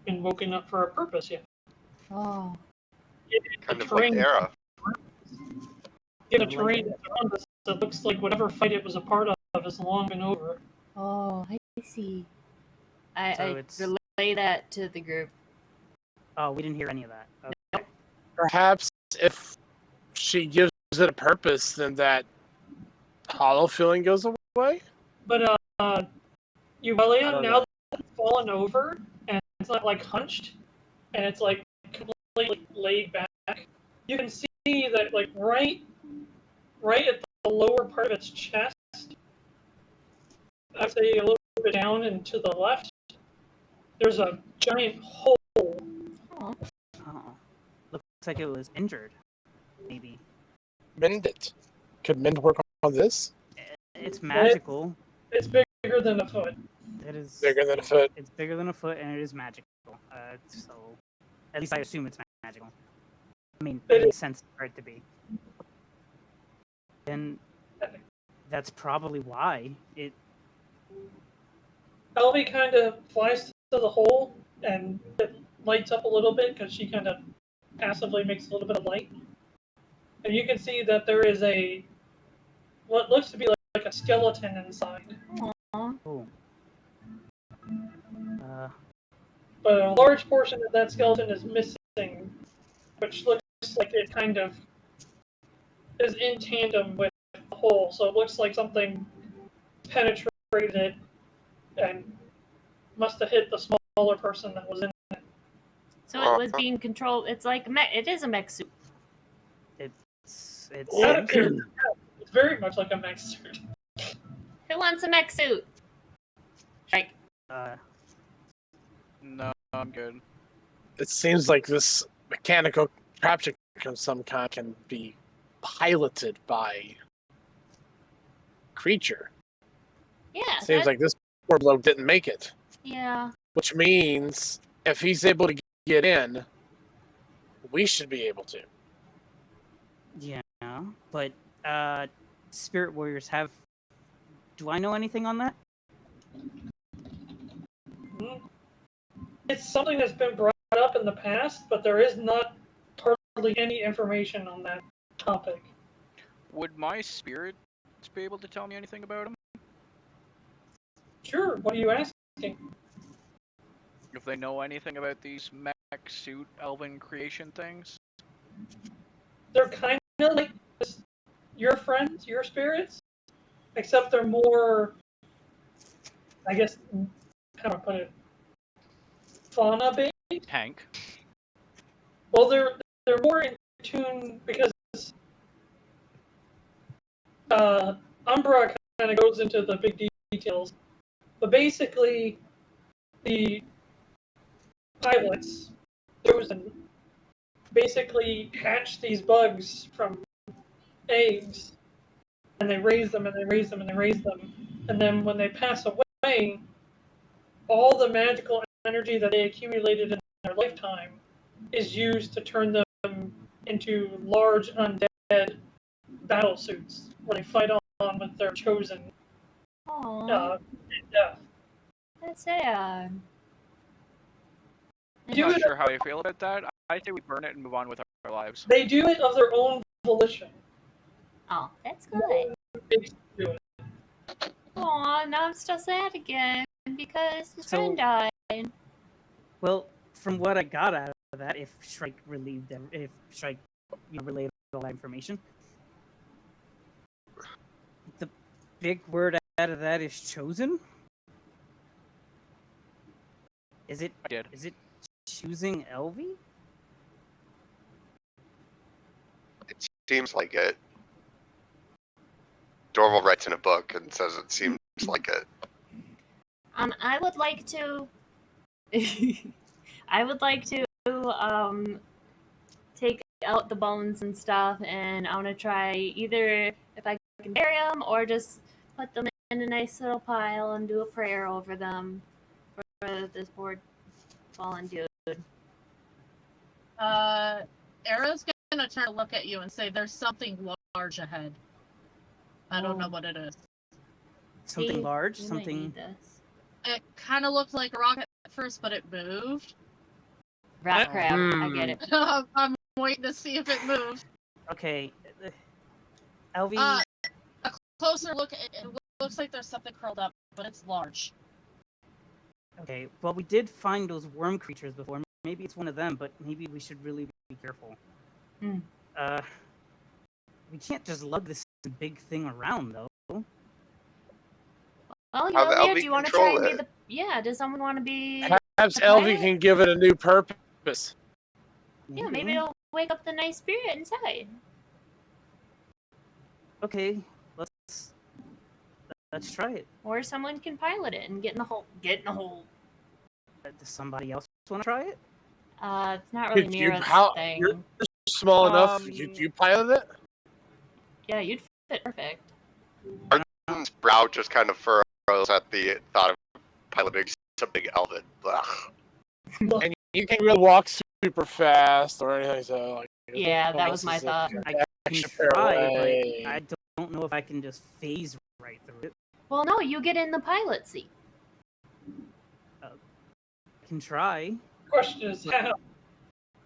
Speaker 2: been woken up for a purpose yet.
Speaker 8: Oh.
Speaker 7: Kind of like Era.
Speaker 2: Get a terrain that's around us that looks like whatever fight it was a part of has long been over.
Speaker 8: Oh, I see.
Speaker 3: So
Speaker 8: I
Speaker 3: it's-
Speaker 8: relay that to the group.
Speaker 3: Oh, we didn't hear any of that. Okay.
Speaker 6: Perhaps if she gives it a purpose, then that hollow feeling goes away?
Speaker 2: But
Speaker 3: I
Speaker 2: Yuelia,
Speaker 3: don't
Speaker 2: now
Speaker 3: know.
Speaker 2: that it's fallen over and it's not like hunched and it's like completely laid back, you can see that like right at the lower part of its chest, I'd say a little bit down and to the left, there's a giant hole.
Speaker 8: Oh.
Speaker 3: Oh. Looks like it was injured. Maybe.
Speaker 6: Mend it. Could Mend work on this?
Speaker 3: It's magical.
Speaker 2: It's bigger than a foot.
Speaker 3: It is
Speaker 6: Bigger than a foot.
Speaker 3: It's bigger than a foot, and it is magical. So, at least I assume it's magical. I mean, it makes sense for it to be. And that's probably why it.
Speaker 2: Elvie kind of flies to the hole and it lights up a little bit because she kind of passively makes a little bit of light. And you can see that there is what looks to be like a skeleton inside.
Speaker 8: Aw.
Speaker 3: Oh.
Speaker 2: But a large portion of that skeleton is missing, which looks like it kind of is in tandem with the hole. So it looks like something penetrated it and must have hit the smaller person that was in it.
Speaker 8: So it was being controlled. It's like it is a mech suit.
Speaker 3: It's
Speaker 2: It's very much like a mech suit.
Speaker 8: Who wants a mech suit? Shrike.
Speaker 5: No, I'm good.
Speaker 6: It seems like this mechanical contraption of some kind can be piloted by creature.
Speaker 8: Yeah.
Speaker 6: Seems like this poor bloke didn't make it.
Speaker 8: Yeah.
Speaker 6: Which means if he's able to get in, we should be able to.
Speaker 3: Yeah, but spirit warriors have. Do I know anything on that?
Speaker 2: It's something that's been brought up in the past, but there is not hardly any information on that topic.
Speaker 5: Would my spirits be able to tell me anything about him?
Speaker 2: Sure, what are you asking?
Speaker 5: If they know anything about these mech suit elven creation things?
Speaker 2: They're kind of like your friends, your spirits, except they're more, I guess, how do I put it, fauna-based?
Speaker 5: Tank.
Speaker 2: Well, they're more in tune because Umbra kind of goes into the big details, but basically the pilots, chosen, basically hatch these bugs from eggs, and they raise them and they raise them and they raise them, and then when they pass away, all the magical energy that they accumulated in their lifetime is used to turn them into large undead battle suits where they fight on with their chosen
Speaker 8: Aww.
Speaker 2: death.
Speaker 8: That's sad.
Speaker 5: I'm
Speaker 2: Do
Speaker 5: not
Speaker 2: it-
Speaker 5: sure how you feel about that. I say we burn it and move on with our lives.
Speaker 2: They do it of their own volition.
Speaker 8: Oh, that's good.
Speaker 2: They do it.
Speaker 8: Aw, now I'm still sad again because his
Speaker 3: So-
Speaker 8: friend died.
Speaker 3: Well, from what I got out of that, if Shrike relayed all that information, the big word out of that is chosen. Is it?
Speaker 5: I did.
Speaker 3: Is it choosing Elvie?
Speaker 7: It seems like it. Dorval writes in a book and says it seems like it.
Speaker 8: I would like to.
Speaker 4: I would like to take out the bones and stuff, and I want to try either if I can bury them or just put them in a nice little pile and do a prayer over them for this poor fallen dude.
Speaker 1: Era's gonna turn to look at you and say, "There's something large ahead. I don't know what it is."
Speaker 3: Something
Speaker 4: See,
Speaker 3: large?
Speaker 4: we might
Speaker 3: Something.
Speaker 4: need this.
Speaker 1: It kind of looked like a rocket at first, but it moved.
Speaker 4: Rat crab. I get it.
Speaker 1: I'm waiting to see if it moves.
Speaker 3: Okay. LV.
Speaker 1: A closer look, it looks like there's something curled up, but it's large.
Speaker 3: Okay, well, we did find those worm creatures before. Maybe it's one of them, but maybe we should really be careful.
Speaker 4: Mm.
Speaker 3: We can't just lug this big thing around, though.
Speaker 8: Well,
Speaker 7: Have
Speaker 8: Yuelia,
Speaker 7: Elvie
Speaker 8: do you want to try and
Speaker 7: control
Speaker 8: be
Speaker 7: it.
Speaker 8: the? Yeah. Does someone want to be?
Speaker 6: Perhaps
Speaker 8: The
Speaker 6: Elvie
Speaker 8: pilot?
Speaker 6: can give it a new purpose.
Speaker 8: Yeah, maybe it'll wake up the nice spirit inside.
Speaker 3: Okay, let's try it.
Speaker 8: Or someone can pilot it and get in the hole. Get in the hole.
Speaker 3: Does somebody else want to try it?
Speaker 8: It's not really
Speaker 6: Could you-
Speaker 8: Mirra's
Speaker 6: how-
Speaker 8: thing.
Speaker 6: you're- Small enough. You pilot it?
Speaker 8: Yeah, you'd fit perfect.
Speaker 7: Arden's brow just kind of furrows at the thought of piloting some big elven. Ugh.
Speaker 6: And you can't really walk super fast or anything. So, like,
Speaker 8: Yeah, that was my
Speaker 6: this is a
Speaker 8: thought.
Speaker 3: I can
Speaker 6: extra
Speaker 3: try,
Speaker 6: way.
Speaker 3: but I don't know if I can just phase right through it.
Speaker 8: Well, no, you get in the pilot seat.
Speaker 3: I can try.
Speaker 2: Question is how.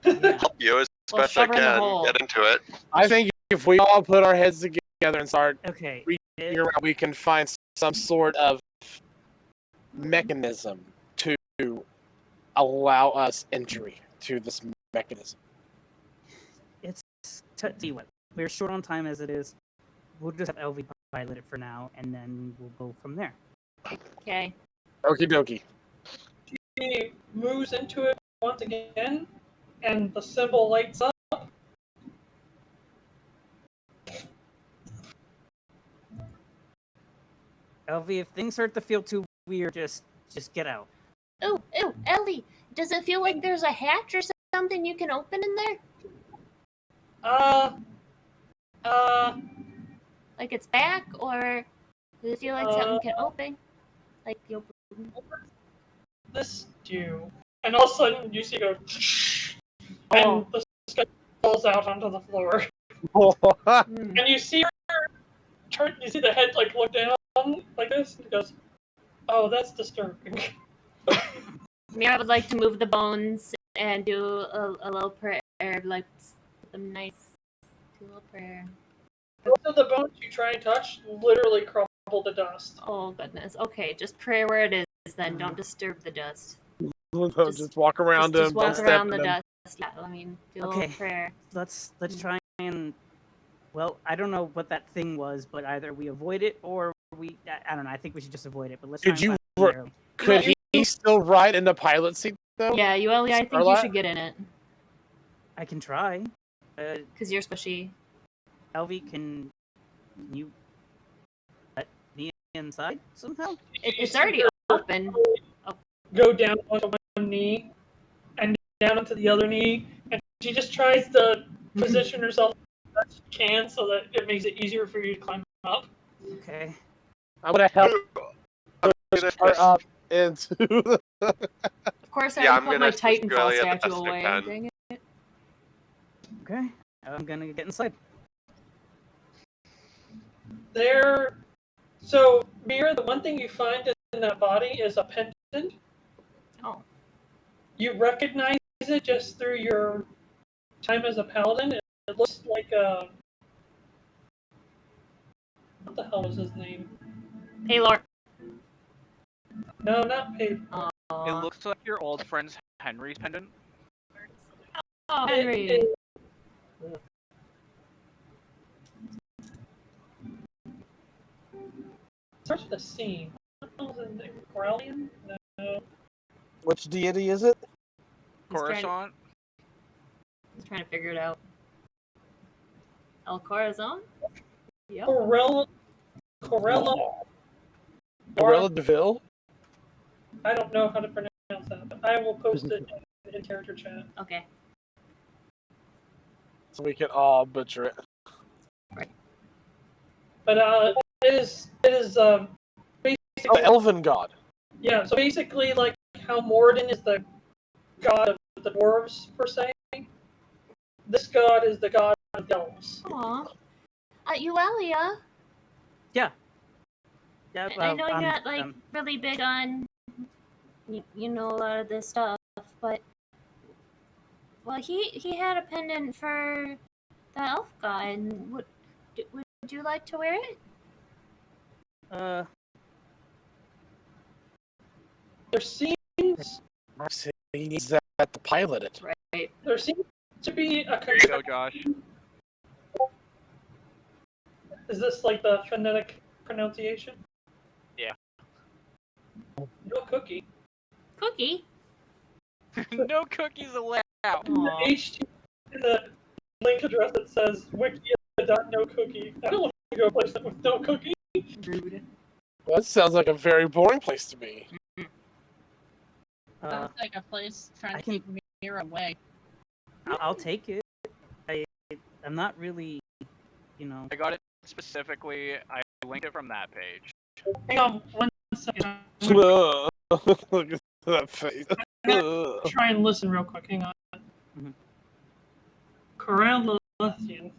Speaker 3: Yeah.
Speaker 7: Help you as
Speaker 8: Well,
Speaker 7: best I
Speaker 8: shove her in the
Speaker 7: can.
Speaker 8: hole.
Speaker 7: Get into it.
Speaker 6: I think if we all put our heads together and start
Speaker 3: Okay.
Speaker 6: figuring around, we can find some sort of mechanism to allow us entry to this mechanism.
Speaker 3: Tell you what, we're short on time as it is. We'll just have LV pilot it for now, and then we'll go from there.
Speaker 8: Okay.
Speaker 6: Okie dokie.
Speaker 2: He moves into it once again, and the symbol lights up.
Speaker 3: LV, if things start to feel too weird, just get out.
Speaker 8: Ooh, Ellie, does it feel like there's a hatch or something you can open in there? Like it's back, or does it feel like something can open? Like you open.
Speaker 2: This do. And all of a sudden, you see it go, and the skull falls out onto the floor.
Speaker 8: Hmm.
Speaker 2: And you see her turn. You see the head like look down like this, and it goes, "Oh, that's disturbing."
Speaker 4: Mirra would like to move the bones and do a little prayer, like put them nice, do a little prayer.
Speaker 2: Most of the bones you try and touch literally crumble to dust.
Speaker 4: Oh goodness. Okay, just pray where it is then. Don't disturb the dust.
Speaker 6: Just walk around them.
Speaker 4: Just walk
Speaker 6: don't step
Speaker 4: around
Speaker 6: in
Speaker 4: the
Speaker 6: them.
Speaker 4: dust. Yeah, I mean, do a
Speaker 3: Okay.
Speaker 4: little prayer.
Speaker 3: Let's try and. Well, I don't know what that thing was, but either we avoid it or we. I don't know. I think we should just avoid it. But let's.
Speaker 6: Did
Speaker 3: try and
Speaker 6: you
Speaker 3: find Mirra.
Speaker 6: Could he still ride in the pilot seat though?
Speaker 4: Yeah, Yuelia, I think you
Speaker 6: Starlight?
Speaker 4: should get in it
Speaker 3: I can try.
Speaker 4: because you're squishy.
Speaker 3: LV, can you let me inside somehow?
Speaker 4: It's already open.
Speaker 2: Go down onto one knee, and down onto the other knee, and she just tries to position herself as best she can so that it makes it easier for you to climb up.
Speaker 3: Okay.
Speaker 6: I'm gonna help
Speaker 7: gonna
Speaker 6: her up into the...
Speaker 4: Of course, I
Speaker 7: Yeah,
Speaker 4: would
Speaker 7: I'm
Speaker 4: put
Speaker 7: gonna
Speaker 4: my
Speaker 7: assist
Speaker 4: Titanfall
Speaker 7: Yuelia the
Speaker 4: statue
Speaker 7: best I
Speaker 4: away.
Speaker 7: can.
Speaker 4: Dang it.
Speaker 3: Okay. I'm gonna get inside.
Speaker 2: There. So, Mirra, the one thing you find in that body is a pendant.
Speaker 4: Oh.
Speaker 2: You recognize it just through your time as a paladin. It looks like a. What the hell was his name?
Speaker 4: Taylor.
Speaker 2: No, not Paid.
Speaker 5: It looks like your old friend's Henry's pendant.
Speaker 4: Oh, Henry.
Speaker 2: It starts with a C. What was his name? Corellian? No.
Speaker 6: Which deity is it?
Speaker 5: Coruscant.
Speaker 4: He's trying to figure it out. El Corazon? Yep.
Speaker 2: Corella.
Speaker 6: Aurora DeVille?
Speaker 2: I don't know how to pronounce that, but I will post it in character chat.
Speaker 4: Okay.
Speaker 6: So we can all butcher it.
Speaker 2: But it is basically
Speaker 6: Oh, Elven God.
Speaker 2: yeah. So basically, like how Morden is the god of the dwarves per se, this god is the god of the elves.
Speaker 8: Aw. Yuelia,
Speaker 3: Yeah,
Speaker 8: I know you're
Speaker 3: I'm-
Speaker 8: not like really big on, you know, a lot of this stuff, but well, he had a pendant for the elf god. Would you like to wear it?
Speaker 2: There seems
Speaker 6: He needs that to pilot it.
Speaker 4: Right.
Speaker 2: there seems to be a
Speaker 5: There you go, Josh.
Speaker 2: Is this like the phonetic pronunciation?
Speaker 5: Yeah.
Speaker 2: No cookie.
Speaker 8: Cookie.
Speaker 5: No cookies allowed.
Speaker 2: In the H2 in the link address that says wikia.nocookie. I don't want to go a place with no cookie.
Speaker 4: Rude.
Speaker 6: Well, that sounds like a very boring place to be.
Speaker 1: Sounds like a place trying
Speaker 3: I
Speaker 1: to
Speaker 3: can-
Speaker 1: keep Mirra away.
Speaker 3: I'll take it. I'm not really, you know.
Speaker 5: I got it specifically. I linked it from that page.
Speaker 2: Hang on 1 second.
Speaker 6: Look at that face.
Speaker 2: Try and listen real quick. Hang on.
Speaker 3: Mhm.
Speaker 2: Corallithian.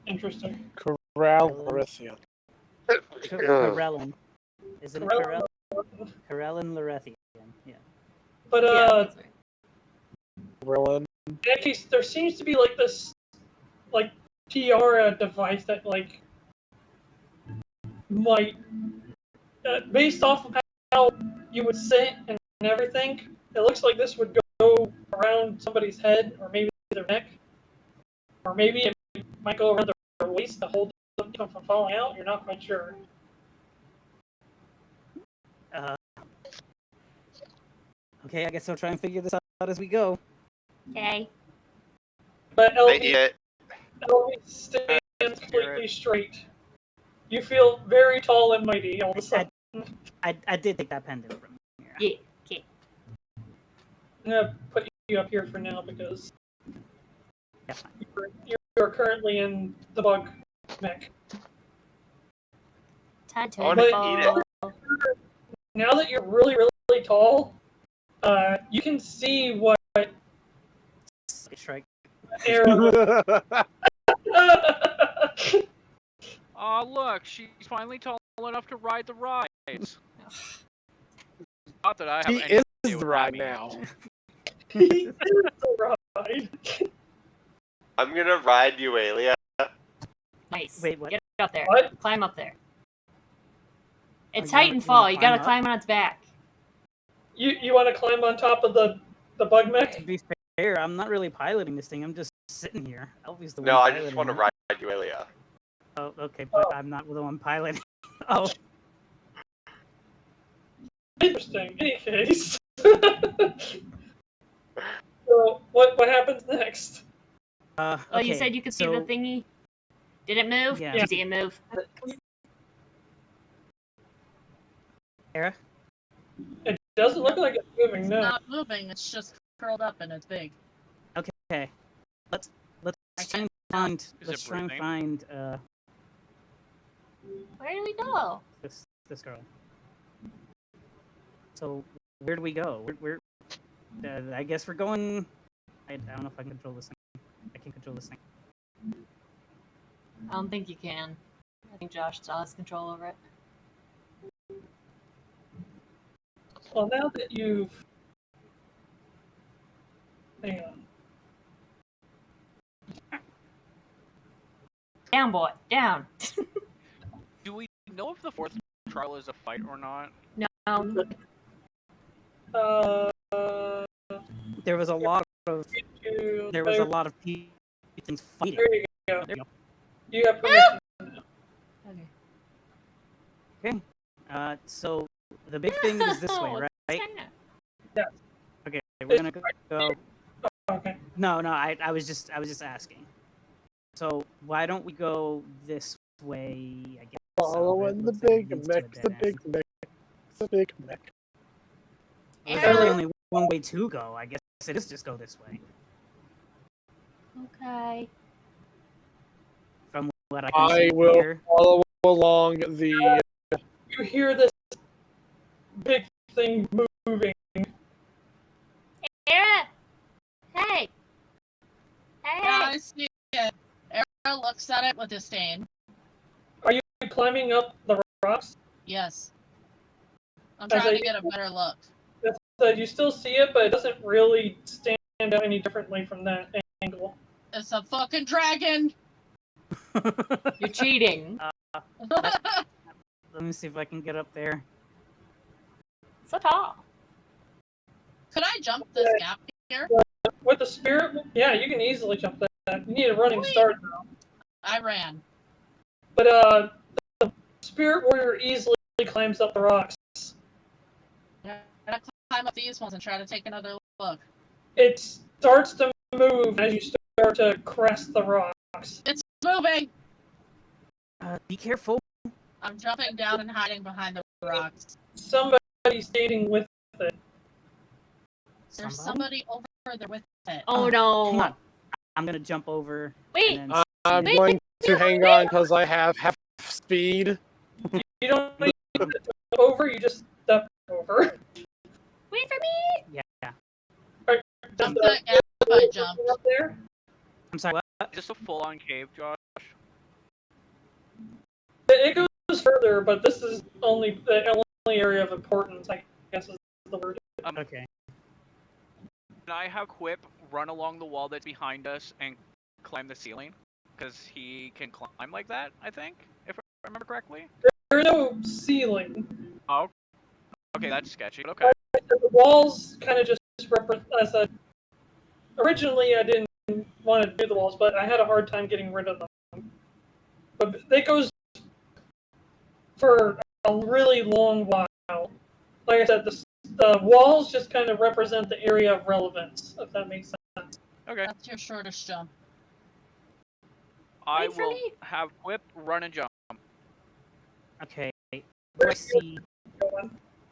Speaker 2: Interesting.
Speaker 6: Corral Larithian.
Speaker 3: Corellin. Isn't it
Speaker 2: Corellin.
Speaker 3: Corellin? Corellin Larethian. Yeah.
Speaker 2: But
Speaker 4: Yeah, that's right.
Speaker 6: Corellin.
Speaker 2: in that case, there seems to be like this, like tiara device that like might, based off of how you would sit and everything, it looks like this would go around somebody's head or maybe their neck, or maybe it might go around their waist to hold them from falling out. You're not quite sure.
Speaker 3: Okay, I guess I'll try and figure this out as we go.
Speaker 8: Okay.
Speaker 2: But
Speaker 7: Idiot.
Speaker 2: LB stands completely straight. You feel very tall and mighty all of a sudden.
Speaker 3: I did take that pendant from here.
Speaker 4: Yeah. Okay.
Speaker 2: I'm gonna put you up here for now because
Speaker 3: Yeah, fine.
Speaker 2: you're currently in the bug mech.
Speaker 8: Time to
Speaker 7: I wanna
Speaker 2: eat
Speaker 8: fall.
Speaker 2: Now that you're really, really tall, you can see what
Speaker 3: Shrike.
Speaker 2: Aaron.
Speaker 5: Oh, look, she's finally tall enough to ride the rides. Not that I have
Speaker 6: He
Speaker 5: any
Speaker 6: is
Speaker 5: idea
Speaker 6: the
Speaker 5: what
Speaker 6: ride
Speaker 5: that
Speaker 6: now.
Speaker 2: He is the ride.
Speaker 7: I'm gonna ride Yuelia.
Speaker 4: Nice.
Speaker 3: Wait, what?
Speaker 4: Get up there.
Speaker 2: What?
Speaker 4: Climb up there. It's
Speaker 3: you wanna-
Speaker 4: Titanfall. You
Speaker 3: climb
Speaker 4: gotta
Speaker 3: up?
Speaker 4: climb on its back.
Speaker 2: You want to climb on top of the bug
Speaker 3: To
Speaker 2: mech?
Speaker 3: be fair, I'm not really piloting this thing. I'm just sitting here. Elvie's the one
Speaker 7: No, I
Speaker 3: piloting
Speaker 7: just want to
Speaker 3: it.
Speaker 7: ride Yuelia.
Speaker 3: Oh, okay, but I'm not the one piloting. Oh,
Speaker 2: Interesting. In any case. So what happens next?
Speaker 3: okay.
Speaker 4: Oh, you said you could see the
Speaker 3: so-
Speaker 4: thingy? Did it move?
Speaker 3: Yeah.
Speaker 4: Did you see it move?
Speaker 3: Era?
Speaker 2: It doesn't look like it's moving.
Speaker 1: It's
Speaker 2: No.
Speaker 1: not moving, it's just curled up and it's big.
Speaker 3: Okay. Let's
Speaker 1: I
Speaker 3: try and
Speaker 1: can't-
Speaker 3: find.
Speaker 5: Is
Speaker 3: Let's
Speaker 5: it
Speaker 3: try and
Speaker 5: breathing?
Speaker 3: find
Speaker 8: Where do we go?
Speaker 3: this girl. So where do we go? Where I guess we're going. I don't know if I can control this thing. I can control this thing.
Speaker 4: I don't think you can. I think Josh still has control over it.
Speaker 2: Well, now that you've, hang on.
Speaker 4: Down, boy. Down.
Speaker 5: Do we know if the fourth trial is a fight or not?
Speaker 4: No.
Speaker 3: There was a lot of people fighting.
Speaker 2: There you go.
Speaker 3: There you go.
Speaker 2: You have permission.
Speaker 4: Okay.
Speaker 3: Okay. So the big thing is this way, right?
Speaker 8: China.
Speaker 3: Okay, we're gonna go.
Speaker 2: Okay.
Speaker 3: No, I was just asking. So why don't we go this way? I guess.
Speaker 6: Following the
Speaker 3: Looks like it
Speaker 6: big
Speaker 3: leads to a
Speaker 6: mech,
Speaker 3: dead
Speaker 6: the
Speaker 3: end.
Speaker 6: big mech, the big mech.
Speaker 3: There's
Speaker 8: Arrow?
Speaker 3: really only one way to go. I guess it is just go this way.
Speaker 8: Okay.
Speaker 3: From what I can
Speaker 6: I
Speaker 3: see
Speaker 6: will
Speaker 3: here.
Speaker 6: follow along the.
Speaker 2: You hear this big thing moving.
Speaker 8: Era! Hey! Hey!
Speaker 1: Yeah, I see it. Era looks at it with disdain.
Speaker 2: Are you climbing up the rocks?
Speaker 1: Yes. I'm
Speaker 2: As
Speaker 1: trying
Speaker 2: I-
Speaker 1: to get a better look.
Speaker 2: So you still see it, but it doesn't really stand out any differently from that angle.
Speaker 1: It's a fucking dragon!
Speaker 4: You're cheating.
Speaker 3: Let me see if I can get up there.
Speaker 4: So tall.
Speaker 1: Could I jump this gap here?
Speaker 2: With the spirit, yeah, you can easily jump that. You need a running start though.
Speaker 1: I ran.
Speaker 2: But the spirit warrior easily climbs up the rocks.
Speaker 1: I'm gonna climb up these ones and try to take another look.
Speaker 2: It starts to move as you start to crest the rocks.
Speaker 1: It's moving!
Speaker 3: Be careful.
Speaker 1: I'm jumping down and hiding behind the rocks.
Speaker 2: Somebody standing with it.
Speaker 1: There's somebody over there with it.
Speaker 4: Oh no.
Speaker 3: Hang on. I'm gonna jump over.
Speaker 4: Wait.
Speaker 3: And then
Speaker 6: I'm
Speaker 4: Wait,
Speaker 6: going to hang on because I have half speed.
Speaker 2: You don't need to jump over, you just step over.
Speaker 8: Wait for me!
Speaker 3: yeah.
Speaker 1: Jump that gap if I jumped.
Speaker 2: Up there?
Speaker 3: I'm sorry. What?
Speaker 5: Is this a full-on cave, Josh?
Speaker 2: It goes further, but this is only the only area of importance, I guess is the word.
Speaker 3: Okay.
Speaker 5: Can I have Quip run along the wall that's behind us and climb the ceiling? Because he can climb like that, I think, if I remember correctly.
Speaker 2: There's no ceiling.
Speaker 5: Oh. Okay, that's sketchy. Okay.
Speaker 2: The walls kind of just represent, as a... Originally, I didn't want to do the walls, but I had a hard time getting rid of them. But it goes for a really long while. Like I said, the walls just kind of represent the area of relevance, if that makes sense.
Speaker 5: Okay.
Speaker 1: That's your shortest jump.
Speaker 5: I
Speaker 4: Wait for
Speaker 5: will
Speaker 4: me.
Speaker 5: have Quip run and jump.
Speaker 3: Okay. I see.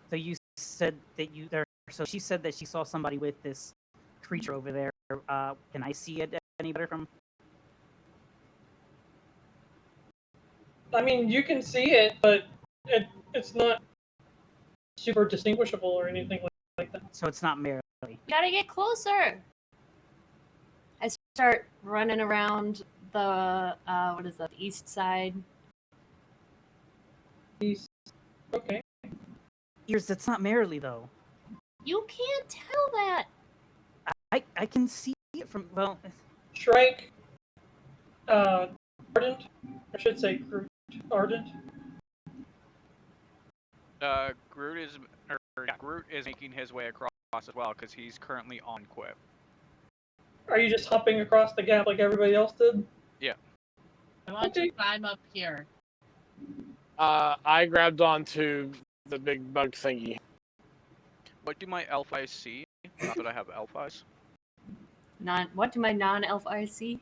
Speaker 3: So you said that you there. So she said that she saw somebody with this creature over there. Can I see it any better from?
Speaker 2: I mean, you can see it, but it's not super distinguishable or anything like that.
Speaker 3: So it's not Mirra.
Speaker 8: You gotta get closer!
Speaker 4: I start running around the what is that? The east side.
Speaker 2: Okay.
Speaker 3: Ears. That's not Merrily though.
Speaker 8: You can't tell that!
Speaker 3: I can see it from well.
Speaker 2: Shrike, Ardent, I should say Groot, Ardent.
Speaker 5: Groot is making his way across as well because he's currently on Quip.
Speaker 2: Are you just hopping across the gap like everybody else did?
Speaker 1: I want
Speaker 2: Okay.
Speaker 1: to climb up here.
Speaker 6: I grabbed onto the big bug thingy.
Speaker 5: What do my elf eyes see? Not that I have elf eyes.
Speaker 4: What do my non-elf eyes see?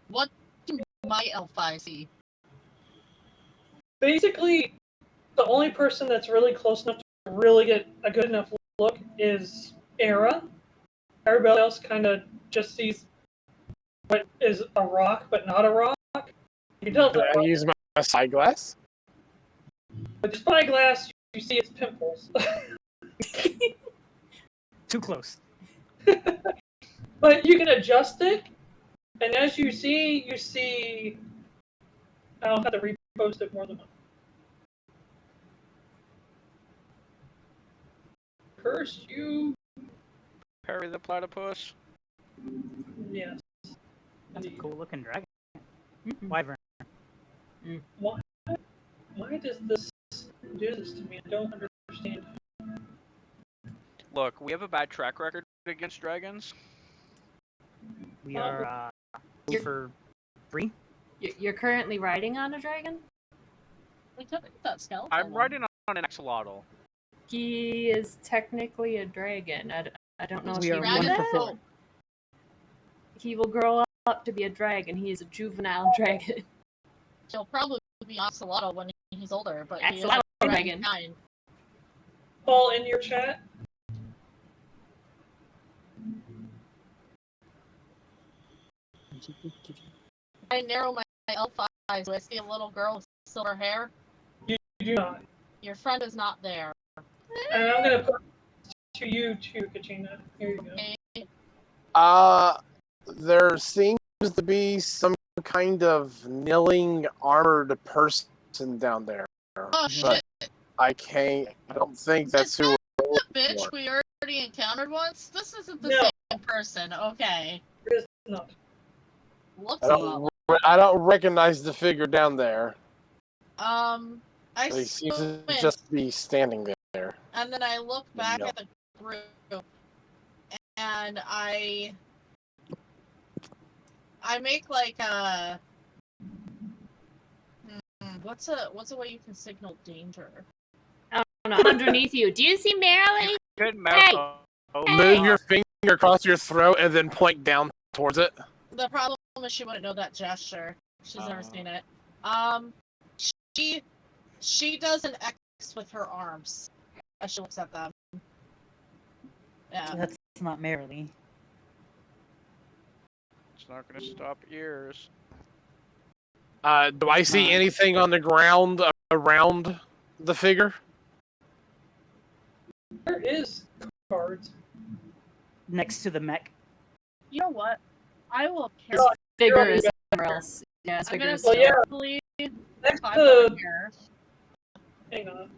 Speaker 1: What do my elf eyes see?
Speaker 2: Basically, the only person that's really close enough to really get a good enough look is Era. Everybody else kind of just sees what is a rock, but not a rock. You can tell it's a
Speaker 6: I
Speaker 2: rock,
Speaker 6: use my spyglass.
Speaker 2: but the spyglass, you see its pimples.
Speaker 3: Too close.
Speaker 2: But you can adjust it, and as you see... I'll have to repost it more than once. Curse you...
Speaker 5: Perry the platypus.
Speaker 2: Yes.
Speaker 3: That's a cool looking dragon.
Speaker 4: Mm-mm.
Speaker 3: Wyvern.
Speaker 2: Why does this do this to me? I don't understand.
Speaker 5: Look, we have a bad track record against dragons.
Speaker 3: We are
Speaker 4: You're-
Speaker 3: for 3.
Speaker 4: You're currently riding on a dragon?
Speaker 1: We took that skeleton.
Speaker 5: I'm riding on an axolotl.
Speaker 4: He is technically a dragon. I don't know if
Speaker 3: We
Speaker 4: you
Speaker 3: are
Speaker 4: knew
Speaker 3: one
Speaker 4: that.
Speaker 3: fulfilled.
Speaker 4: He will grow up to be a dragon. He is a juvenile dragon.
Speaker 1: He'll probably be Axolotl when he's older, but
Speaker 4: Axolotl
Speaker 1: he is
Speaker 4: dragon.
Speaker 1: 9.
Speaker 2: Paul, in your chat,
Speaker 1: I narrow my elf eyes. Do I see a little girl with silver hair?
Speaker 2: You do not.
Speaker 1: Your friend is not there.
Speaker 2: And I'm gonna put to you too, Kachina. Here you go.
Speaker 1: Okay.
Speaker 6: There seems to be some kind of kneeling armored person down there.
Speaker 1: Oh
Speaker 6: But
Speaker 1: shit!
Speaker 6: I don't think that's who
Speaker 1: The bitch
Speaker 6: for.
Speaker 1: we already encountered once? This isn't the
Speaker 2: No.
Speaker 1: same person. Okay.
Speaker 2: It is not.
Speaker 1: Looks a lot like.
Speaker 6: I don't recognize the figure down there.
Speaker 1: I
Speaker 6: He seems to
Speaker 1: squint,
Speaker 6: just be standing there.
Speaker 1: and then I look back
Speaker 6: No.
Speaker 1: at the group, and I make like a. What's a way you can signal danger?
Speaker 4: I don't know. Underneath you. Do you see Marilyn?
Speaker 5: Good
Speaker 4: Hey!
Speaker 5: mouth.
Speaker 6: Move your finger across your throat and then point down towards it.
Speaker 1: The problem is she wouldn't know that gesture. She's never seen it. She does an X with her arms as she looks at them. Yeah.
Speaker 3: That's not merely.
Speaker 5: It's not gonna stop ears.
Speaker 6: Do I see anything on the ground around the figure?
Speaker 2: There is cards.
Speaker 3: Next to the mech.
Speaker 1: You know what? I will
Speaker 2: You're on-
Speaker 4: Figure
Speaker 2: you're
Speaker 4: is
Speaker 2: on-
Speaker 4: somewhere else. Yeah, it's
Speaker 1: I'm
Speaker 4: figure
Speaker 1: gonna
Speaker 4: is
Speaker 2: Well,
Speaker 4: still.
Speaker 2: yeah.
Speaker 1: carefully
Speaker 2: Next
Speaker 1: climb
Speaker 2: to
Speaker 1: over here.
Speaker 2: hang on.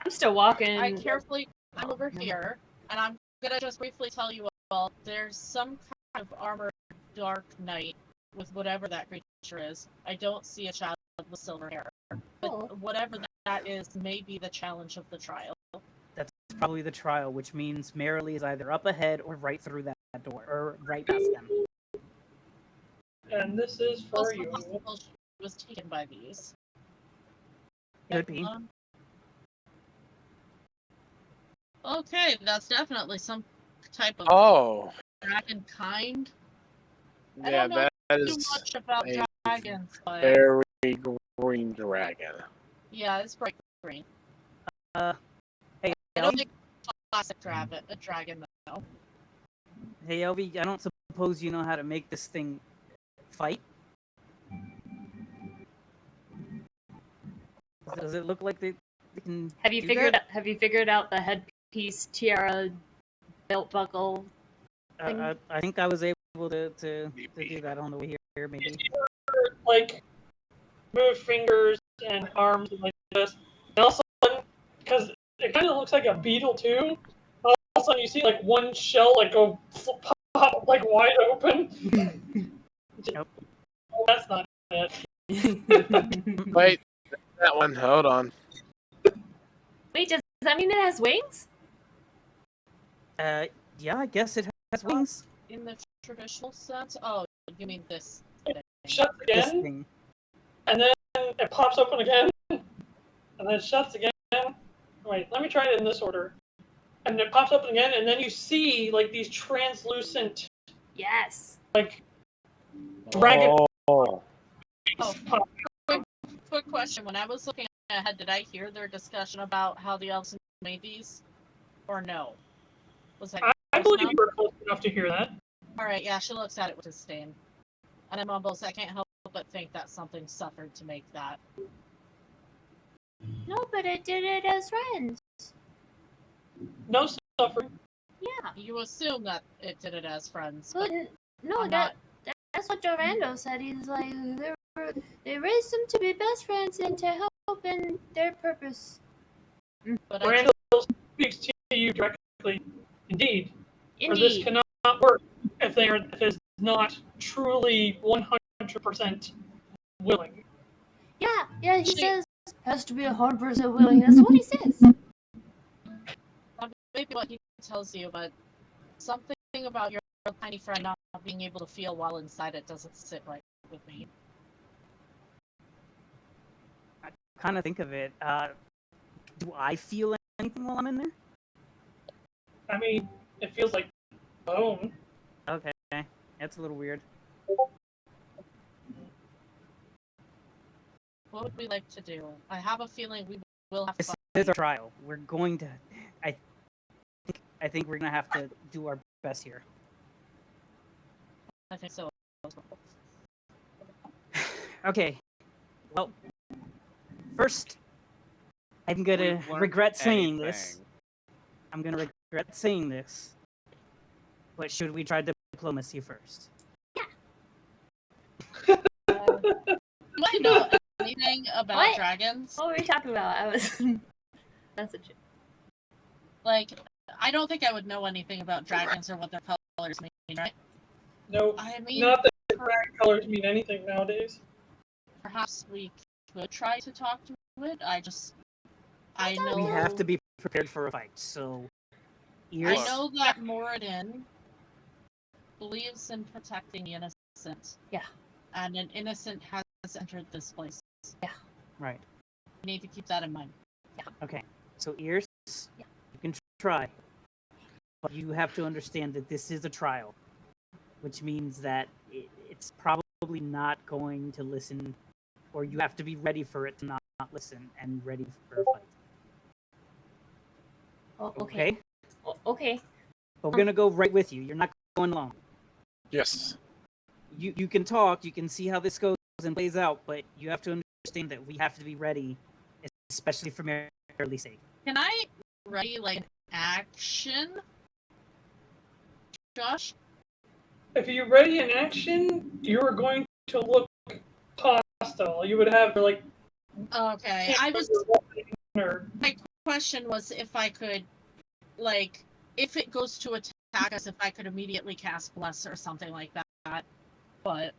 Speaker 4: I'm still walking.
Speaker 1: I'm over here, and I'm gonna just briefly tell you all there's some kind of armored dark knight with whatever that creature is. I don't see a child with silver hair. But
Speaker 4: Oh.
Speaker 1: whatever that is may be the challenge of the trial.
Speaker 3: That's probably the trial, which means Merrily is either up ahead or right through that door, or right past them.
Speaker 2: And this is for
Speaker 1: Also
Speaker 2: you.
Speaker 1: possible she was taken by these.
Speaker 3: Could be.
Speaker 1: Okay, that's definitely some type of
Speaker 6: Oh,
Speaker 1: dragon kind. I
Speaker 6: yeah,
Speaker 1: don't know
Speaker 6: that
Speaker 1: too
Speaker 6: is
Speaker 1: much about
Speaker 6: a
Speaker 1: dragons, but
Speaker 6: very green dragon.
Speaker 1: yeah, it's bright green.
Speaker 3: Hey,
Speaker 1: I don't
Speaker 3: Elvie,
Speaker 1: think it's a classic dragon though.
Speaker 3: hey, Elvie, I don't suppose you know how to make this thing fight? Does it look like they can?
Speaker 4: Have you
Speaker 3: do
Speaker 4: figured
Speaker 3: that?
Speaker 4: Have you figured out the headpiece, tiara, belt buckle?
Speaker 3: I think I was able to do that on the way here, maybe.
Speaker 2: Like move fingers and arms like this. And also, because it kind of looks like a beetle too. All of a sudden, you see like one shell like go pop like wide open.
Speaker 3: Nope.
Speaker 2: Oh, that's not it.
Speaker 6: Wait, that one. Hold on.
Speaker 4: Wait, does that mean it has wings?
Speaker 3: Yeah, I guess it has wings.
Speaker 1: In the traditional sense, oh, you mean this thing?
Speaker 2: Shuts
Speaker 3: This
Speaker 2: again,
Speaker 3: thing.
Speaker 2: and then it pops open again, and then it shuts again. Wait, let me try it in this order. And it pops open again, and then you see like these translucent
Speaker 4: Yes.
Speaker 2: like dragon.
Speaker 6: Oh,
Speaker 1: Oh, quick question. When I was looking ahead, did I hear their discussion about how the elves made these? Or no? Was that
Speaker 2: I
Speaker 1: close
Speaker 2: believe
Speaker 1: enough?
Speaker 2: you were close enough to hear that.
Speaker 1: Alright, yeah, she looks at it with disdain. And I mumbles, I can't help but think that something suffered to make that.
Speaker 8: No, but it did it as friends.
Speaker 2: No suffering.
Speaker 8: Yeah.
Speaker 1: You assume that it did it as friends,
Speaker 8: But
Speaker 1: but
Speaker 8: no,
Speaker 1: I'm
Speaker 8: that's what Dorando said. He's like, they raised them to be best friends and to help in their purpose.
Speaker 1: but I
Speaker 2: Randall speaks to you directly. Indeed. Or this
Speaker 4: Indeed.
Speaker 2: cannot work if it is not truly 100% willing.
Speaker 8: Yeah, he
Speaker 1: She-
Speaker 8: says has to be 100% willing. That's what he says.
Speaker 1: maybe what he tells you, but something about your tiny friend not being able to feel while inside it doesn't sit right with me.
Speaker 3: Kind of think of it. Do I feel anything while I'm in there?
Speaker 2: I mean, it feels like bone.
Speaker 3: Okay, that's a little weird.
Speaker 1: What would we like to do? I have a feeling we will have
Speaker 3: This
Speaker 1: fun.
Speaker 3: is our trial. We're going to. I think we're gonna have to do our best here.
Speaker 1: I think so.
Speaker 3: Okay. Well, first, I'm gonna
Speaker 5: We've learned
Speaker 3: regret saying this.
Speaker 5: anything.
Speaker 3: I'm gonna regret saying this. But should we try diplomacy first?
Speaker 1: Do I know anything about
Speaker 8: What?
Speaker 1: dragons?
Speaker 8: What were we talking about? I was messaging.
Speaker 1: Like, I don't think I would know anything about dragons or what their colors mean, right?
Speaker 2: No,
Speaker 1: I mean,
Speaker 2: not that dragon colors mean anything nowadays.
Speaker 1: perhaps we could try to talk to it. I know.
Speaker 3: We have to be prepared for a fight, so...
Speaker 1: I
Speaker 3: Ears?
Speaker 1: know that Moradin believes in protecting the innocent.
Speaker 8: Yeah.
Speaker 1: And an innocent has entered this place.
Speaker 3: Right.
Speaker 1: We need to keep that in mind.
Speaker 3: Okay. So, Ears,
Speaker 8: Yeah.
Speaker 3: you can try. But you have to understand that this is a trial. Which means that it's probably not going to listen, or you have to be ready for it to not listen and ready for a fight.
Speaker 8: Oh,
Speaker 3: Okay?
Speaker 8: Okay.
Speaker 3: But we're gonna go right with you. You're not going alone.
Speaker 6: Yes.
Speaker 3: You can talk, you can see how this goes and plays out, but you have to understand that we have to be ready, especially for Merrily's sake.
Speaker 1: Can I ready like an action? Josh?
Speaker 2: If you ready in action, you are going to look hostile. You would have like.
Speaker 1: Okay.
Speaker 2: Or,
Speaker 1: My question was if I could, like, if it goes to attack us, if I could immediately cast Bless or something like that. But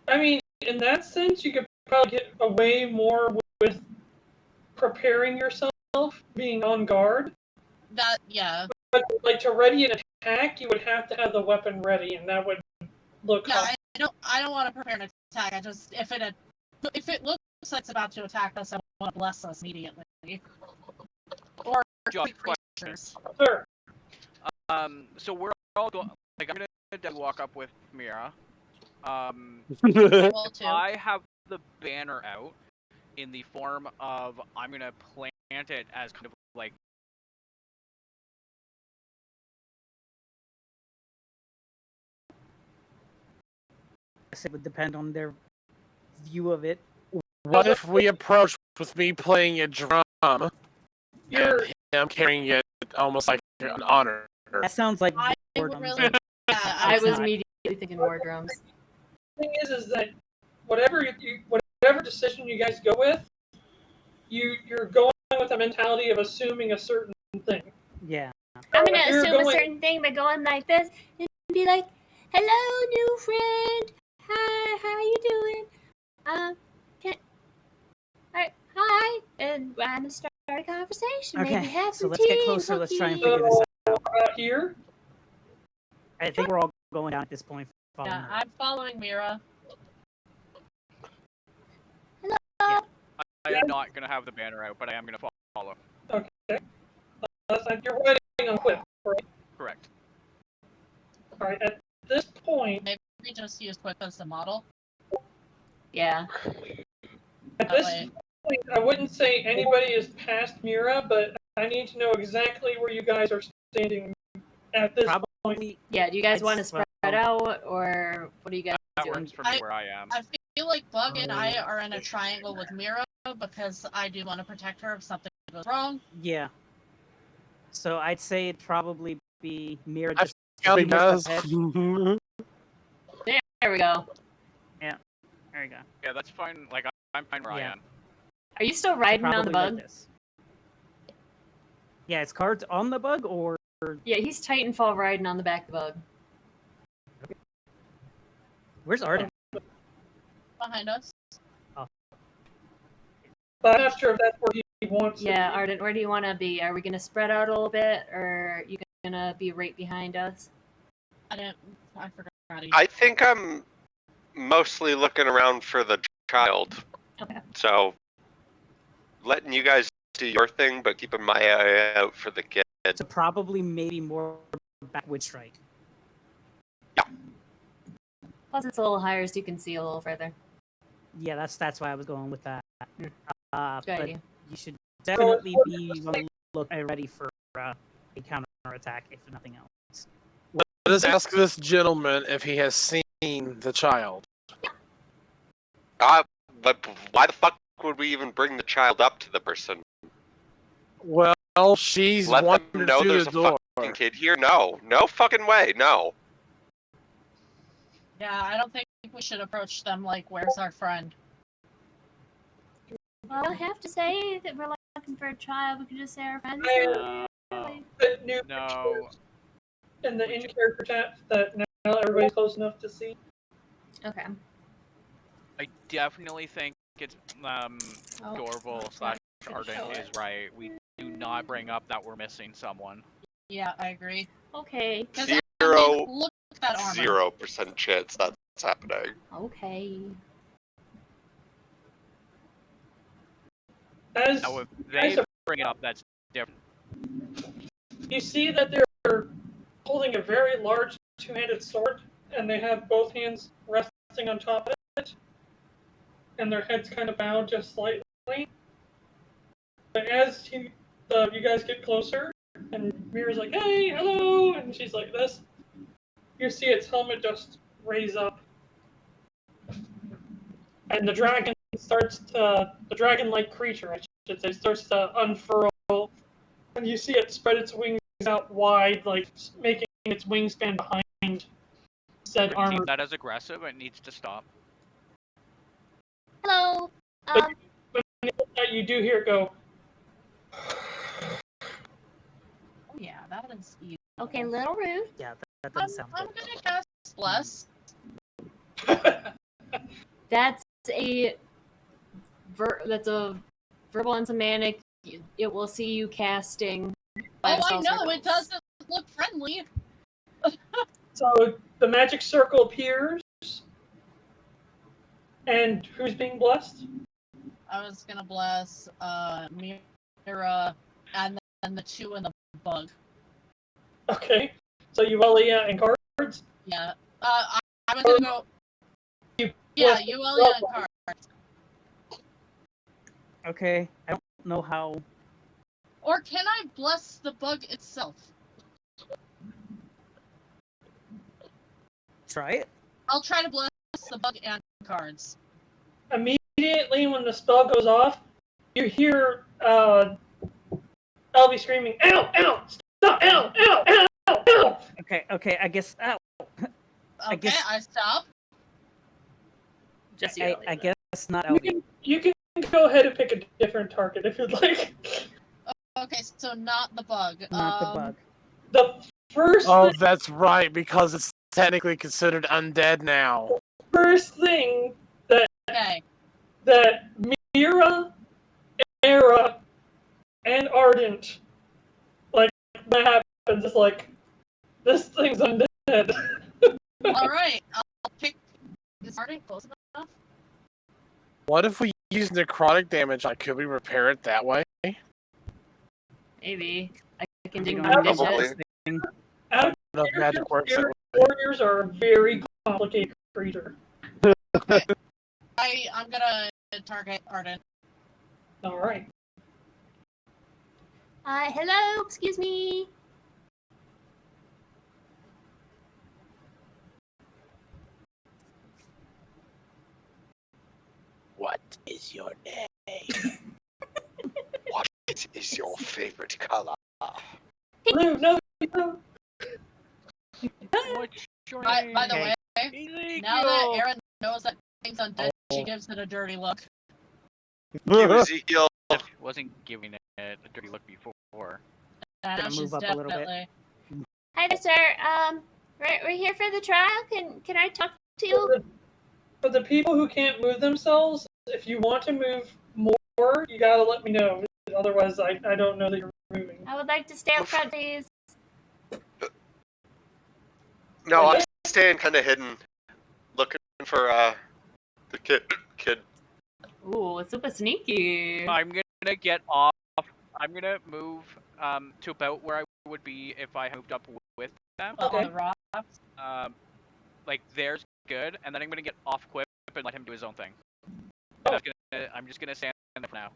Speaker 2: I mean, in that sense, you could probably get away more with preparing yourself, being on guard.
Speaker 1: that, yeah.
Speaker 2: But like to ready an attack, you would have to have the weapon ready, and that would look.
Speaker 1: Yeah, I don't want to prepare an attack. I just if it looks like it's about to attack us, I want to bless us immediately. Or
Speaker 5: Josh,
Speaker 1: creatures.
Speaker 2: Sure.
Speaker 5: So we're all going. Like, I'm gonna walk up with Mirra.
Speaker 1: Well, too.
Speaker 5: I have the banner out in the form of I'm gonna plant it as kind of like.
Speaker 3: It would depend on their view of it.
Speaker 6: What if we approach with me playing a drum and him carrying it almost like an honor?
Speaker 3: That sounds like
Speaker 1: I
Speaker 3: war
Speaker 1: would
Speaker 3: drums.
Speaker 1: really. Yeah,
Speaker 4: I was
Speaker 3: not.
Speaker 4: immediately thinking war drums.
Speaker 2: The thing is that whatever decision you guys go with, you're going with the mentality of assuming a certain thing.
Speaker 3: Yeah.
Speaker 8: I'm gonna
Speaker 2: If you're
Speaker 8: assume a
Speaker 2: going-
Speaker 8: certain thing by going like this and be like, "Hello, new friend. Hi, how you doing? Hi." And I'm gonna start a conversation. Maybe
Speaker 3: Okay,
Speaker 8: have
Speaker 3: so
Speaker 8: some
Speaker 3: let's
Speaker 8: tea,
Speaker 3: get closer. Let's try and
Speaker 8: cookies.
Speaker 3: figure this out.
Speaker 2: About here,
Speaker 3: I think we're all going down at this point. following
Speaker 1: Yeah,
Speaker 3: her.
Speaker 1: I'm following Mirra.
Speaker 5: I am not gonna have the banner out, but I am gonna follow.
Speaker 2: that's like you're riding on whip, right?
Speaker 5: Correct.
Speaker 2: All right. At this point,
Speaker 1: We just use Quip as the model.
Speaker 4: Yeah.
Speaker 2: at
Speaker 1: That
Speaker 2: this
Speaker 1: way.
Speaker 2: point, I wouldn't say anybody is past Mirra, but I need to know exactly where you guys are standing at this point.
Speaker 3: Probably.
Speaker 4: Yeah, do you guys want to
Speaker 3: It's-
Speaker 4: spread out, or what do you guys
Speaker 5: That
Speaker 4: doing?
Speaker 5: works for me where I am.
Speaker 1: I feel like Bug and I are in a triangle with Mirra because I do want to protect her if something goes wrong.
Speaker 3: Yeah. So I'd say it'd probably be Mirra
Speaker 6: I
Speaker 3: just
Speaker 6: Kelly
Speaker 3: a few
Speaker 6: does.
Speaker 3: steps ahead.
Speaker 4: There we go.
Speaker 3: There you go.
Speaker 5: Yeah, that's fine. Like I'm fine where I
Speaker 3: Yeah.
Speaker 5: am.
Speaker 4: Are you still
Speaker 3: So
Speaker 4: riding on the
Speaker 3: probably like
Speaker 4: bug?
Speaker 3: this. Yeah, it's cards on the bug, or
Speaker 4: Yeah, he's Titanfall riding on the back of the bug.
Speaker 3: where's Ardent?
Speaker 1: Behind us.
Speaker 2: But I'm not sure if that's where he wants to
Speaker 4: Yeah,
Speaker 2: be.
Speaker 4: Ardent, where do you want to be? Are we going to spread out a little bit, or are you going to be right behind us?
Speaker 1: I forgot.
Speaker 7: I think I'm mostly looking around for the child.
Speaker 4: Okay.
Speaker 7: So, letting you guys do your thing, but keeping my eye out for the kid.
Speaker 3: So probably maybe more back with Shrike.
Speaker 4: Plus, it's a little higher, so you can see a little further.
Speaker 3: Yeah, that's why I was going with that.
Speaker 4: Good
Speaker 3: But
Speaker 4: idea.
Speaker 3: you should definitely be ready for a counter attack, if nothing else.
Speaker 6: Let us ask this gentleman if he has seen the child.
Speaker 7: But why the fuck would we even bring the child up to the person?
Speaker 6: Well, she's
Speaker 7: Let
Speaker 6: wanting
Speaker 7: them
Speaker 6: to
Speaker 7: know
Speaker 6: do
Speaker 7: there's
Speaker 6: the
Speaker 7: a
Speaker 6: door.
Speaker 7: fucking kid here? No. No fucking way, no.
Speaker 1: Yeah, I don't think we should approach them like, where's our friend?
Speaker 8: Well, I have to say that we're looking for a child. We could just say our friends.
Speaker 2: I- The new
Speaker 5: No.
Speaker 2: pictures and the in-character chat that now everybody's close enough to see.
Speaker 4: Okay.
Speaker 5: I definitely think it's
Speaker 4: Oh,
Speaker 5: Dorval /
Speaker 4: show
Speaker 5: Ardent
Speaker 4: it.
Speaker 5: is right. We do not bring up that we're missing someone.
Speaker 1: Yeah, I agree.
Speaker 8: Okay.
Speaker 1: 'Cause,
Speaker 7: Zero-
Speaker 1: look at that armor.
Speaker 7: 0% chance that's happening.
Speaker 8: Okay.
Speaker 2: As
Speaker 5: Now, if they
Speaker 2: Guys,
Speaker 5: bring it up, that's different.
Speaker 2: you see that they're holding a very large two-handed sword, and they have both hands resting on top of it, and their heads kind of bowed just slightly. But as you guys get closer, and Mirra's like, "Hey, hello," and she's like this, you see its helmet just raise up, and the dragon-like creature, I should say, starts to unfurl, and you see it spread its wings out wide, like making its wingspan behind said
Speaker 5: We
Speaker 2: armor.
Speaker 5: deem that as aggressive. It needs to stop.
Speaker 8: Hello.
Speaker 2: When you do hear it go.
Speaker 1: Oh yeah, that is evil.
Speaker 8: Okay, little rude.
Speaker 3: Yeah, that
Speaker 1: I'm,
Speaker 3: doesn't sound
Speaker 1: I'm
Speaker 3: good.
Speaker 1: gonna cast Bless.
Speaker 4: That's a verbal and semantic. It will see you casting.
Speaker 1: Oh,
Speaker 4: spell
Speaker 1: I know,
Speaker 4: circles.
Speaker 1: it doesn't look friendly.
Speaker 2: So the magic circle appears, and who's being blessed?
Speaker 1: I was gonna bless Mirra and then the two in the bug.
Speaker 2: Okay, so Yuelia and cards.
Speaker 1: Yeah. I was gonna go. Yeah, Yuelia and cards.
Speaker 3: Okay, I don't know how.
Speaker 1: Or can I bless the bug itself?
Speaker 3: Try it.
Speaker 1: I'll try to bless the bug and cards.
Speaker 2: Immediately when the spell goes off, you hear Elby screaming, "Ow! Ow! Stop! Ow! Ow! Ow! Ow!"
Speaker 3: Okay, I guess. Ow.
Speaker 1: Okay,
Speaker 3: guess-
Speaker 1: I stop.
Speaker 4: Just
Speaker 3: I guess not
Speaker 2: You
Speaker 3: Elby.
Speaker 2: can go ahead and pick a different target if you'd like.
Speaker 1: Okay, so not the bug.
Speaker 3: Not the bug.
Speaker 2: The first
Speaker 6: Oh, that's right, because it's technically considered undead now.
Speaker 2: first thing
Speaker 1: Okay.
Speaker 2: that Mirra, Mirra, and Ardent, like, that happens, it's like, this thing's undead.
Speaker 1: Alright, I'll pick. Is Ardent close enough?
Speaker 6: What if we use necrotic damage? Like, could we repair it that way?
Speaker 4: Maybe I can
Speaker 3: We
Speaker 4: dig
Speaker 3: don't
Speaker 4: my
Speaker 3: have
Speaker 7: Probably.
Speaker 4: digits.
Speaker 3: this thing.
Speaker 2: Out of
Speaker 6: No magic works that way.
Speaker 2: warriors are a very complicated creature.
Speaker 1: I'm gonna target Ardent.
Speaker 2: Alright.
Speaker 8: Hello. Excuse me.
Speaker 6: What is your name?
Speaker 7: What is your favorite color?
Speaker 2: Blue, no.
Speaker 5: What's your
Speaker 1: By the
Speaker 5: name?
Speaker 1: way, now that Aaron knows that thing's undead, she gives it a dirty look.
Speaker 7: Give Ezekiel.
Speaker 5: Wasn't giving it a dirty look before.
Speaker 1: I know
Speaker 3: Gonna
Speaker 1: she's
Speaker 3: move up a little bit.
Speaker 1: definitely.
Speaker 8: Hi there, sir. We're here for the trial. Can I talk to you?
Speaker 2: For the people who can't move themselves, if you want to move more, you gotta let me know. Otherwise, I don't know that you're moving.
Speaker 8: I would like to stay up front, please.
Speaker 7: No, I'm staying kind of hidden, looking for the kid.
Speaker 4: Ooh, it's super sneaky.
Speaker 5: I'm gonna get off. I'm gonna move to about where I would be if I moved up with them.
Speaker 2: Okay.
Speaker 1: On the rocks.
Speaker 5: Like there's good, and then I'm gonna get off Quip and let him do his own thing.
Speaker 2: Oh.
Speaker 5: I'm just gonna stand there for now,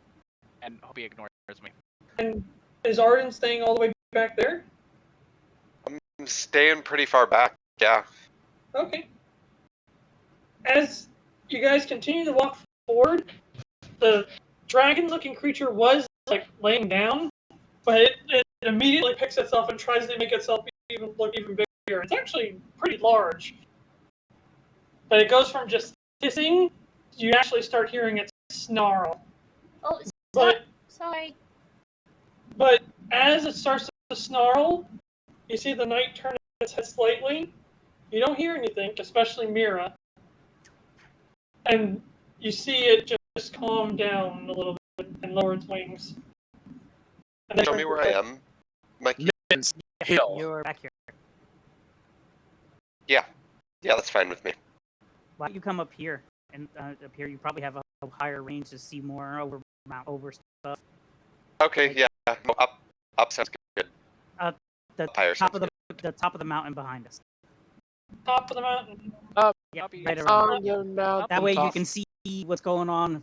Speaker 5: and hope he ignores me.
Speaker 2: And is Arden staying all the way back there?
Speaker 7: I'm staying pretty far back. Yeah.
Speaker 2: Okay. As you guys continue to walk forward. The dragon-looking creature was like laying down, but it immediately picks itself and tries to make itself look even bigger. It's actually pretty large, but it goes from just hissing, you actually start hearing it snarl.
Speaker 8: Oh,
Speaker 2: But
Speaker 8: sorry.
Speaker 2: But as it starts to snarl, you see the knight turn its head slightly. You don't hear anything, especially Mirra. And you see it just calm down a little bit and lower its wings. And
Speaker 7: Show me where I am, Mikey.
Speaker 6: Mittens, hill.
Speaker 3: You're back here.
Speaker 7: Yeah, that's fine with me.
Speaker 3: Why don't you come up here? And up here, you probably have a higher range to see more over stuff.
Speaker 7: Okay, yeah, no, up sounds good.
Speaker 3: The
Speaker 7: Higher
Speaker 3: top
Speaker 7: sounds
Speaker 3: of the top of the mountain behind us.
Speaker 2: top of the mountain.
Speaker 3: Yeah,
Speaker 5: Up,
Speaker 3: right
Speaker 5: yes.
Speaker 3: around.
Speaker 6: On your mountain
Speaker 3: That way you
Speaker 6: top.
Speaker 3: can see what's going on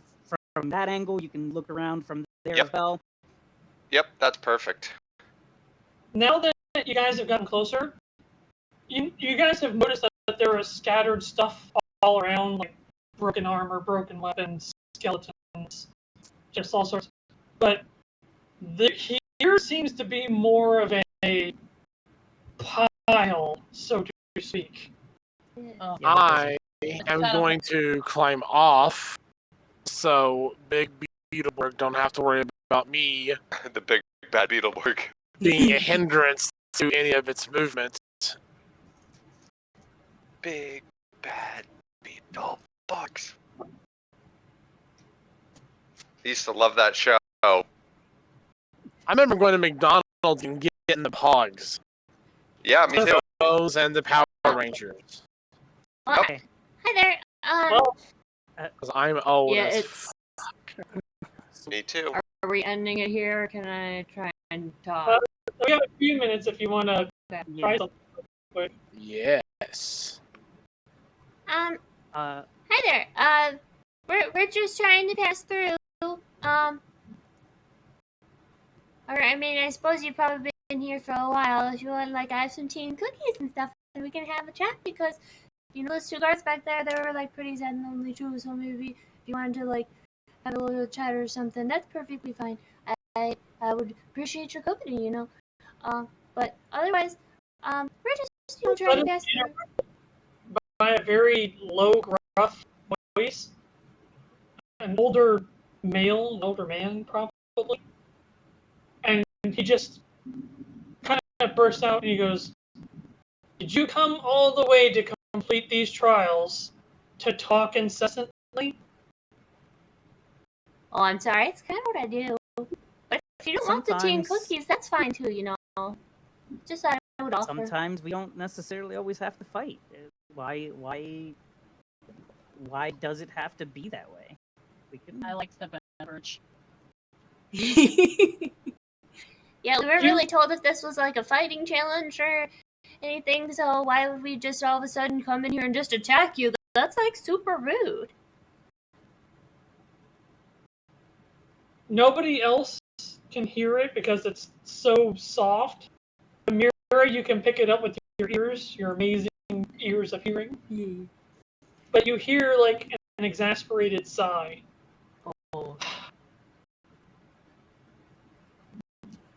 Speaker 3: from that angle. You can look around from there
Speaker 7: Yep.
Speaker 3: as well.
Speaker 7: Yep, that's perfect.
Speaker 2: Now that you guys have gotten closer, you guys have noticed that there is scattered stuff all around, like broken armor, broken weapons, skeletons, just all sorts. But here seems to be more of a pile, so to speak.
Speaker 1: Oh,
Speaker 3: Yeah,
Speaker 6: I am
Speaker 1: It's
Speaker 6: going to climb off, so Big Beetleborg don't have to worry about me
Speaker 7: The big bad Beetleborg.
Speaker 6: being a hindrance to any of its movement.
Speaker 7: Big bad Beetleborgs. I used to love that show.
Speaker 6: I remember going to McDonald's and getting the Pogs.
Speaker 7: Yeah, me too.
Speaker 6: Those and the Power Rangers.
Speaker 8: Well,
Speaker 3: Okay.
Speaker 8: hi there.
Speaker 2: Well,
Speaker 6: Because I'm old
Speaker 4: Yeah,
Speaker 6: as
Speaker 4: it's.
Speaker 7: Me too.
Speaker 4: Are we ending it here? Or can I try and talk?
Speaker 2: we have a few minutes if you want to try
Speaker 3: Yeah.
Speaker 2: something quick.
Speaker 6: Yes.
Speaker 8: Hi
Speaker 3: Uh,
Speaker 8: there. We're just trying to pass through. Or I mean, I suppose you've probably been here for a while. If you want, like, I have some tea and cookies and stuff, and we can have a chat because, you know, those two guards back there, they were like pretty sad and lonely too. So maybe if you wanted to like have a little chat or something, that's perfectly fine. I would appreciate your company, you know. But otherwise, we're just trying to pass through.
Speaker 2: By a very low, gruff voice. An older man, probably. And he just kind of bursts out and he goes, "Did you come all the way to complete these trials to talk incessantly?"
Speaker 8: Oh, I'm sorry. It's kind of what I do. But if you don't want the tea and
Speaker 3: Sometimes-
Speaker 8: cookies, that's fine too, you know. Just thought I would offer.
Speaker 3: sometimes we don't necessarily always have to fight. Why does it have to be that way? We can.
Speaker 1: I like the beverage.
Speaker 8: Yeah, we weren't really told if this was like a fighting challenge or anything, so why would we just all of a sudden come in here and just attack you? That's like super rude.
Speaker 2: Nobody else can hear it because it's so soft. The Mirra, you can pick it up with your ears, your amazing ears of hearing. But you hear like an exasperated sigh.
Speaker 3: Oh.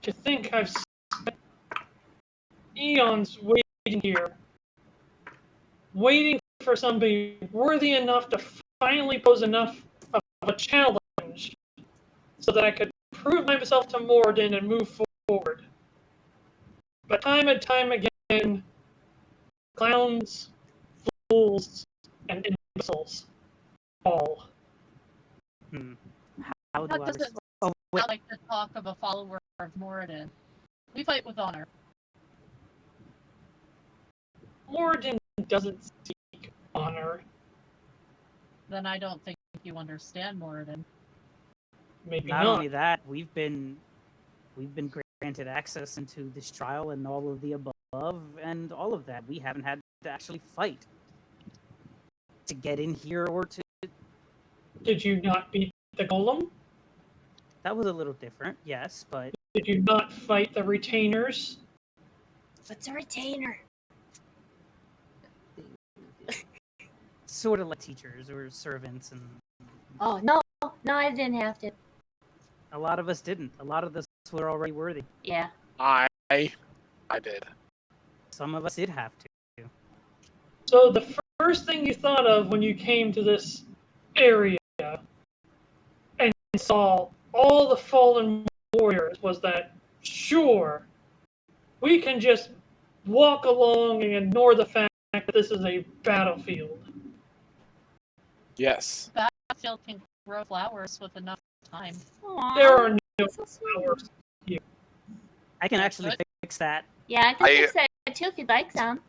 Speaker 2: To think I've spent eons waiting here, waiting for somebody worthy enough to finally pose enough of a challenge so that I could prove myself to Moradin and move forward. But time and time again, clowns, fools, and imbeciles all.
Speaker 3: How do
Speaker 1: How
Speaker 3: I?
Speaker 1: does it
Speaker 3: Oh, wait.
Speaker 1: sound like the talk of a follower of Moradin? We fight with honor.
Speaker 2: Moradin doesn't seek honor.
Speaker 1: Then I don't think you understand Moradin.
Speaker 2: Maybe
Speaker 3: Not
Speaker 2: not.
Speaker 3: only that, we've been granted access into this trial and all of the above and all of that. We haven't had to actually fight to get in here or to.
Speaker 2: Did you not beat the golem?
Speaker 3: That was a little different, yes, but
Speaker 2: Did you not fight the retainers?
Speaker 8: What's a retainer?
Speaker 3: sort of like teachers or servants, and
Speaker 8: Oh no, I didn't have to.
Speaker 3: a lot of us didn't. A lot of us were already worthy.
Speaker 8: Yeah.
Speaker 6: I did.
Speaker 3: Some of us did have to.
Speaker 2: So the first thing you thought of when you came to this area and saw all the fallen warriors was that, sure, we can just walk along and ignore the fact that this is a battlefield.
Speaker 6: Yes.
Speaker 1: Battlefield can grow flowers with enough time.
Speaker 8: Aww,
Speaker 2: There are no
Speaker 8: that's so sweet.
Speaker 2: flowers.
Speaker 3: I can actually fix that.
Speaker 8: Yeah, I can fix that too if you'd like some.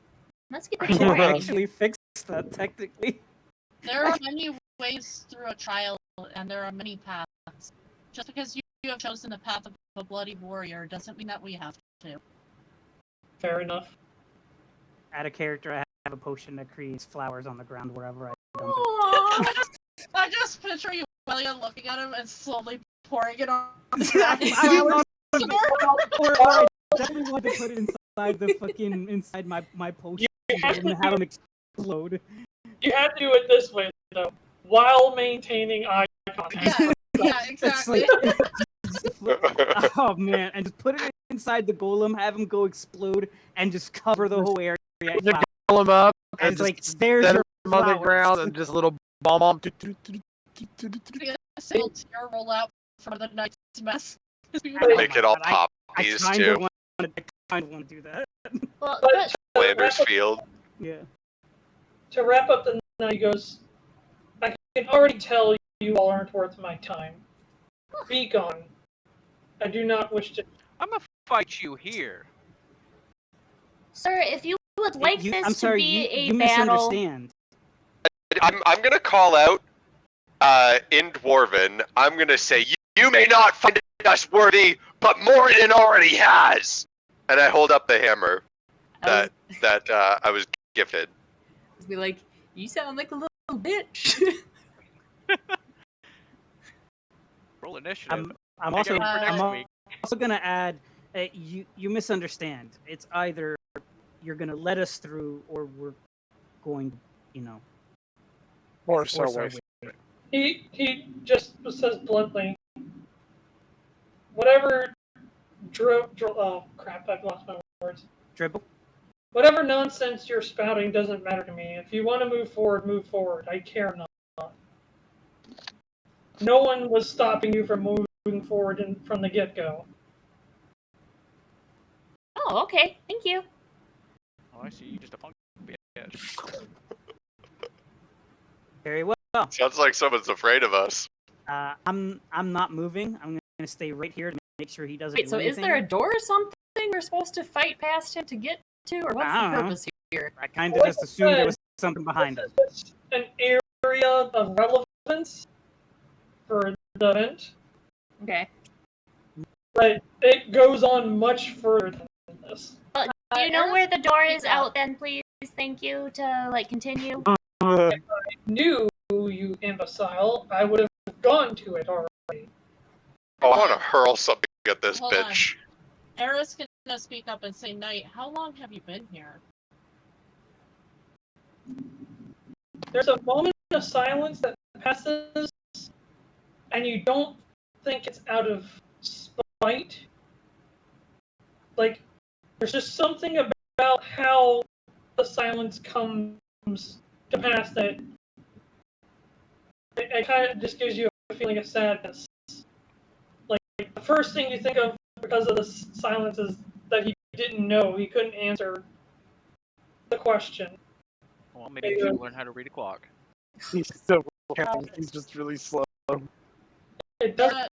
Speaker 8: Let's get
Speaker 3: I
Speaker 8: the
Speaker 3: can
Speaker 8: boring.
Speaker 3: actually fix that technically.
Speaker 1: There are many ways through a trial, and there are many paths. Just because you have chosen the path of a bloody warrior doesn't mean that we have to.
Speaker 2: Fair enough.
Speaker 3: Add a character. I have a potion that creates flowers on the ground wherever I dump
Speaker 8: Aww.
Speaker 1: I just picture Yuelia looking at him and slowly pouring it on the
Speaker 3: it.
Speaker 1: ground.
Speaker 3: or I definitely want to put it inside my potion and have them explode.
Speaker 2: You have to do it this way, though, while maintaining eye contact.
Speaker 1: Yeah, exactly.
Speaker 3: Oh man, and just put it inside the golem, have him go explode, and just cover the whole area.
Speaker 6: Just pull him up
Speaker 3: And
Speaker 6: and
Speaker 3: it's like,
Speaker 6: just
Speaker 3: there's
Speaker 6: set
Speaker 3: your
Speaker 6: him on the
Speaker 3: flowers.
Speaker 6: ground and just a little bomb.
Speaker 1: Single tear roll out from the night's mess.
Speaker 7: Make it all
Speaker 3: I
Speaker 7: poppies
Speaker 3: kind
Speaker 7: too.
Speaker 3: of want to do that.
Speaker 8: Well,
Speaker 2: But
Speaker 7: Landers Field.
Speaker 3: Yeah.
Speaker 2: to wrap up the night, he goes, I can already tell you all aren't worth my time. Be gone. I do not wish to.
Speaker 5: I'm gonna fight you here.
Speaker 8: sir, if you would like this
Speaker 3: I'm sorry,
Speaker 8: to be
Speaker 3: you
Speaker 8: a battle,
Speaker 3: misunderstand.
Speaker 7: I'm gonna call out in Dwarven. I'm gonna say you may not find us worthy, but Moradin already has. And I hold up the hammer that I was gifted.
Speaker 4: Be like, you sound like a little bitch.
Speaker 5: Roll initiative.
Speaker 3: I'm
Speaker 5: Make it
Speaker 3: also
Speaker 5: up for next
Speaker 3: I'm
Speaker 5: week.
Speaker 3: also gonna add you misunderstand. It's either you're gonna let us through or we're going,
Speaker 6: Or so
Speaker 3: force our
Speaker 6: way.
Speaker 3: way.
Speaker 2: He just says bluntly, whatever oh crap, I've lost my words.
Speaker 3: Dribble.
Speaker 2: Whatever nonsense you're spouting doesn't matter to me. If you want to move forward, move forward. I care not. No one was stopping you from moving forward from the get-go.
Speaker 8: oh, okay, thank you.
Speaker 5: Oh, I see. You just a punk bitch.
Speaker 3: Very well.
Speaker 7: Sounds like someone's afraid of us.
Speaker 3: I'm not moving. I'm gonna stay right here to make sure he doesn't.
Speaker 4: Wait,
Speaker 3: do
Speaker 4: so is there a
Speaker 3: anything.
Speaker 4: door or something we're supposed to fight past him to get to, or what's
Speaker 3: I don't
Speaker 4: the
Speaker 3: know.
Speaker 4: purpose here?
Speaker 3: I kind of just assumed there was something behind us.
Speaker 2: It's an area of relevance for the event,
Speaker 4: Okay.
Speaker 2: but it goes on much further than this.
Speaker 8: Do you know where the door is out then, please? Thank you to, continue.
Speaker 2: Knew you imbecile, I would have gone to it already.
Speaker 7: Oh, I want to hurl something at this
Speaker 1: Hold on.
Speaker 7: bitch.
Speaker 1: Eris gonna speak up and say, Knight, how long have you been here?
Speaker 2: There's a moment of silence that passes, and you don't think it's out of spite. There's just something about how the silence comes to pass that it kind of just gives you a feeling of sadness. The first thing you think of because of the silence is that he didn't know, he couldn't answer the question.
Speaker 5: Well, maybe you should learn how to read a clock.
Speaker 6: He's so he's just really slow.
Speaker 2: It doesn't.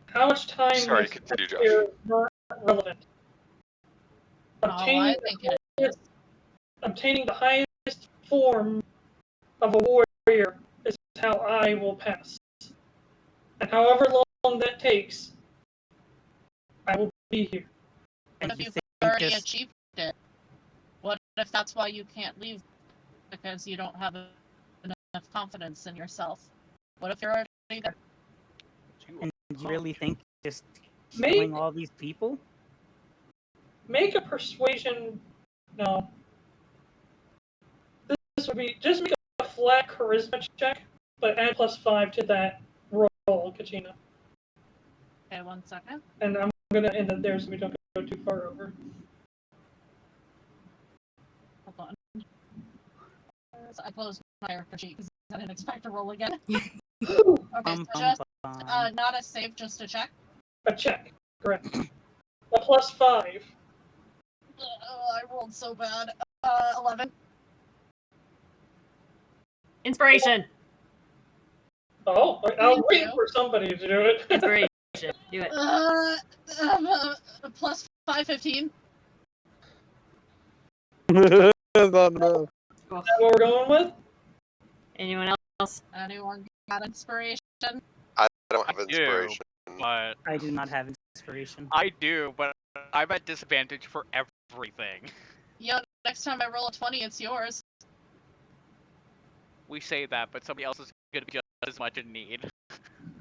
Speaker 2: How much time
Speaker 7: Sorry,
Speaker 2: is
Speaker 7: continue, Josh.
Speaker 2: here not relevant?
Speaker 1: Oh, I think it is.
Speaker 2: Obtaining the highest form of a warrior is how I will pass. And however long that takes, I will be here.
Speaker 3: And
Speaker 1: What if
Speaker 3: you
Speaker 1: you've
Speaker 3: think
Speaker 1: already
Speaker 3: just
Speaker 1: achieved it? What if that's why you can't leave? Because you don't have enough confidence in yourself? What if you're already there?
Speaker 3: and you really think just
Speaker 2: Maybe-
Speaker 3: killing all these people?
Speaker 2: Make a persuasion. No. would be just make a flat charisma check, but add +5 to that roll, Kachina.
Speaker 1: Okay, 1 second.
Speaker 2: And I'm gonna end it there so we don't go too far over.
Speaker 1: Hold on. So I closed my character sheet because I didn't expect to roll again. Okay, so just not a save, just a check.
Speaker 2: A check, correct. A +5.
Speaker 1: I rolled so bad. 11.
Speaker 4: Inspiration.
Speaker 2: Oh, I'll wait
Speaker 1: you.
Speaker 2: for somebody to do it.
Speaker 4: Inspiration. Do it.
Speaker 1: +5, 15.
Speaker 6: No.
Speaker 2: Is that what we're going with?
Speaker 4: Anyone else?
Speaker 1: Anyone got inspiration?
Speaker 7: I don't have
Speaker 5: I do.
Speaker 7: inspiration.
Speaker 5: But
Speaker 3: I do not have inspiration.
Speaker 5: I do, but I'm at disadvantage for everything.
Speaker 1: Yo, next time I roll a 20, it's yours.
Speaker 5: We say that, but somebody else is going to be just as much in need.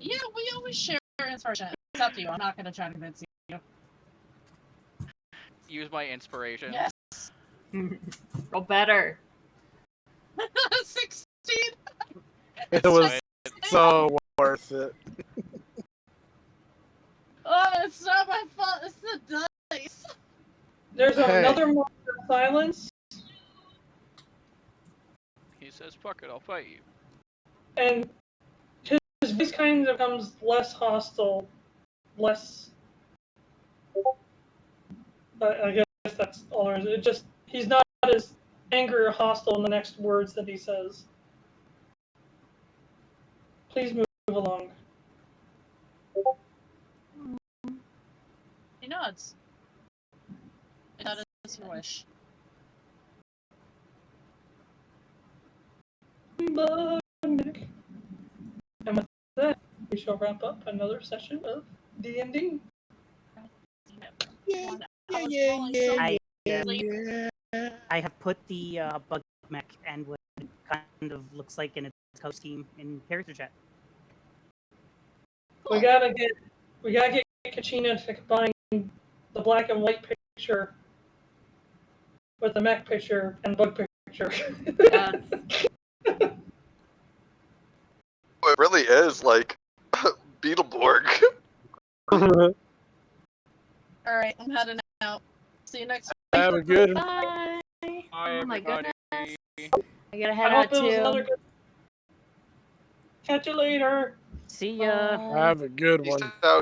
Speaker 1: Yeah, we always share inspiration. It's up to you. I'm not gonna try to convince you.
Speaker 5: Use my inspiration.
Speaker 1: Yes.
Speaker 4: Roll better.
Speaker 1: 16.
Speaker 6: It was so worth it.
Speaker 1: Oh, it's not my fault. It's the dice.
Speaker 2: There's
Speaker 6: Hey.
Speaker 2: another moment of silence,
Speaker 5: He says, fuck it, I'll fight you.
Speaker 2: and his voice kind of becomes less hostile, less. I guess that's all there is. It just he's not as angry or hostile in the next words that he says. Please move along.
Speaker 1: He nods. That is your wish.
Speaker 2: And with that, we shall wrap up another session of D&D.
Speaker 3: I have put the bug mech and what it kind of looks like in its costume in character chat.
Speaker 2: We gotta get Kachina to combine the black and white picture with the mech picture and bug picture.
Speaker 4: Yes.
Speaker 7: It really is like Beetleborg.
Speaker 1: Alright, I'm heading out. See you next week.
Speaker 6: Have a good one.
Speaker 4: Bye.
Speaker 5: Bye,
Speaker 4: Oh my
Speaker 5: everybody.
Speaker 4: goodness. I gotta head
Speaker 2: I
Speaker 4: out
Speaker 2: hope it was another
Speaker 4: too.
Speaker 2: good. Catch you later.
Speaker 3: See ya.
Speaker 4: Bye.
Speaker 6: Have a good
Speaker 7: Peace
Speaker 6: one.
Speaker 7: out.